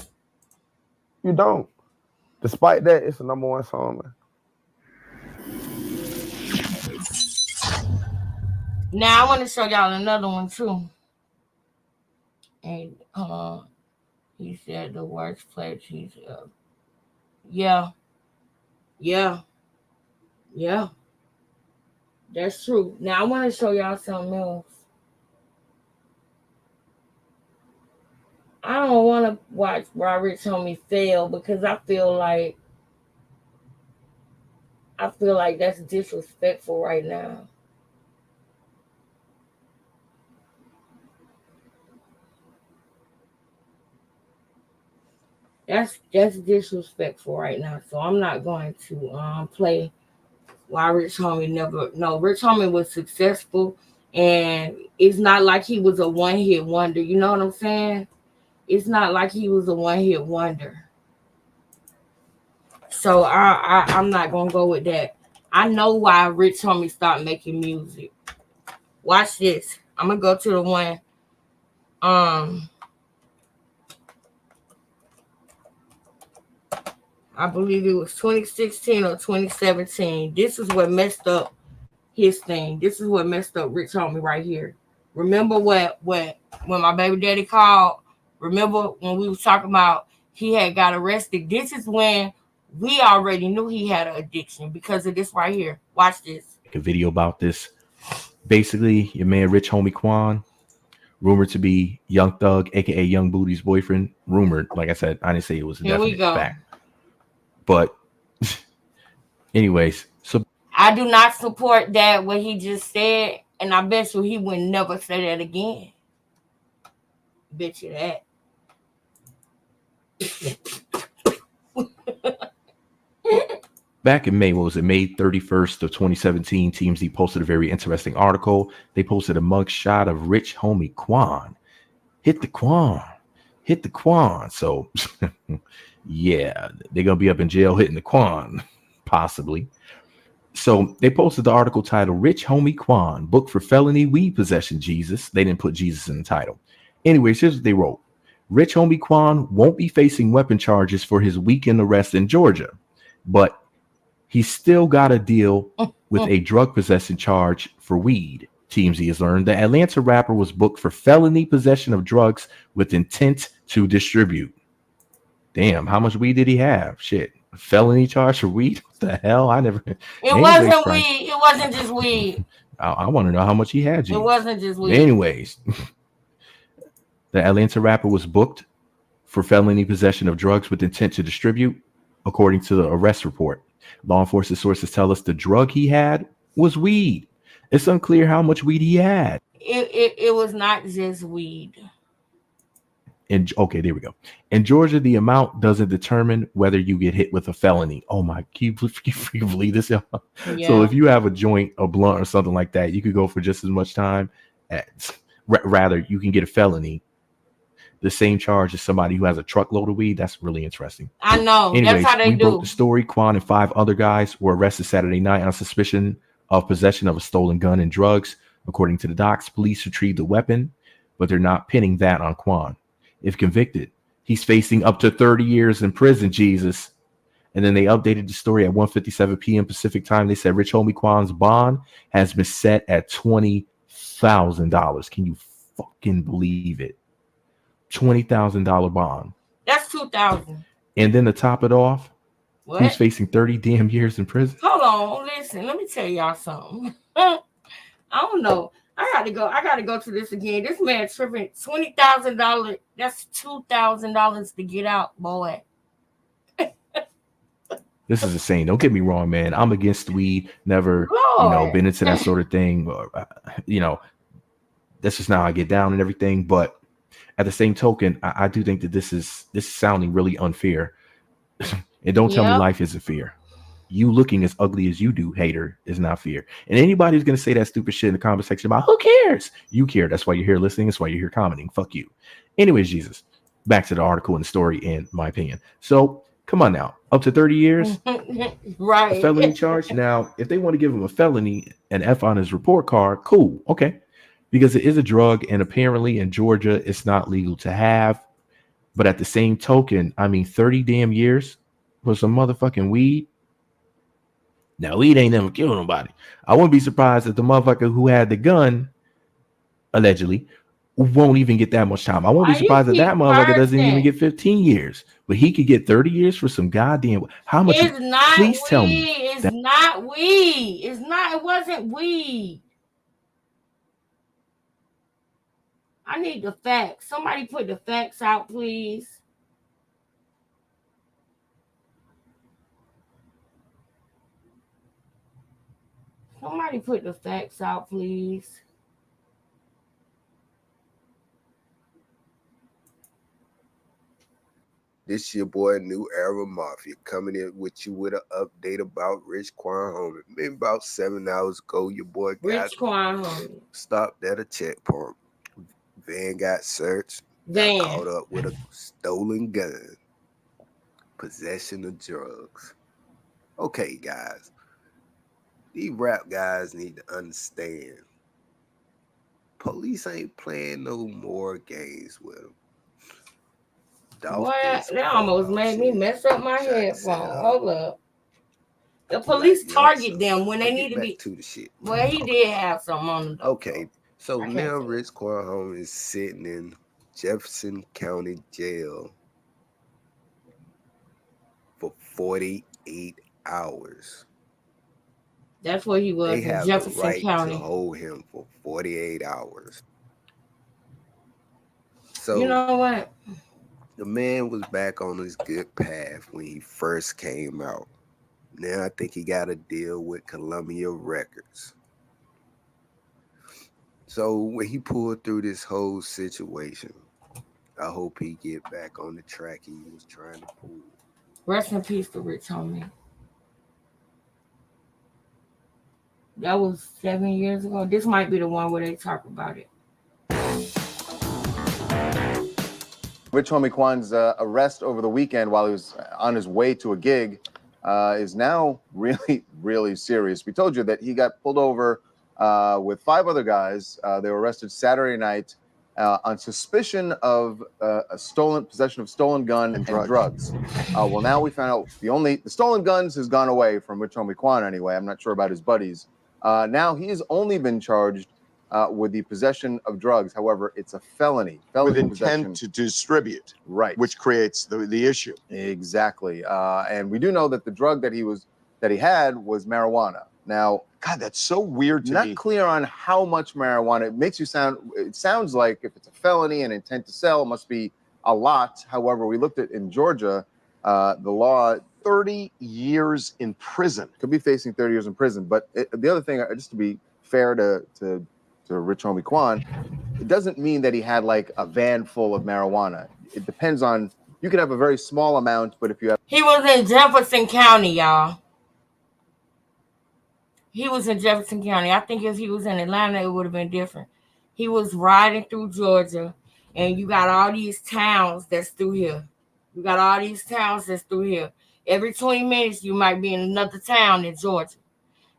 You don't. Despite that, it's the number one song, man. Now I want to show y'all another one too. And he said the worst place he's Yeah. That's true. Now I want to show y'all something else. I don't want to watch Rich Homie fail because I feel like that's disrespectful right now. That's disrespectful right now. So I'm not going to play why Rich Homie never. No, Rich Homie was successful, and it's not like he was a one-hit wonder. You know what I'm saying? It's not like he was a one-hit wonder. So I'm not gonna go with that. I know why Rich Homie stopped making music. Watch this. I'm gonna go to the one. I believe it was 2016 or 2017. This is what messed up his thing. This is what messed up Rich Homie right here. Remember when my baby daddy called? Remember when we was talking about he had got arrested? This is when we already knew he had an addiction because of this right here. Watch this. A video about this. Basically, your man Rich Homie Quan, rumored to be Young Thug, aka Young Booty's boyfriend. Rumored, like I said, I didn't say it was a definite fact. But anyways, so I do not support that what he just said, and I bet you he would never say that again. Bet you that. Back in May, what was it? May 31st of 2017, TMZ posted a very interesting article. They posted a mug shot of rich homie Quan. Hit the Quan. Hit the Quan. So, yeah, they're going to be up in jail hitting the Quan, possibly. So they posted the article titled Rich Homie Quan, booked for felony weed possession, Jesus. They didn't put Jesus in the title. Anyways, here's what they wrote. Rich Homie Quan won't be facing weapon charges for his weekend arrest in Georgia, but he still got a deal with a drug possession charge for weed. TMZ has learned the Atlanta rapper was booked for felony possession of drugs with intent to distribute. Damn, how much weed did he have? Shit, felony charge for weed? What the hell? I never. It wasn't weed. It wasn't just weed. I want to know how much he had. It wasn't just weed. Anyways, the Atlanta rapper was booked for felony possession of drugs with intent to distribute, according to the arrest report. Law enforcement sources tell us the drug he had was weed. It's unclear how much weed he had. It was not just weed. Okay, there we go. In Georgia, the amount doesn't determine whether you get hit with a felony. Oh my, can you believe this? Yeah. So if you have a joint, a blunt, or something like that, you could go for just as much time. Rather, you can get a felony. The same charge as somebody who has a truckload of weed. That's really interesting. I know. Anyways, that's how they we do. broke the story. Quan and 5 other guys were arrested Saturday night on suspicion of possession of a stolen gun and drugs. According to the docs, police retrieved the weapon, but they're not pinning that on Quan. If convicted, he's facing up to 30 years in prison, Jesus. And then they updated the story at 1:57 p.m. Pacific time. They said Rich Homie Quan's bond has been set at $20,000. Can you fucking believe it? $20,000 bond. That's $2,000. And then to top it off, what? He's facing 30 damn years in prison. Hold on, listen. Let me tell y'all something. I don't know. I gotta go to this again. This man tripping. $20,000. That's $2,000 to get out, boy. This is insane. Don't get me wrong, man. I'm against weed. Never, been into that sort of thing. That's just not how I get down and everything. But at the same token, I do think that this is sounding really unfair. And don't tell me life isn't fair. You looking as ugly as you do, hater, is not fair. And anybody who's going to say that stupid shit in the comment section about who cares? You care. That's why you're here listening. That's why you're here commenting. Fuck you. Anyways, Jesus, back to the article and the story, in my opinion. So come on now. Up to 30 years. Right. A felony charge. Now, if they want to give him a felony, an F on his report card, cool. Okay. Because it is a drug, and apparently in Georgia, it's not legal to have. But at the same token, 30 damn years for some motherfucking weed. Now, weed ain't never killed nobody. I wouldn't be surprised if the motherfucker who had the gun, allegedly, won't even get that much time. I won't be surprised if that motherfucker doesn't even get 15 years. But he could get 30 years for some goddamn... How much? It's not please weed. Tell me. It's not weed. It's not. It wasn't weed. I need the facts. Somebody put the facts out, please. Somebody put the facts out, please. This your boy New Era Mafia coming in with you with an update about Rich Quan Homie. Maybe about 7 hours ago, your boy Rich Quan Homie stopped at a checkpoint. Van got searched. Got caught up with a stolen gun. Possession of drugs. Okay, guys. These rap guys need to understand. Police ain't playing no more games with them. Boy, that almost made me mess up my headphone. Hold up. The police target them when they need to be. To the shit. Well, he did have something on them. Okay, so now Rich Quan Homie is sitting in Jefferson County Jail for 48 hours. That's what he was in Jefferson the right County. To hold him for 48 hours. So you know what? The man was back on his good path when he first came out. Now I think he got a deal with Columbia Records. So when he pulled through this whole situation, I hope he get back on the track he was trying to pull. Rest in peace to Rich Homie. That was 7 years ago. This might be the one where they talk about it. Rich Homie Quan's arrest over the weekend while he was on his way to a gig is now really, really serious. We told you that he got pulled over with 5 other guys. They were arrested Saturday night on suspicion of possession of stolen gun and drugs. Well, now we found out the stolen guns has gone away from Rich Homie Quan anyway. I'm not sure about his buddies. Now he's only been charged with the possession of drugs. However, it's a felony with intent possession. to distribute, right? Which creates the issue. Exactly. And we do know that the drug that he had was marijuana. Now, God, that's so weird to me. Not clear on how much marijuana. It sounds like if it's a felony and intent to sell, it must be a lot. However, we looked at in Georgia, the law. 30 years in prison. Could be facing 30 years in prison. But the other thing, just to be fair to Rich Homie Quan, it doesn't mean that he had like a van full of marijuana. It depends on, you could have a very small amount, but if you have... He was in Jefferson County, y'all. He was in Jefferson County. I think if he was in Atlanta, it would have been different. He was riding through Georgia, and you got all these towns that's through here. Every 20 minutes, you might be in another town in Georgia.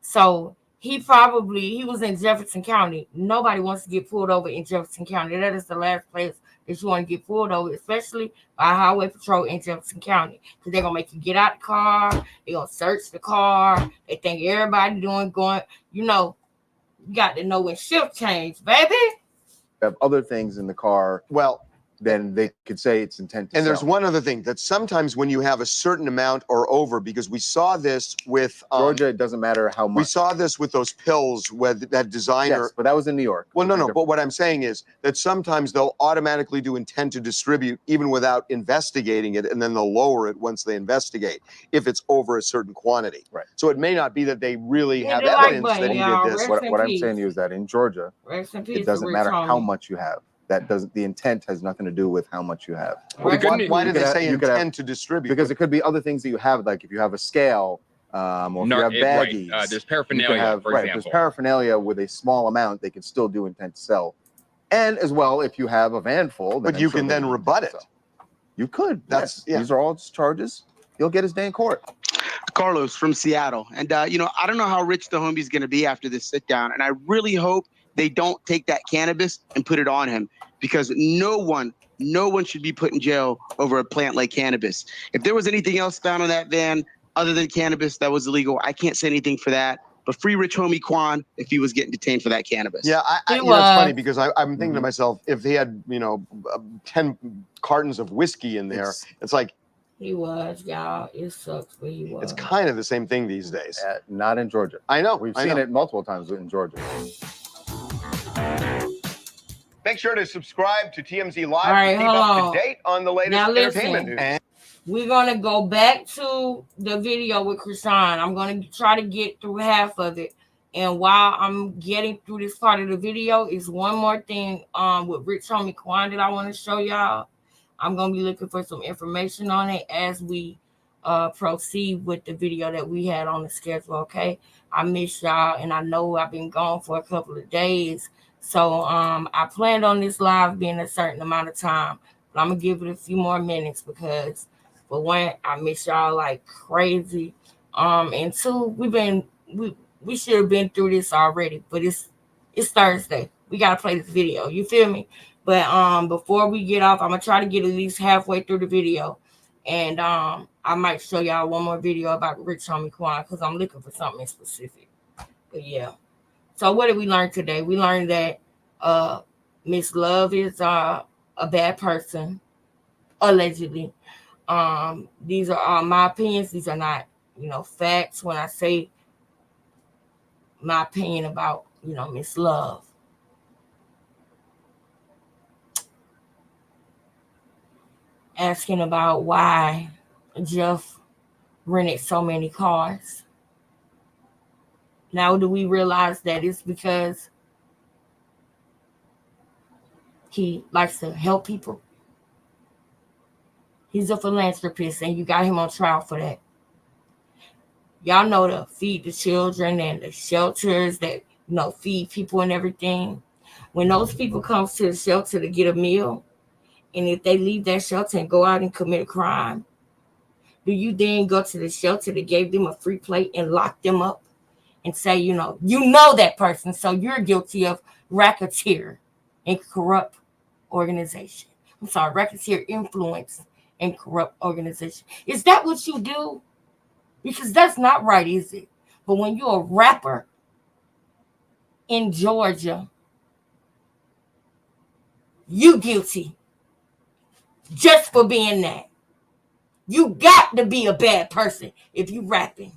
So he was in Jefferson County. Nobody wants to get pulled over in Jefferson County. That is the last place that you want to get pulled over, especially by Highway Patrol in Jefferson County. Because they're going to make you get out the car. They're going to search the car. They think everybody you got to know when shift change, baby. Have other things in the car. Well, then they could say it's intent to And sell. there's one other thing, that sometimes when you have a certain amount or over, because we saw this with... Georgia, it doesn't matter how much. We saw this with those pills with that designer... Yes, but that was in New York. Well, no, but what I'm saying is that sometimes they'll automatically do intent to distribute even without investigating it, and then they'll lower it once they investigate, if it's over a certain quantity. Right. So it may not be that they really have evidence that he did this. What I'm saying to you is that in Georgia, it doesn't matter how much you have. The intent has nothing to do with how much you have. Why did they say intent to distribute? Because it could be other things that you have, like if you have a scale, or if you have baggies. Right. There's paraphernalia, for example. If there's paraphernalia with a small amount, they can still do intent to sell. And as well, if you have a van full. But you can then rebut it. You could. These are all charges. He'll get his day in court. Carlos from Seattle. And, I don't know how rich the homie's going to be after this sit down. And I really hope they don't take that cannabis and put it on him, because no one should be put in jail over a plant like cannabis. If there was anything else found in that van other than cannabis that was illegal, I can't say anything for that. But free Rich Homie Quan if he was getting detained for that cannabis. Yeah, it's funny because I'm thinking to myself, if he had 10 cartons of whiskey in there, it's like... He was, y'all. It sucks, but he was. It's kind of the same thing these days. Not in Georgia. I know. We've seen it multiple times in Georgia. Make sure to subscribe to TMZ Live All right, to keep hold up on. to date on the latest Now entertainment listen, news. we're going to go back to the video with Chrisean. I'm going to try to get through half of it. And while I'm getting through this part of the video, is one more thing with Rich Homie Quan that I want to show y'all. I'm going to be looking for some information on it as we proceed with the video that we had on the schedule, okay? I miss y'all, and I know I've been gone for a couple of days. So I planned on this live being a certain amount of time, but I'm gonna give it a few more minutes because, for one, I miss y'all like crazy. And two, we should have been through this already, but it's Thursday. We gotta play this video. You feel me? But before we get off, I'm gonna try to get at least halfway through the video, and I might show y'all one more video about Rich Homie Quan because I'm looking for something specific. But yeah. So what did we learn today? We learned that Miss Love is a bad person, allegedly. These are all my opinions. These are not, facts when I say my opinion about, Miss Love. Asking about why Jeff rented so many cars. Now do we realize that it's because he likes to help people? He's a philanthropist, and you got him on trial for that. Y'all know to feed the children and the shelters that, feed people and everything. When those people come to the shelter to get a meal, and if they leave that shelter and go out and commit a crime, do you then go to the shelter that gave them a free plate and lock them up and say, you know that person, so you're guilty of racketeer and corrupt organization. I'm sorry, racketeer influence and corrupt organization. Is that what you do? Because that's not right, is it? But when you're a rapper in Georgia, you guilty just for being that. You got to be a bad person if you rapping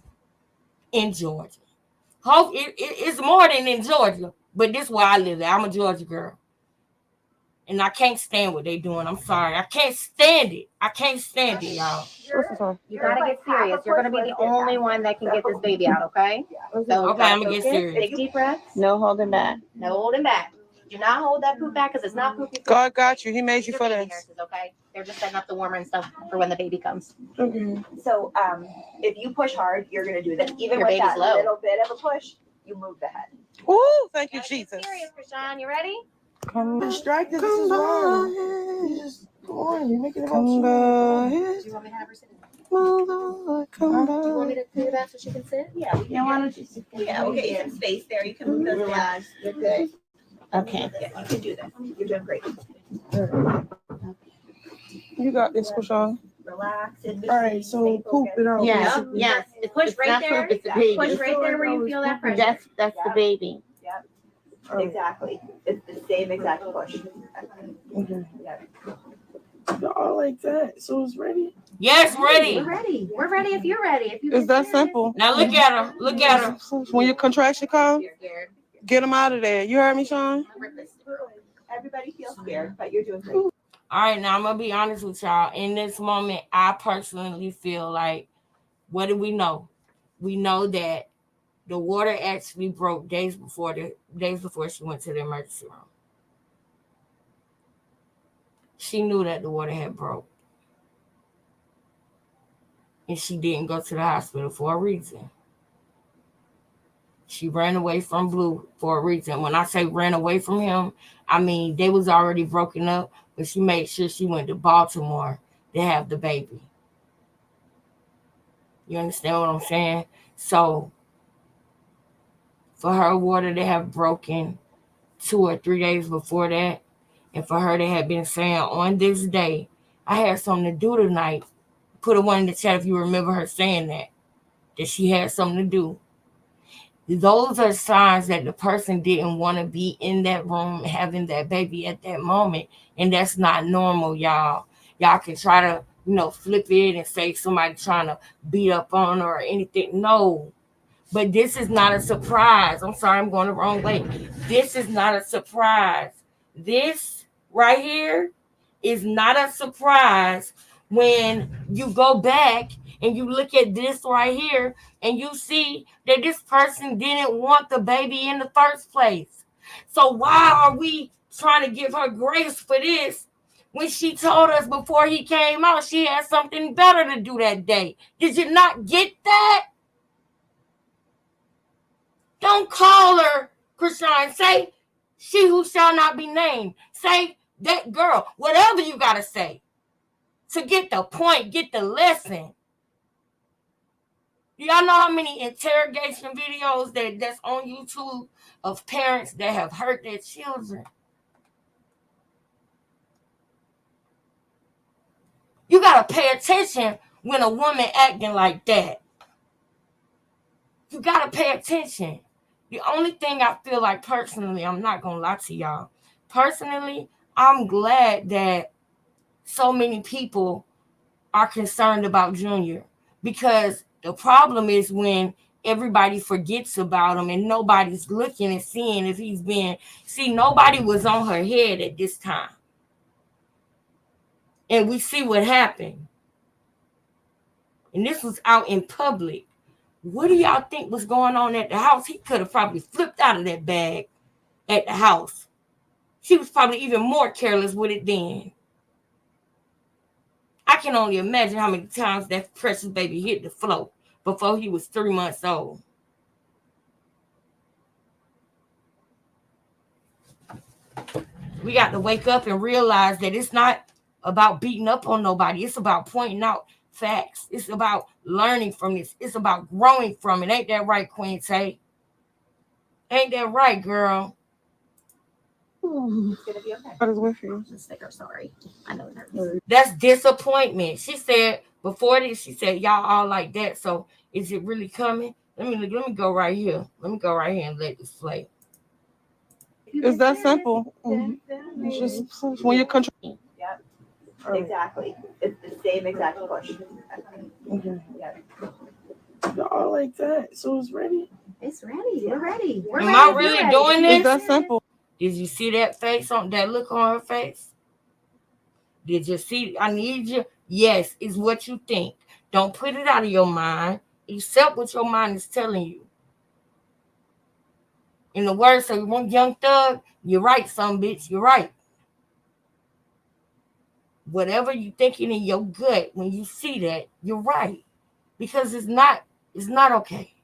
in Georgia. Hope it's more than in Georgia, but this is where I live. I'm a Georgia girl. And I can't stand what they doing. I'm sorry. I can't stand it. I can't stand it, y'all. You gotta get serious. You're gonna be the only one that can get this baby out, okay? So okay, I'm gonna get serious. Take deep breaths. No holding back. No holding back. Do not hold that poop back because it's not poop. God got you. He made you for this. Nurses, okay? They're just setting up the warmer and stuff for when the baby comes. Okay. So if you push hard, you're gonna do this. Even Your with baby's that low. little bit of a push, you move the head. Ooh, thank you, Jesus. Serious, Chrisean. You ready? Come distracted. This is wrong. You just come on. You're making it about you. Do you want me to have her sit? Come Do you want me to clear that so she can sit? Yeah. Why don't you sit? Yeah. We'll get you some space there. You can move those hands. You're good. Okay. Yeah, you can do this. You're doing great. You got this, Chrisean. Relax. All right, so poop it out. Yes, yes. Push It's right not there. poop, it's the baby. Push right there where you feel that pressure. That's the baby. Yep. Exactly. It's the same exact push. Okay. All like that. So it's ready? Yes, ready. We're ready. We're ready if you're ready. If you It's that simple. Now look at her. Look at her. When your contraction comes, get them out of there. You heard me, Sean? Everybody feels scared, but you're doing great. All right, now I'm gonna be honest with y'all. In this moment, I personally feel like, what do we know? We know that the water actually broke days before she went to the emergency room. She knew that the water had broke. And she didn't go to the hospital for a reason. She ran away from Blue for a reason. When I say ran away from him, I mean they was already broken up, but she made sure she went to Baltimore to have the baby. You understand what I'm saying? So for her water to have broken 2 or 3 days before that, and for her to have been saying on this day, I had something to do tonight. Put a one in the chat if you remember her saying that she had something to do. Those are signs that the person didn't want to be in that room having that baby at that moment. And that's not normal, y'all. Y'all can try to, flip it and say somebody trying to beat up on her or anything. No. But this is not a surprise. I'm sorry, I'm going the wrong way. This is not a surprise. This right here is not a surprise when you go back and you look at this right here and you see that this person didn't want the baby in the first place. So why are we trying to give her grace for this when she told us before he came out she had something better to do that day? Did you not get that? Don't call her Chrisean. Say she who shall not be named. Say that girl. Whatever you got to say to get the point, get the lesson. Y'all know how many interrogation videos that's on YouTube of parents that have hurt their children? You got to pay attention when a woman acting like that. You got to pay attention. The only thing I feel like personally, I'm not going to lie to y'all. Personally, I'm glad that so many people are concerned about Junior, because the problem is when everybody forgets about him and nobody's looking and seeing if he's been. See, nobody was on her head at this time. And we see what happened. And this was out in public. What do y'all think was going on at the house? He could have probably flipped out of that bag at the house. She was probably even more careless with it then. I can only imagine how many times that precious baby hit the floor before he was 3 months old. We got to wake up and realize that it's not about beating up on nobody. It's about pointing out facts. It's about learning from this. It's about growing from it. Ain't that right, Queen Tay? Ain't that right, girl? It's gonna be okay. What is with you? Just like, sorry. I know nervous. That's disappointment. She said before this, she said, y'all all like that. So is it really coming? Let me go right here. Let me go right here and let this play. It's that simple. It's just when you're controlling. Yep. Exactly. It's the same exact push. Y'all like that. So it's ready. It's ready. We're ready. Am I really doing this? It's that simple. Did you see that face on that look on her face? Did you see? I need you. Yes, it's what you think. Don't put it out of your mind. Accept what your mind is telling you. In the words of one Young Thug, you're right, some bitch. You're right. Whatever you thinking in your gut when you see that, you're right. Because it's not okay.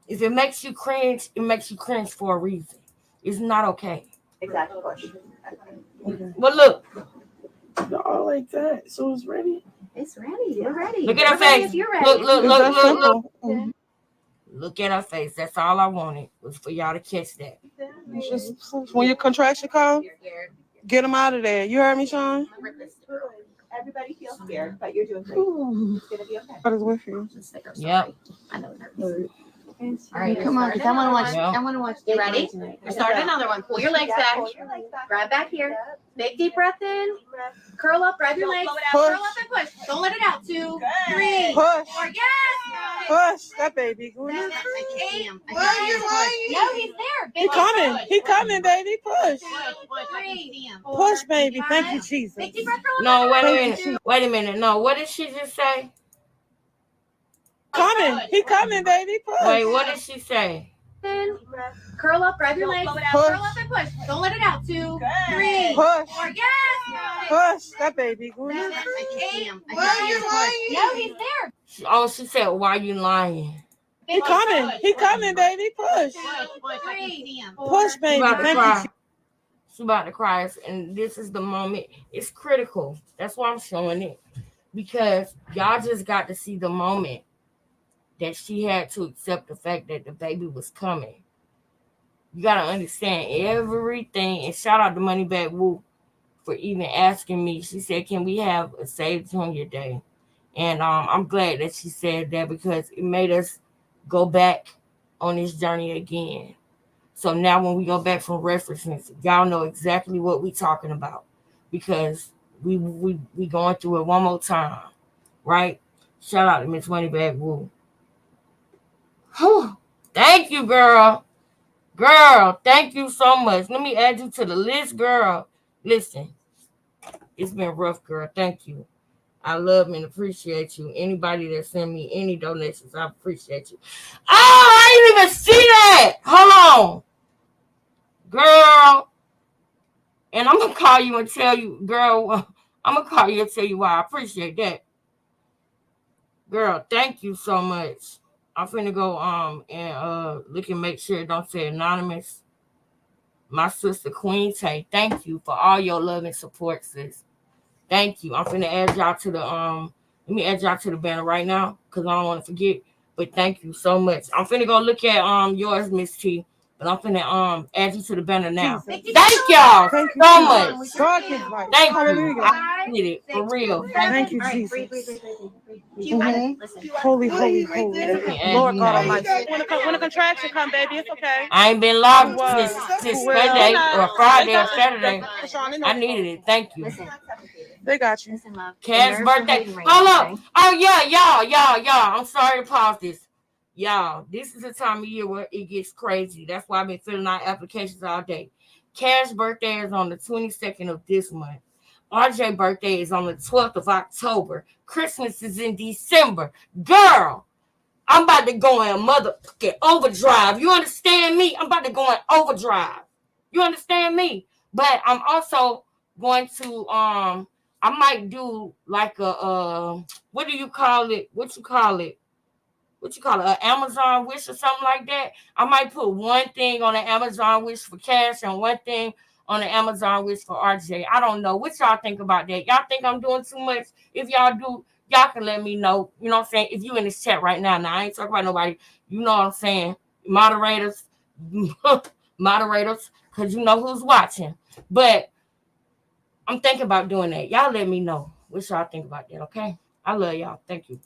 If it makes you cringe, it makes you cringe for a reason. It's not okay. Exactly. But look. Y'all like that. So it's ready. It's ready. We're ready. Look at her face. You're ready. Look. Look at her face. That's all I wanted was for y'all to catch that. It's just when your contraction comes, get them out of there. You heard me, Sean? Everybody feels scared, but you're doing great. It's gonna be okay. What is with you? Yep. I know nervous. All right, come on, because I want to watch. I want to watch. You ready? We're starting another one. Pull your legs back. Grab back here. Big deep breath in. Curl up. Grab your legs. Curl up and push. Don't let it out. 2, 3, 4. Yes. Push that baby. No, he's there. He coming. He coming, baby. Push. 3. Push, baby. Thank you, Jesus. Big deep breath. No, wait a minute. Wait a minute. No, what did she just say? Coming. He coming, baby. Push. Wait, what did she say? Curl up, grab your legs. Curl up and push. Don't let it out. 2, 3, 4. Yes. Push that baby. No, he's there. Oh, she said, why you lying? He coming. He coming, baby. Push. 3. Push, baby. She's about to cry. And this is the moment. It's critical. That's why I'm showing it. Because y'all just got to see the moment that she had to accept the fact that the baby was coming. You got to understand everything. And shout out to Moneybag Woo for even asking me. She said, can we have a Save Junior Day? And I'm glad that she said that because it made us go back on this journey again. So now when we go back from references, y'all know exactly what we're talking about because we going through it one more time, right? Shout out to Miss Moneybag Woo. Whew. Thank you, girl. Girl, thank you so much. Let me add you to the list, girl. Listen, it's been rough, girl. Thank you. I love and appreciate you. Anybody that send me any donations, I appreciate you. Oh, I didn't even see that. Hold on. Girl. And I'm going to call you and tell you, girl, I'm going to call you and tell you why I appreciate that. Girl, thank you so much. I'm finna go and look and make sure it don't say anonymous. My sister Queen Tay, thank you for all your love and support, sis. Thank you. I'm finna add y'all to the let me add y'all to the banner right now because I don't want to forget. But thank you so much. I'm finna go look at yours, Miss T. But I'm finna add you to the banner now. Thank y'all so much. Thank you. I did it for real. Thank you, Jesus. Holy, holy, holy. Lord God Almighty. When a contraction come, baby, it's okay. I ain't been locked since Monday or Friday or Saturday. I needed it. Thank you. They got you. Cash birthday. Hold up. Oh yeah, y'all. I'm sorry to pause this. Y'all, this is the time of year where it gets crazy. That's why I've been filling out applications all day. Cash birthday is on the 22nd of this month. RJ birthday is on the 12th of October. Christmas is in December. Girl, I'm about to go in motherfucking overdrive. You understand me? I'm about to go in overdrive. You understand me? But I'm also going to I might do like a what do you call it? What you call it? An Amazon wish or something like that. I might put one thing on an Amazon wish for Cash and one thing on an Amazon wish for RJ. I don't know. What y'all think about that? Y'all think I'm doing too much? If y'all do, y'all can let me know. You know what I'm saying? If you in this chat right now, I ain't talking about nobody. You know what I'm saying? Moderators, because you know who's watching. But I'm thinking about doing that. Y'all let me know what y'all think about that, okay? I love y'all. Thank you.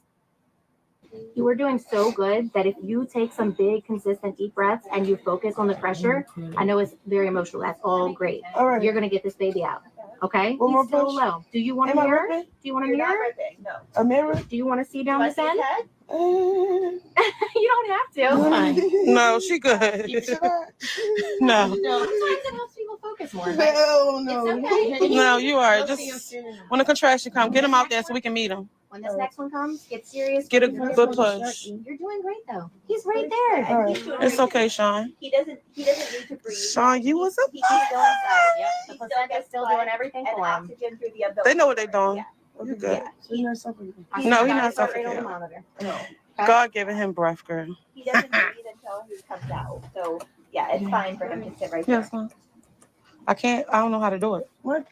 You are doing so good that if you take some big, consistent, deep breaths and you focus on the pressure, I know it's very emotional. That's all great. All right. You're going to get this baby out. Okay? He's so low. Do you want a mirror? Do you want a mirror? No. A mirror? Do you want to see down this end? You don't have to. No, she good. No. Sometimes it helps people focus more. No. It's okay. No, you are. Just when the contraction comes, get him out there so we can meet him. When this next one comes, get serious. Get a good push. You're doing great though. He's right there. All right. It's okay, Sean. He doesn't need to breathe. Sean, you was He's still inside. Yep. The placenta's still doing everything for him. Oxygen through the umbilical. They know what they're doing. Yeah. You're good. So you're not suffocating. No, he's not suffocating. No. God giving him breath, girl. He doesn't breathe until he comes out. So yeah, it's fine for him to sit right there. Yes, Mom. I don't know how to do it. Mom,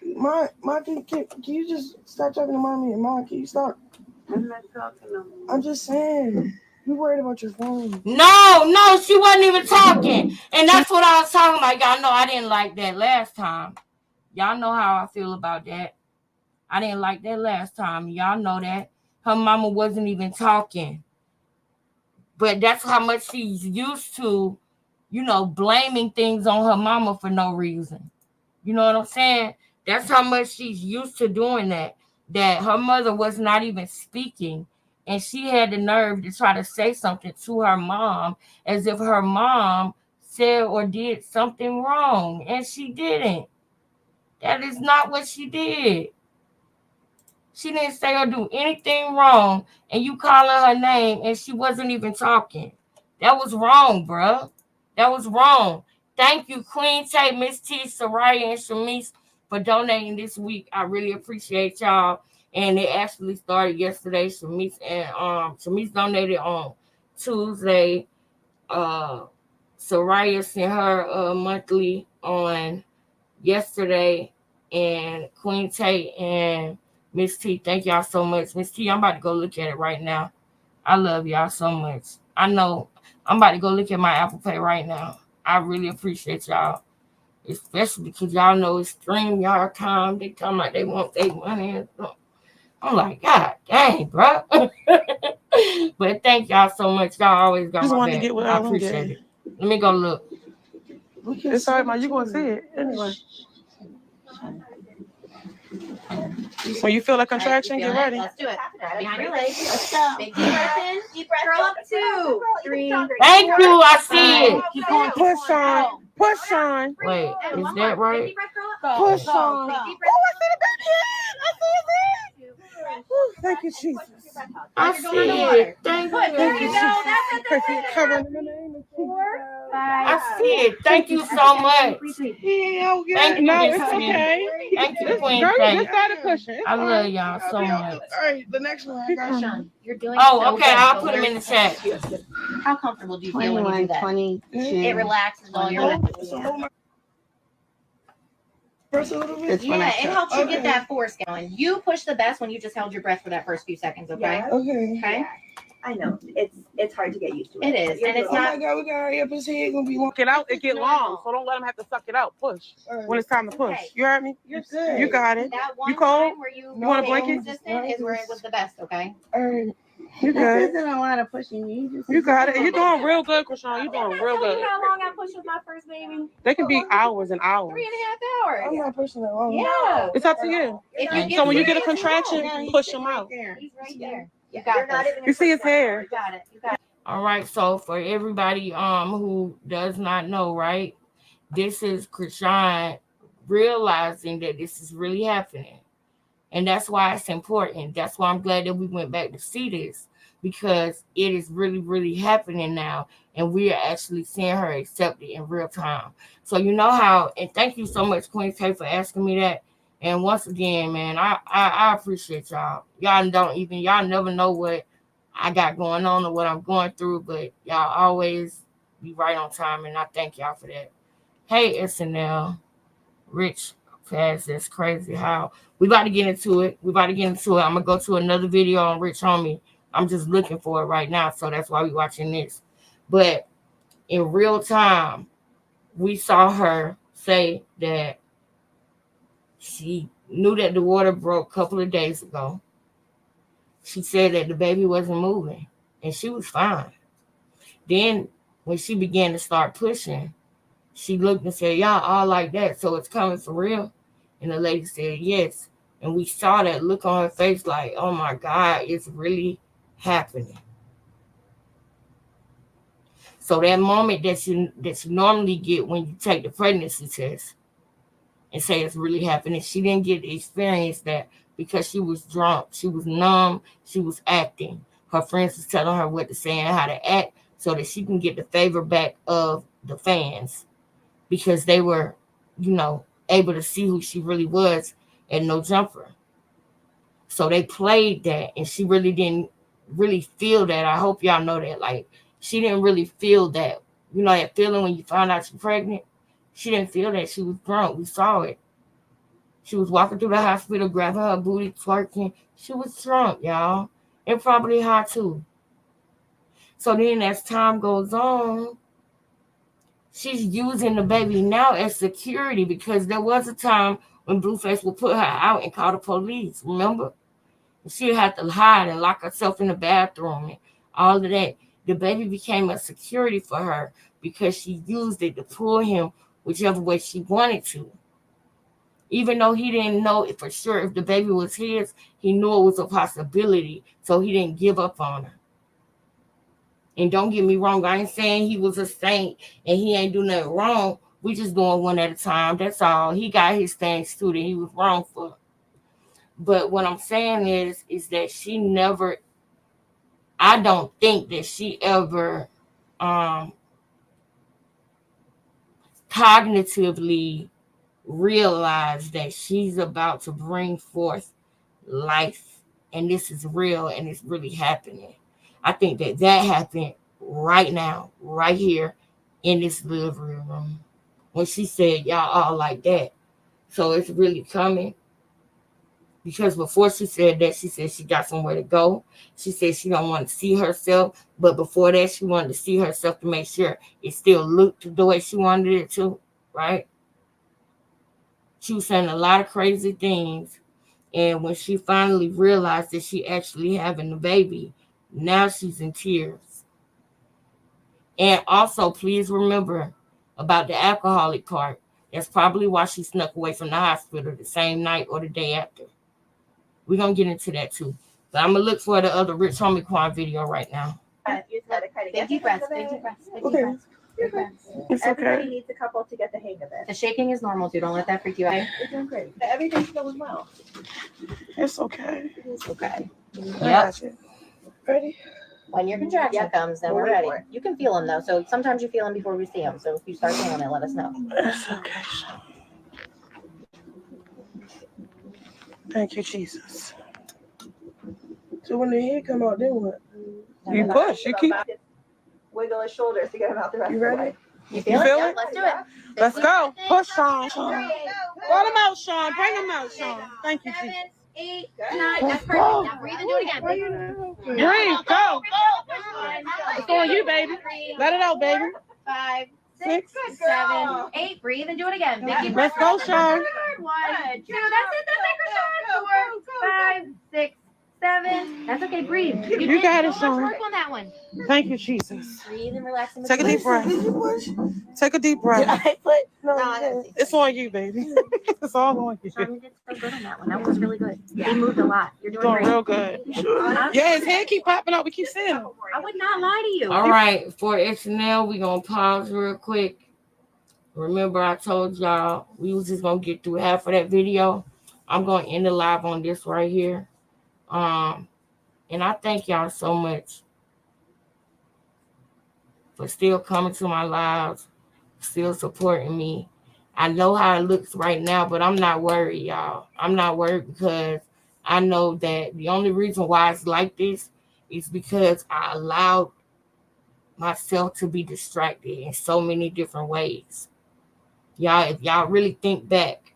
can you just stop talking to mommy? And Mom, can you stop? I'm not talking to them. I'm just saying. You worried about your phone. No, she wasn't even talking. And that's what I was talking about. Y'all know I didn't like that last time. Y'all know how I feel about that. I didn't like that last time. Y'all know that. Her mama wasn't even talking. But that's how much she's used to, blaming things on her mama for no reason. You know what I'm saying? That's how much she's used to doing that. That her mother was not even speaking. And she had the nerve to try to say something to her mom as if her mom said or did something wrong. And she didn't. That is not what she did. She didn't say or do anything wrong. And you calling her name and she wasn't even talking. That was wrong, bruh. That was wrong. Thank you, Queen Tay, Miss T, Soraya, and Shamice for donating this week. I really appreciate y'all. And it actually started yesterday. Shamice donated on Tuesday. Soraya sent her monthly on yesterday. And Queen Tay and Miss T, thank y'all so much. Miss T, I'm about to go look at it right now. I love y'all so much. I know I'm about to go look at my Apple Pay right now. I really appreciate y'all. Especially because y'all know it's StreamYard time. They talking about they want their money and stuff. I'm like, God dang, bro. But thank y'all so much. Y'all always got my back. I appreciate it. Let me go look. It's all right, Ma. You gonna see it anyway. When you feel a contraction, get ready. Let's do it. Behind your legs. Let's go. Big deep breath in. Deep breath. Curl up 2, 3. Thank you. I see it. Keep going. Push on. Push on. Wait, is that right? Push on. Oh, I see the baby. I see it. Thank you, Jesus. I see it. Thank you. There you go. That's it. 4, 5. I see it. Thank you so much. Thank you. No, it's okay. Thank you, Queen. Girl, you just started pushing. I love y'all so much. All right, the next one I got you. You're doing okay. I'll put them in the chat. How comfortable do you feel when you do that? 22. It relaxes all your limbs. First a little bit? Yeah, it helps you get that force going. You push the best when you just held your breath for that first few seconds, okay? Yeah. Okay. Okay? I know. It's hard to get used to it. It is. And it's Oh not. my God, we got to hurry up. His head going to be long. Get out, it get long, so don't let him have to suck it out. Push when it's time to push. You heard me? You're good. You got it. That one You cold? time where you want a blanket? consistent is where it was the best, okay? All right. You good? This isn't a lot of pushing. You got it. You're doing real good, Chrisean. You're doing real good. You know how long I pushed with my first baby? They can be hours and hours. 3.5 hours. I'm not pushing that long. Yeah. It's up to you. So when you get a contraction, push him out. He's right there. You got this. You see his hair. You got it. You got it. All right. So for everybody who does not know, right? This is Chrisean realizing that this is really happening. And that's why it's important. That's why I'm glad that we went back to see this, because it is really, really happening now. And we are actually seeing her accept it in real time. So you know how, and thank you so much, Queen Tay, for asking me that. And once again, man, I appreciate y'all. Y'all never know what I got going on or what I'm going through, but y'all always be right on time, and I thank y'all for that. Hey, SNL, Rich Fast, that's crazy how we about to get into it. I'm gonna go to another video on Rich Homie. I'm just looking for it right now, so that's why we watching this. But in real time, we saw her say that she knew that the water broke a couple of days ago. She said that the baby wasn't moving, and she was fine. Then when she began to start pushing, she looked and said, y'all all like that, so it's coming for real? And the lady said, yes. And we saw that look on her face like, oh my God, it's really happening. So that moment that you normally get when you take the pregnancy test and say it's really happening, she didn't get to experience that because she was drunk. She was numb. She was acting. Her friends was telling her what to say and how to act so that she can get the favor back of the fans because they were, able to see who she really was at No Jumper. So they played that, and she really didn't really feel that. I hope y'all know that. Like, she didn't really feel that. That feeling when you find out you're pregnant? She didn't feel that. She was drunk. We saw it. She was walking through the hospital, grabbing her booty, twerking. She was drunk, y'all. And probably high, too. So then as time goes on, she's using the baby now as security because there was a time when Blueface would put her out and call the police, remember? She had to hide and lock herself in the bathroom and all of that. The baby became a security for her because she used it to pull him whichever way she wanted to. Even though he didn't know for sure if the baby was his, he knew it was a possibility, so he didn't give up on her. And don't get me wrong, I ain't saying he was a saint and he ain't do nothing wrong. We just doing one at a time. That's all. He got his things too that he was wrong for. But what I'm saying is that she never, I don't think that she ever cognitively realized that she's about to bring forth life and this is real and it's really happening. I think that happened right now, right here in this living room when she said, y'all all like that. So it's really coming. Because before she said that, she said she got somewhere to go. She said she don't want to see herself. But before that, she wanted to see herself to make sure it still looked the way she wanted it to, right? She was saying a lot of crazy things. And when she finally realized that she actually having the baby, now she's in tears. And also, please remember about the alcoholic part. That's probably why she snuck away from the hospital the same night or the day after. We're going to get into that too. But I'm going to look for the other Rich Homie Quan video right now. Big deep breaths, big deep breaths, big deep breaths. Big breaths. Everybody needs a couple to get the hang of it. The shaking is normal, dude. Don't let that freak you out. You're doing great. Everything's going well. It's okay. It's okay. Yep. Ready? When your contraction comes, then we're ready. You can feel them though. So sometimes you feel them before we see them. So if you start feeling it, let us know. It's okay. Thank you, Jesus. So when the head come out, then what? You push. You keep. Wiggle his shoulders to get him out the rest You ready? of the way. You feel it? Yeah, let's do it. Let's go. Push, Sean. Pull him out, Sean. Bring him out, Sean. Thank you, Jesus. 8, 9. That's perfect. Now breathe and do it again. Breathe. Go. It's on you, baby. Let it out, baby. 5, 6, 7, 8. Breathe and do it again. Big deep Let's go, Sean. 1, 2. That's it. That's it, Sean. 4, 5, 6, 7. That's okay. Breathe. You got it, Sean. Work on that one. Thank you, Jesus. Breathe and relax. Take a deep breath. Take a deep breath. It's on you, baby. It's all on you. Sean, you did so good on that one. That was really good. He moved a lot. You're doing great. Real good. Yeah, his head keep popping up. We keep seeing him. I would not lie to you. All right, for SNL, we're going to pause real quick. Remember, I told y'all we was just going to get through half of that video. I'm going to end the live on this right here. And I thank y'all so much for still coming to my lives, still supporting me. I know how it looks right now, but I'm not worried, y'all. I'm not worried because I know that the only reason why it's like this is because I allowed myself to be distracted in so many different ways. Y'all, if y'all really think back,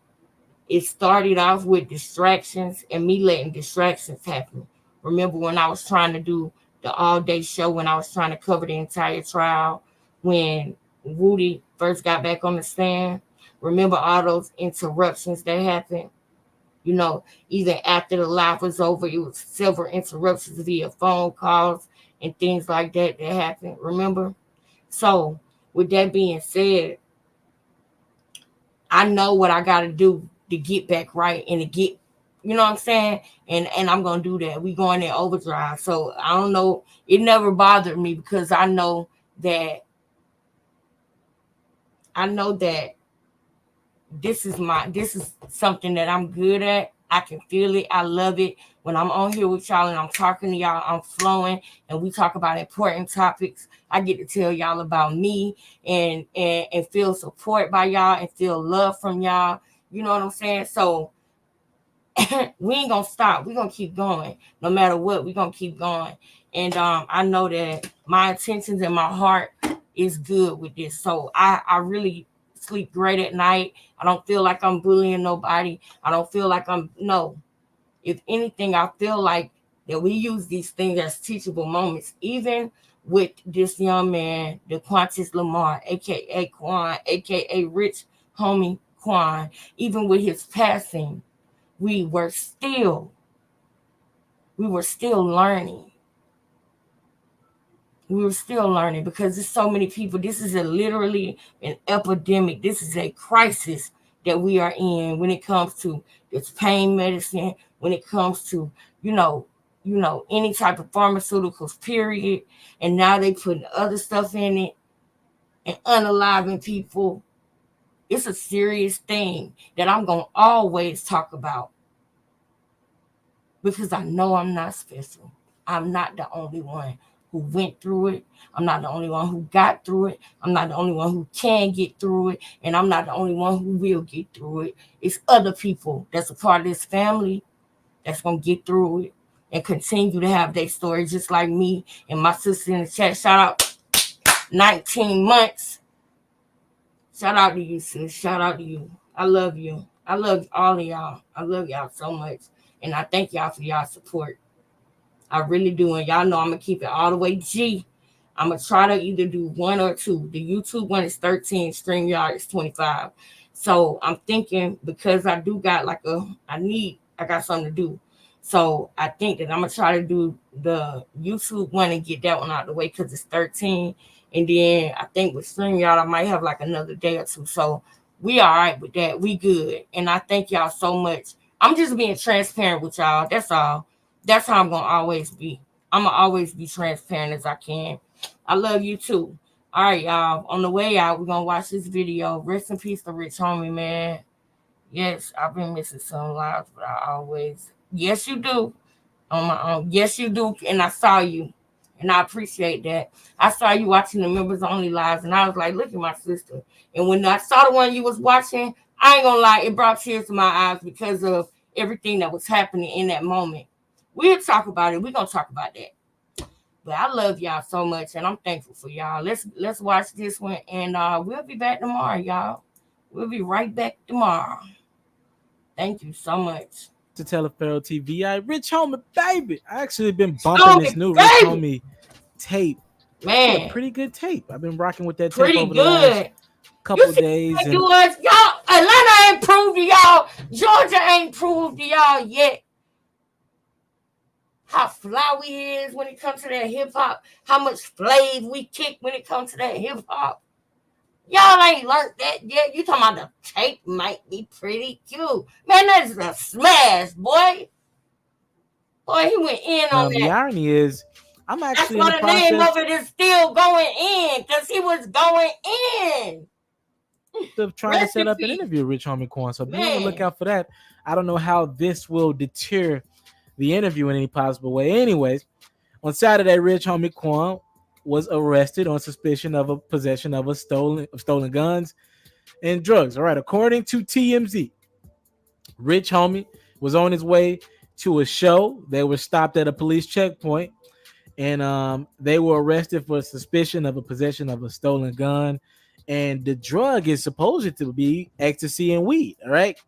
it started off with distractions and me letting distractions happen. Remember when I was trying to do the all-day show, when I was trying to cover the entire trial, when Woody first got back on the stand? Remember all those interruptions that happened? You know, even after the live was over, it was several interruptions via phone calls and things like that that happened. Remember? So, with that being said, I know what I got to do to get back right and to get, you know what I'm saying? And I'm going to do that. We going in overdrive. So I don't know. It never bothered me because I know that this is something that I'm good at. I can feel it. I love it. When I'm on here with y'all and I'm talking to y'all, I'm flowing and we talk about important topics. I get to tell y'all about me and feel support by y'all and feel love from y'all. You know what I'm saying? So we ain't gonna stop. We're gonna keep going. No matter what, we're gonna keep going. And I know that my intentions and my heart is good with this. So I really sleep great at night. I don't feel like I'm bullying nobody. I don't feel like no. If anything, I feel like that we use these things as teachable moments, even with this young man, the Quantis Lamar, aka Quan, aka Rich Homie Quan. Even with his passing, we were still learning. We were still learning because there's so many people. This is literally an epidemic. This is a crisis that we are in when it comes to this pain medicine, when it comes to, you know, any type of pharmaceuticals, period. And now they putting other stuff in it and unaliving people. It's a serious thing that I'm going to always talk about because I know I'm not special. I'm not the only one who went through it. I'm not the only one who got through it. I'm not the only one who can get through it. And I'm not the only one who will get through it. It's other people that's a part of this family that's going to get through it and continue to have their story just like me and my sister in the chat. Shout out 19 months. Shout out to you, sis. Shout out to you. I love you. I love all of y'all. I love y'all so much. And I thank y'all for y'all support. I really do. And y'all know I'm going to keep it all the way G. I'm going to try to either do one or two. The YouTube one is 13. StreamYard is 25. So I'm thinking because I do got I got something to do. So I think that I'm going to try to do the YouTube one and get that one out of the way because it's 13. And then I think with StreamYard, I might have like another day or two. So we all right with that. We good. And I thank y'all so much. I'm just being transparent with y'all. That's all. That's how I'm going to always be. I'm going to always be transparent as I can. I love you too. All right, y'all. On the way out, we're going to watch this video. Rest in peace to Rich Homie, man. Yes, I've been missing some lives, but I always... Yes, you do. On my own. Yes, you do. And I saw you. And I appreciate that. I saw you watching the members only lives, and I was like, look at my sister. And when I saw the one you was watching, I ain't going to lie, it brought tears to my eyes because of everything that was happening in that moment. We'll talk about it. We're going to talk about that. But I love y'all so much, and I'm thankful for y'all. Let's watch this one, and we'll be back tomorrow, y'all. We'll be right back tomorrow. Thank you so much. To Telephero TV, Rich Homie, baby. I actually been bumping this new Rich Homie tape. Man. It's a pretty good tape. I've been rocking with that tape pretty over good. The last couple days. And y'all, Atlanta ain't proved to y'all. Georgia ain't proved to y'all yet how fly we is when it comes to that hip hop, how much flav we kick when it comes to that hip hop. Y'all ain't learned that yet. You talking about the tape might be pretty cute. Man, that's a smash, boy. Boy, he went in on that. The irony is, I'm actually that's why the name of it is still going in, because he was going in. Trying to set up an interview with Rich Homie Quan. So be on the lookout for that. I don't know how this will deter the interview in any possible way. Anyways, on Saturday, Rich Homie Quan was arrested on suspicion of a possession of stolen guns. and drugs. All right, according to TMZ, Rich Homie was on his way to a show. They were stopped at a police checkpoint, and they were arrested for suspicion of a possession of a stolen gun. And the drug is supposed to be ecstasy and weed. All right.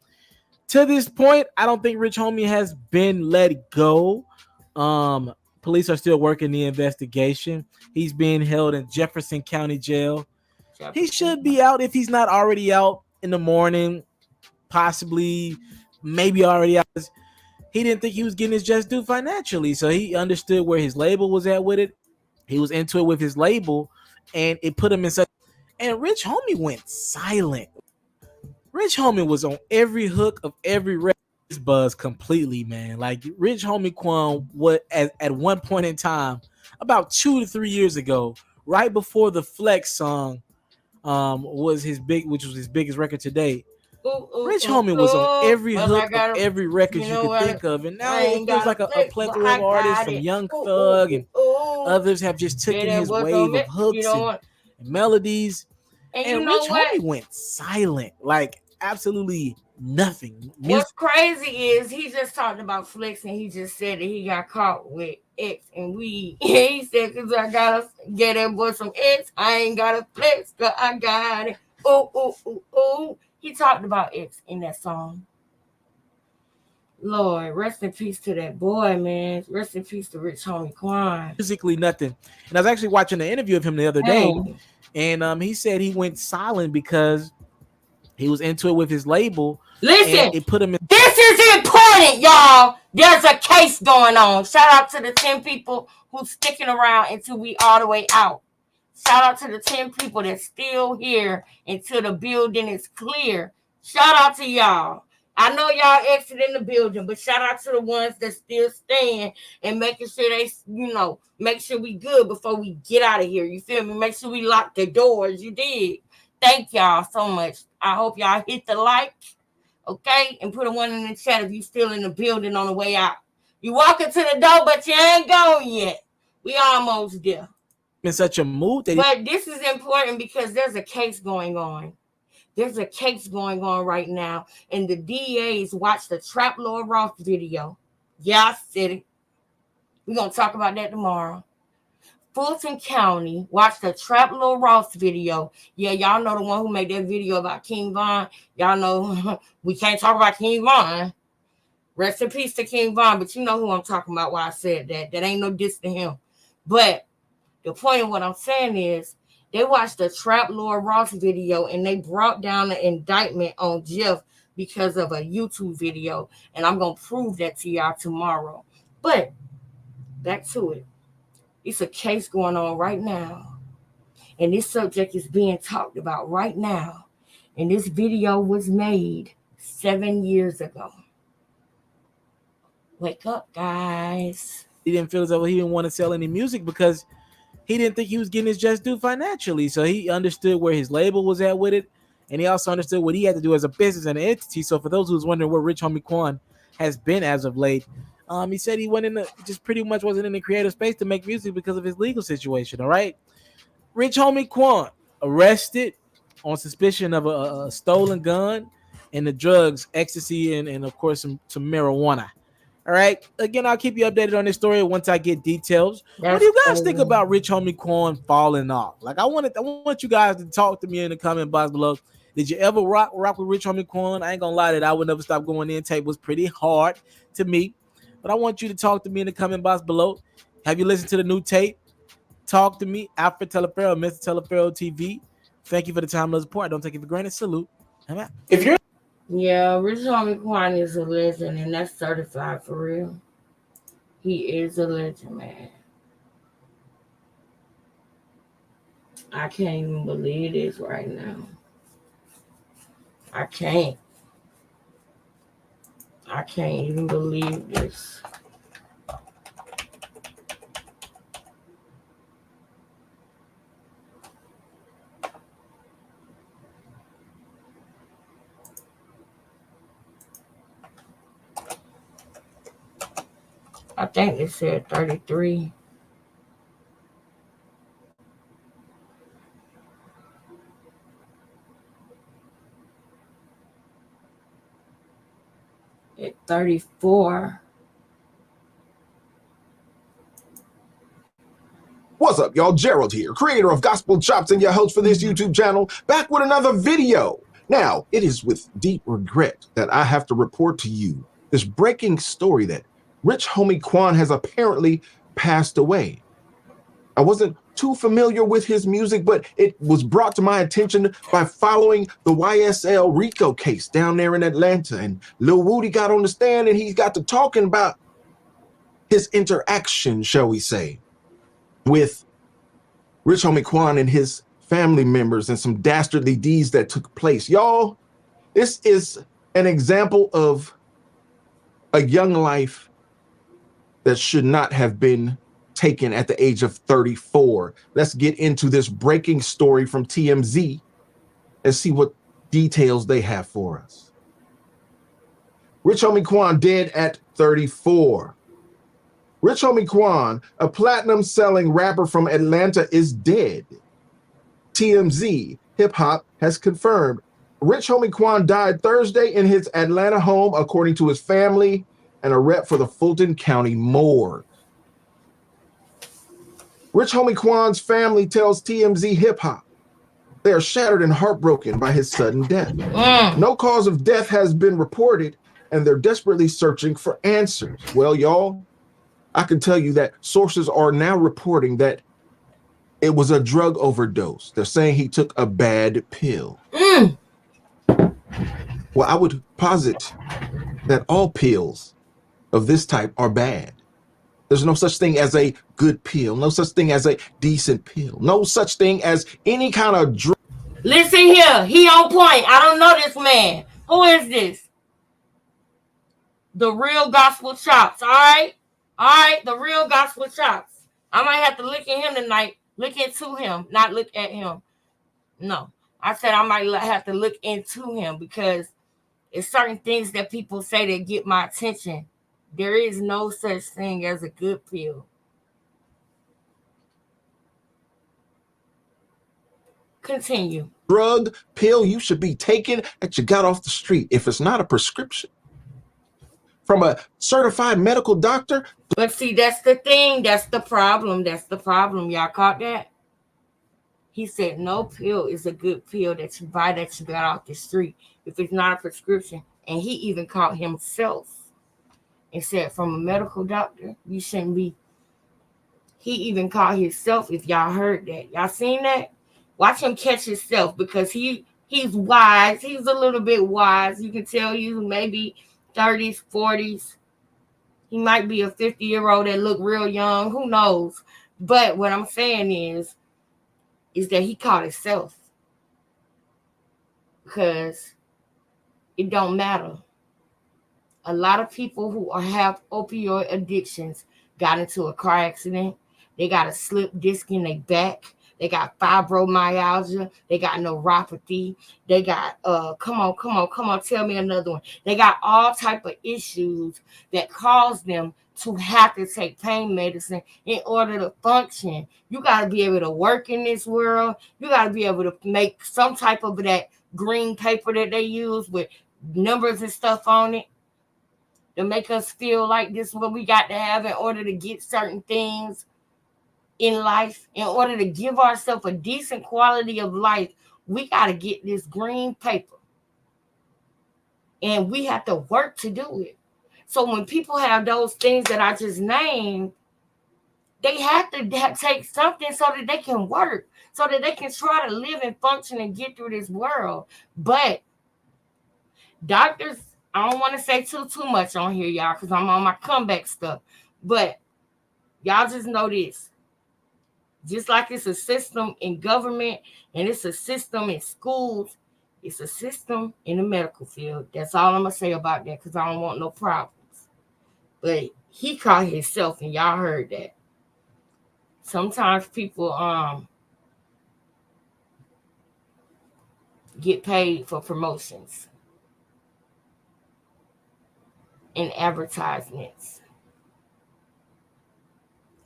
To this point, I don't think Rich Homie has been let go. Police are still working the investigation. He's being held in Jefferson County Jail. He should be out if he's not already out in the morning, possibly, maybe already out. He didn't think he was getting his just due financially, so he understood where his label was at with it. He was into it with his label, and it put him in such. And Rich Homie went silent. Rich Homie was on every hook of every buzz completely, man. Like Rich Homie Quan, what at one point in time, about 2 to 3 years ago, right before the Flex song, was his biggest record to date. Rich Homie was on every hook of every record you could think of, and now it feels like a plethora of artists from Young Thug and others have just taken his wave of hooks and melodies. And Rich Homie went silent, like absolutely nothing. What's crazy is he just talked about Flex, and he just said that he got caught with X and weed. He said, "Cause I gotta get that boy some X. I ain't gotta flex, cause I got it." Ooh, ooh, ooh, ooh. He talked about X in that song. Lord, rest in peace to that boy, man. Rest in peace to Rich Homie Quan. Physically nothing. And I was actually watching an interview of him the other day, and he said he went silent because he was into it with his label. Listen, it put him in. This is important, y'all. There's a case going on. Shout out to the 10 people who's sticking around until we all the way out. Shout out to the 10 people that's still here until the building is clear. Shout out to y'all. I know y'all exiting the building, but shout out to the ones that still staying and making sure they, make sure we good before we get out of here. You feel me? Make sure we lock the doors. You did. Thank y'all so much. I hope y'all hit the like, okay? And put a 1 in the chat if you still in the building on the way out. You walking to the door, but you ain't going yet. We almost there. In such a mood but this is important because there's a case going on. There's a case going on right now, and the DAs watched the Trap Lord Ross video. Yeah, I said it. We're gonna talk about that tomorrow. Fulton County watched the Trap Lord Ross video. Yeah, y'all know the one who made that video about King Von. Y'all know we can't talk about King Von. Rest in peace to King Von, but you know who I'm talking about. Why I said that. That ain't no diss to him. But the point of what I'm saying is they watched the Trap Lord Ross video and they brought down the indictment on Jeff because of a YouTube video. And I'm going to prove that to y'all tomorrow. But back to it. It's a case going on right now. And this subject is being talked about right now. And this video was made 7 years ago. Wake up, guys. He didn't feel as though he didn't want to sell any music because he didn't think he was getting his just due financially. So he understood where his label was at with it. And he also understood what he had to do as a business and an entity. So for those who's wondering where Rich Homie Quan has been as of late, he said he just pretty much wasn't in the creative space to make music because of his legal situation. All right. Rich Homie Quan arrested on suspicion of a stolen gun and the drugs, ecstasy, and of course some marijuana. All right. Again, I'll keep you updated on this story once I get details. What do you guys think about Rich Homie Quan falling off? Like, I want you guys to talk to me in the comment box below. Did you ever rock with Rich Homie Quan? I ain't gonna lie that I would never stop going in. Tape was pretty hard to me, but I want you to talk to me in the comment box below. Have you listened to the new tape? Talk to me. Alfred Teleferro, Mr. Teleferro TV. Thank you for the time and support. I don't take it for granted. Salute. I'm out. If you're Rich Homie Quan is a legend, and that's certified for real. He is a legend, man. I can't even believe this right now. I can't even believe this. I think it said 33. At 34. What's up, y'all? Gerald here, creator of Gospel Chops and your host for this YouTube channel, back with another video. Now, it is with deep regret that I have to report to you this breaking story that Rich Homie Quan has apparently passed away. I wasn't too familiar with his music, but it was brought to my attention by following the YSL Rico case down there in Atlanta. And Lil Woody got on the stand and he got to talking about his interaction, shall we say, with Rich Homie Quan and his family members and some dastardly deeds that took place. Y'all, this is an example of a young life that should not have been taken at the age of 34. Let's get into this breaking story from TMZ and see what details they have for us. Rich Homie Quan dead at 34. Rich Homie Quan, a platinum-selling rapper from Atlanta, is dead. TMZ Hip Hop has confirmed Rich Homie Quan died Thursday in his Atlanta home, according to his family and a rep for the Fulton County Morgue. Rich Homie Quan's family tells TMZ Hip Hop they are shattered and heartbroken by his sudden death. No cause of death has been reported, and they're desperately searching for answers. Well, y'all, I can tell you that sources are now reporting that it was a drug overdose. They're saying he took a bad pill. Well, I would posit that all pills of this type are bad. There's no such thing as a good pill, no such thing as a decent pill, no such thing as any kind of drug. Listen here, he on point. I don't know this man. Who is this? The Real Gospel Chops, all right? All right, the Real Gospel Chops. I might have to look at him tonight. Look into him, not look at him. No, I said I might have to look into him because it's certain things that people say that get my attention. There is no such thing as a good pill. Continue. Drug, pill you should be taking that you got off the street. If it's not a prescription from a certified medical doctor. But see, that's the thing. That's the problem. That's the problem. Y'all caught that? He said no pill is a good pill that you buy that you got off the street if it's not a prescription. And he even called himself and said from a medical doctor, you shouldn't be. He even called himself, if y'all heard that. Y'all seen that? Watch him catch himself because he's wise. He's a little bit wise. You can tell he's maybe 30s, 40s. He might be a 50-year-old that look real young. Who knows? But what I'm saying is that he caught himself. Because it don't matter. A lot of people who have opioid addictions got into a car accident. They got a slip disc in their back. They got fibromyalgia. They got neuropathy. They got, come on, tell me another one. They got all type of issues that cause them to have to take pain medicine in order to function. You got to be able to work in this world. You got to be able to make some type of that green paper that they use with numbers and stuff on it to make us feel like this is what we got to have in order to get certain things in life. In order to give ourselves a decent quality of life, we got to get this green paper. And we have to work to do it. So when people have those things that I just named, they have to take something so that they can work, so that they can try to live and function and get through this world. But doctors, I don't want to say too much on here, y'all, because I'm on my comeback stuff. But y'all just know this. Just like it's a system in government and it's a system in schools, it's a system in the medical field. That's all I'm going to say about that because I don't want no problems. But he caught himself, and y'all heard that. Sometimes people get paid for promotions and advertisements.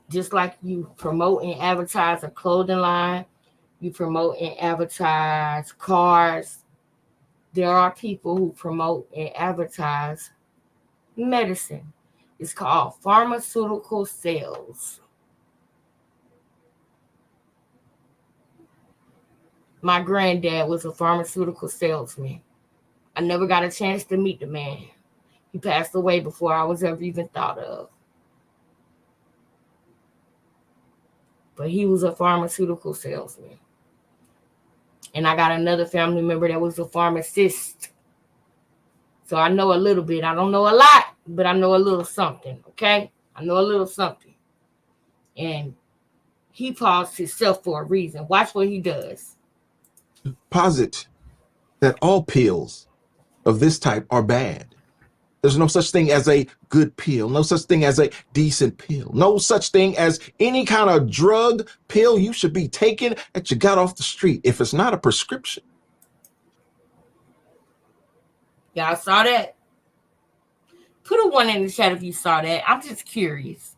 Just like you promote and advertise a clothing line, you promote and advertise cars. There are people who promote and advertise medicine. It's called pharmaceutical sales. My granddad was a pharmaceutical salesman. I never got a chance to meet the man. He passed away before I was ever even thought of. But he was a pharmaceutical salesman. And I got another family member that was a pharmacist. So I know a little bit. I don't know a lot, but I know a little something, okay? I know a little something. And he paused himself for a reason. Watch what he does. Posit that all pills of this type are bad. There's no such thing as a good pill, no such thing as a decent pill, no such thing as any kind of drug pill you should be taking that you got off the street if it's not a prescription. Y'all saw that? Put a 1 in the chat if you saw that. I'm just curious.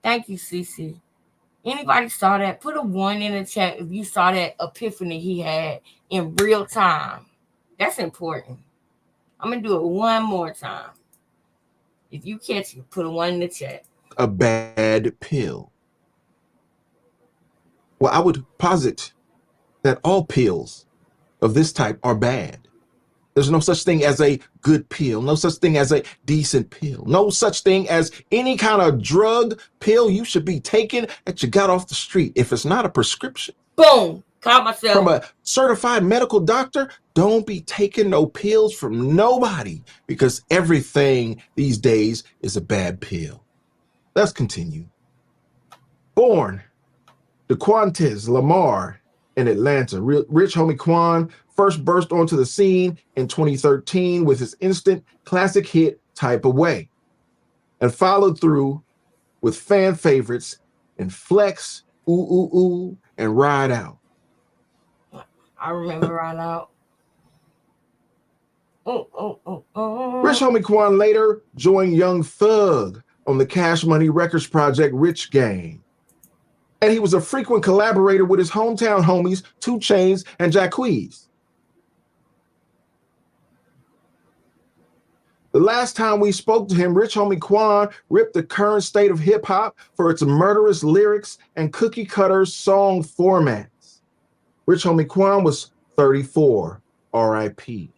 Thank you, Cece. Anybody saw that? Put a 1 in the chat if you saw that epiphany he had in real time. That's important. I'm going to do it one more time. If you catch it, put a 1 in the chat. A bad pill. Well, I would posit that all pills of this type are bad. There's no such thing as a good pill, no such thing as a decent pill, no such thing as any kind of drug pill you should be taking that you got off the street if it's not a prescription. Boom. Caught myself. From a certified medical doctor, don't be taking no pills from nobody because everything these days is a bad pill. Let's continue. Born DeQuantes Lamar in Atlanta, Rich Homie Quan first burst onto the scene in 2013 with his instant classic hit Type Away and followed through with fan favorites in Flex, Ooh Ooh Ooh, and Ride Out. I remember Ride Out. Rich Homie Quan later joined Young Thug on the Cash Money Records project Rich Gang. And he was a frequent collaborator with his hometown homies 2 Chainz and Jacquees. The last time we spoke to him, Rich Homie Quan ripped the current state of hip hop for its murderous lyrics and cookie cutter song formats. Rich Homie Quan was 34, R.I.P.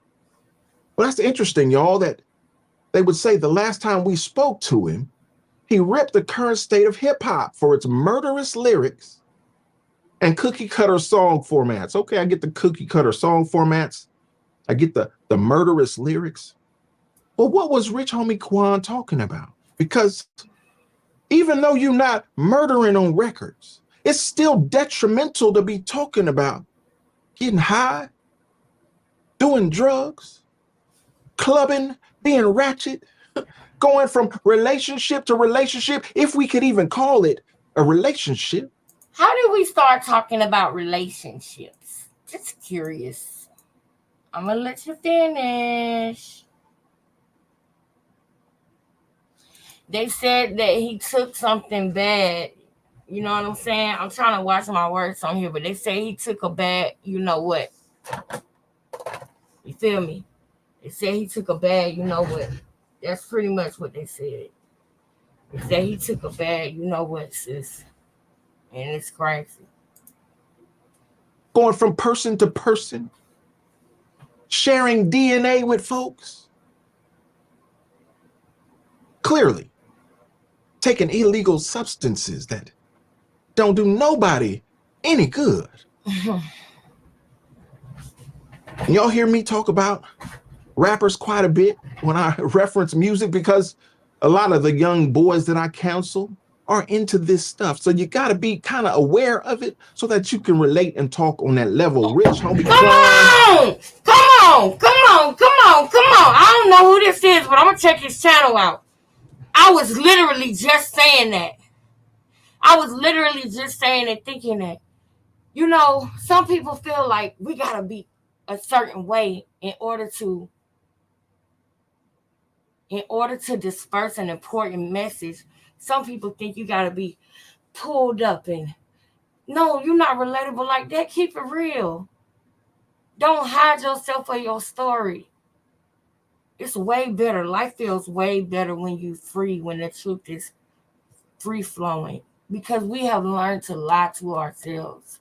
Well, that's interesting, y'all, that they would say the last time we spoke to him, he ripped the current state of hip hop for its murderous lyrics and cookie cutter song formats. Okay, I get the cookie cutter song formats. I get the murderous lyrics. Well, what was Rich Homie Quan talking about? Because even though you're not murdering on records, it's still detrimental to be talking about getting high, doing drugs, clubbing, being ratchet, going from relationship to relationship, if we could even call it a relationship. How did we start talking about relationships? Just curious. I'm going to let you finish. They said that he took something bad. You know what I'm saying? I'm trying to watch my words on here, but they say he took a bad, you know what? You feel me? They said he took a bad, you know what? That's pretty much what they said. They said he took a bad, you know what, sis? And it's crazy. Going from person to person, sharing DNA with folks. Clearly, taking illegal substances that don't do nobody any good. And y'all hear me talk about rappers quite a bit when I reference music because a lot of the young boys that I counsel are into this stuff. So you got to be kind of aware of it so that you can relate and talk on that level. Rich Homie Quan. Come on. I don't know who this is, but I'm going to check his channel out. I was literally just saying that. I was literally just saying and thinking that, you know, some people feel like we got to be a certain way in order to disperse an important message. Some people think you got to be pulled up and no, you're not relatable like that. Keep it real. Don't hide yourself or your story. It's way better. Life feels way better when you're free, when the truth is free flowing, because we have learned to lie to ourselves.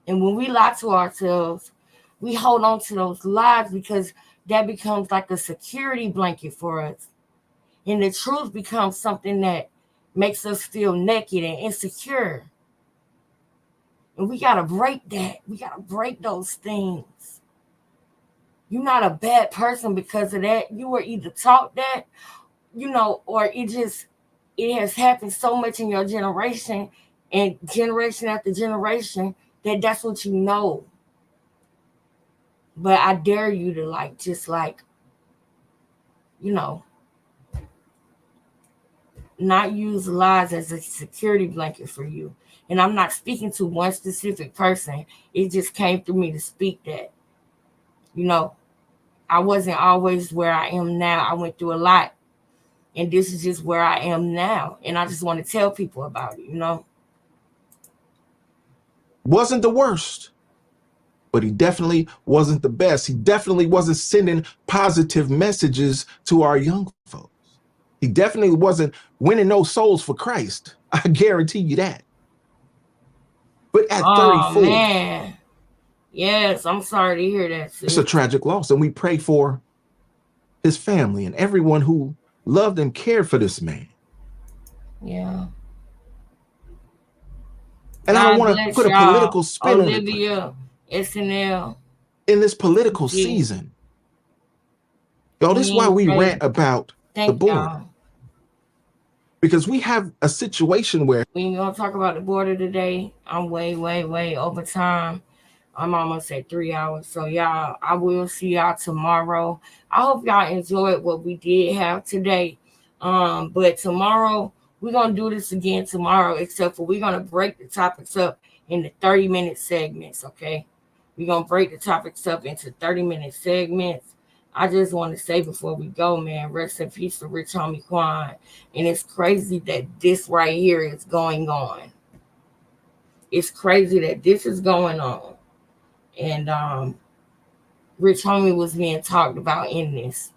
And when we lie to ourselves, we hold on to those lies because that becomes like a security blanket for us. And the truth becomes something that makes us feel naked and insecure. And we got to break that. We got to break those things. You're not a bad person because of that. You were either taught that, or it has happened so much in your generation and generation after generation that that's what you know. But I dare you to not use lies as a security blanket for you. And I'm not speaking to one specific person. It just came through me to speak that. I wasn't always where I am now. I went through a lot. And this is just where I am now. And I just want to tell people about it, Wasn't the worst, but he definitely wasn't the best. He definitely wasn't sending positive messages to our young folks. He definitely wasn't winning no souls for Christ. I guarantee you that. But at 34, man. Yes, I'm sorry to hear that. It's a tragic loss, and we pray for his family and everyone who loved and cared for this man. Yeah. And I don't want to put a political spin on it. Olivia, SNL. In this political season. Y'all, this is why we rant about the border. Because we have a situation where we ain't gonna talk about the border today. I'm way over time. I'm almost at 3 hours. So y'all, I will see y'all tomorrow. I hope y'all enjoyed what we did have today. But tomorrow, we're gonna do this again tomorrow, except for we're gonna break the topics up into 30-minute segments, okay? We're gonna break the topics up into 30-minute segments. I just want to say before we go, man, rest in peace to Rich Homie Quan. And it's crazy that this right here is going on. It's crazy that this is going on. And Rich Homie was being talked about in this.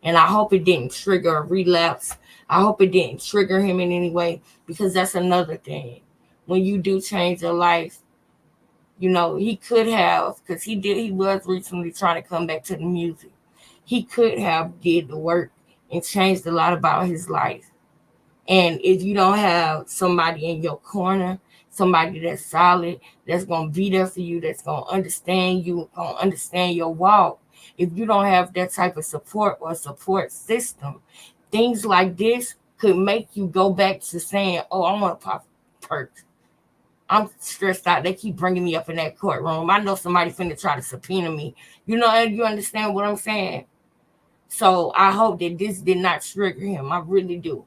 And I hope it didn't trigger a relapse. I hope it didn't trigger him in any way, because that's another thing. When you do change your life, he could have, because he was recently trying to come back to the music. He could have did the work and changed a lot about his life. And if you don't have somebody in your corner, somebody that's solid, that's going to be there for you, that's going to understand you, going to understand your walk, if you don't have that type of support or support system, things like this could make you go back to saying, oh, I want to pop perks. I'm stressed out. They keep bringing me up in that courtroom. I know somebody finna try to subpoena me. You understand what I'm saying? So I hope that this did not trigger him. I really do.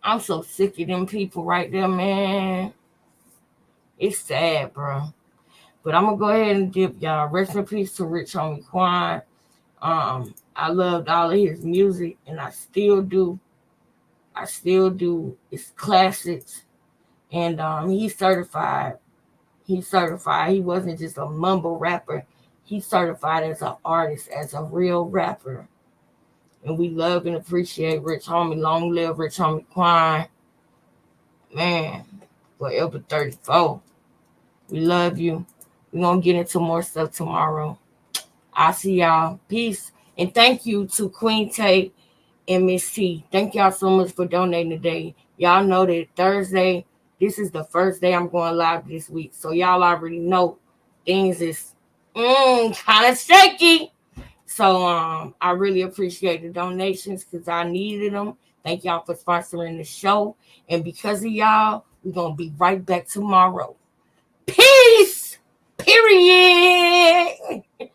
I'm so sick of them people right there, man. It's sad, bro. But I'm going to go ahead and dip, y'all. Rest in peace to Rich Homie Quan. I loved all of his music, and I still do. It's classics. And he's certified. He's certified. He wasn't just a mumble rapper. He's certified as an artist, as a real rapper. And we love and appreciate Rich Homie. Long live Rich Homie Quan. Man, forever 34. We love you. We're going to get into more stuff tomorrow. I'll see y'all. Peace. And thank you to Queen Tate and Miss T. Thank y'all so much for donating today. Y'all know that Thursday, this is the first day I'm going live this week. So y'all already know things is kind of shaky. So I really appreciate the donations because I needed them. Thank y'all for sponsoring the show. And because of y'all, we're going to be right back tomorrow. Peace. Period.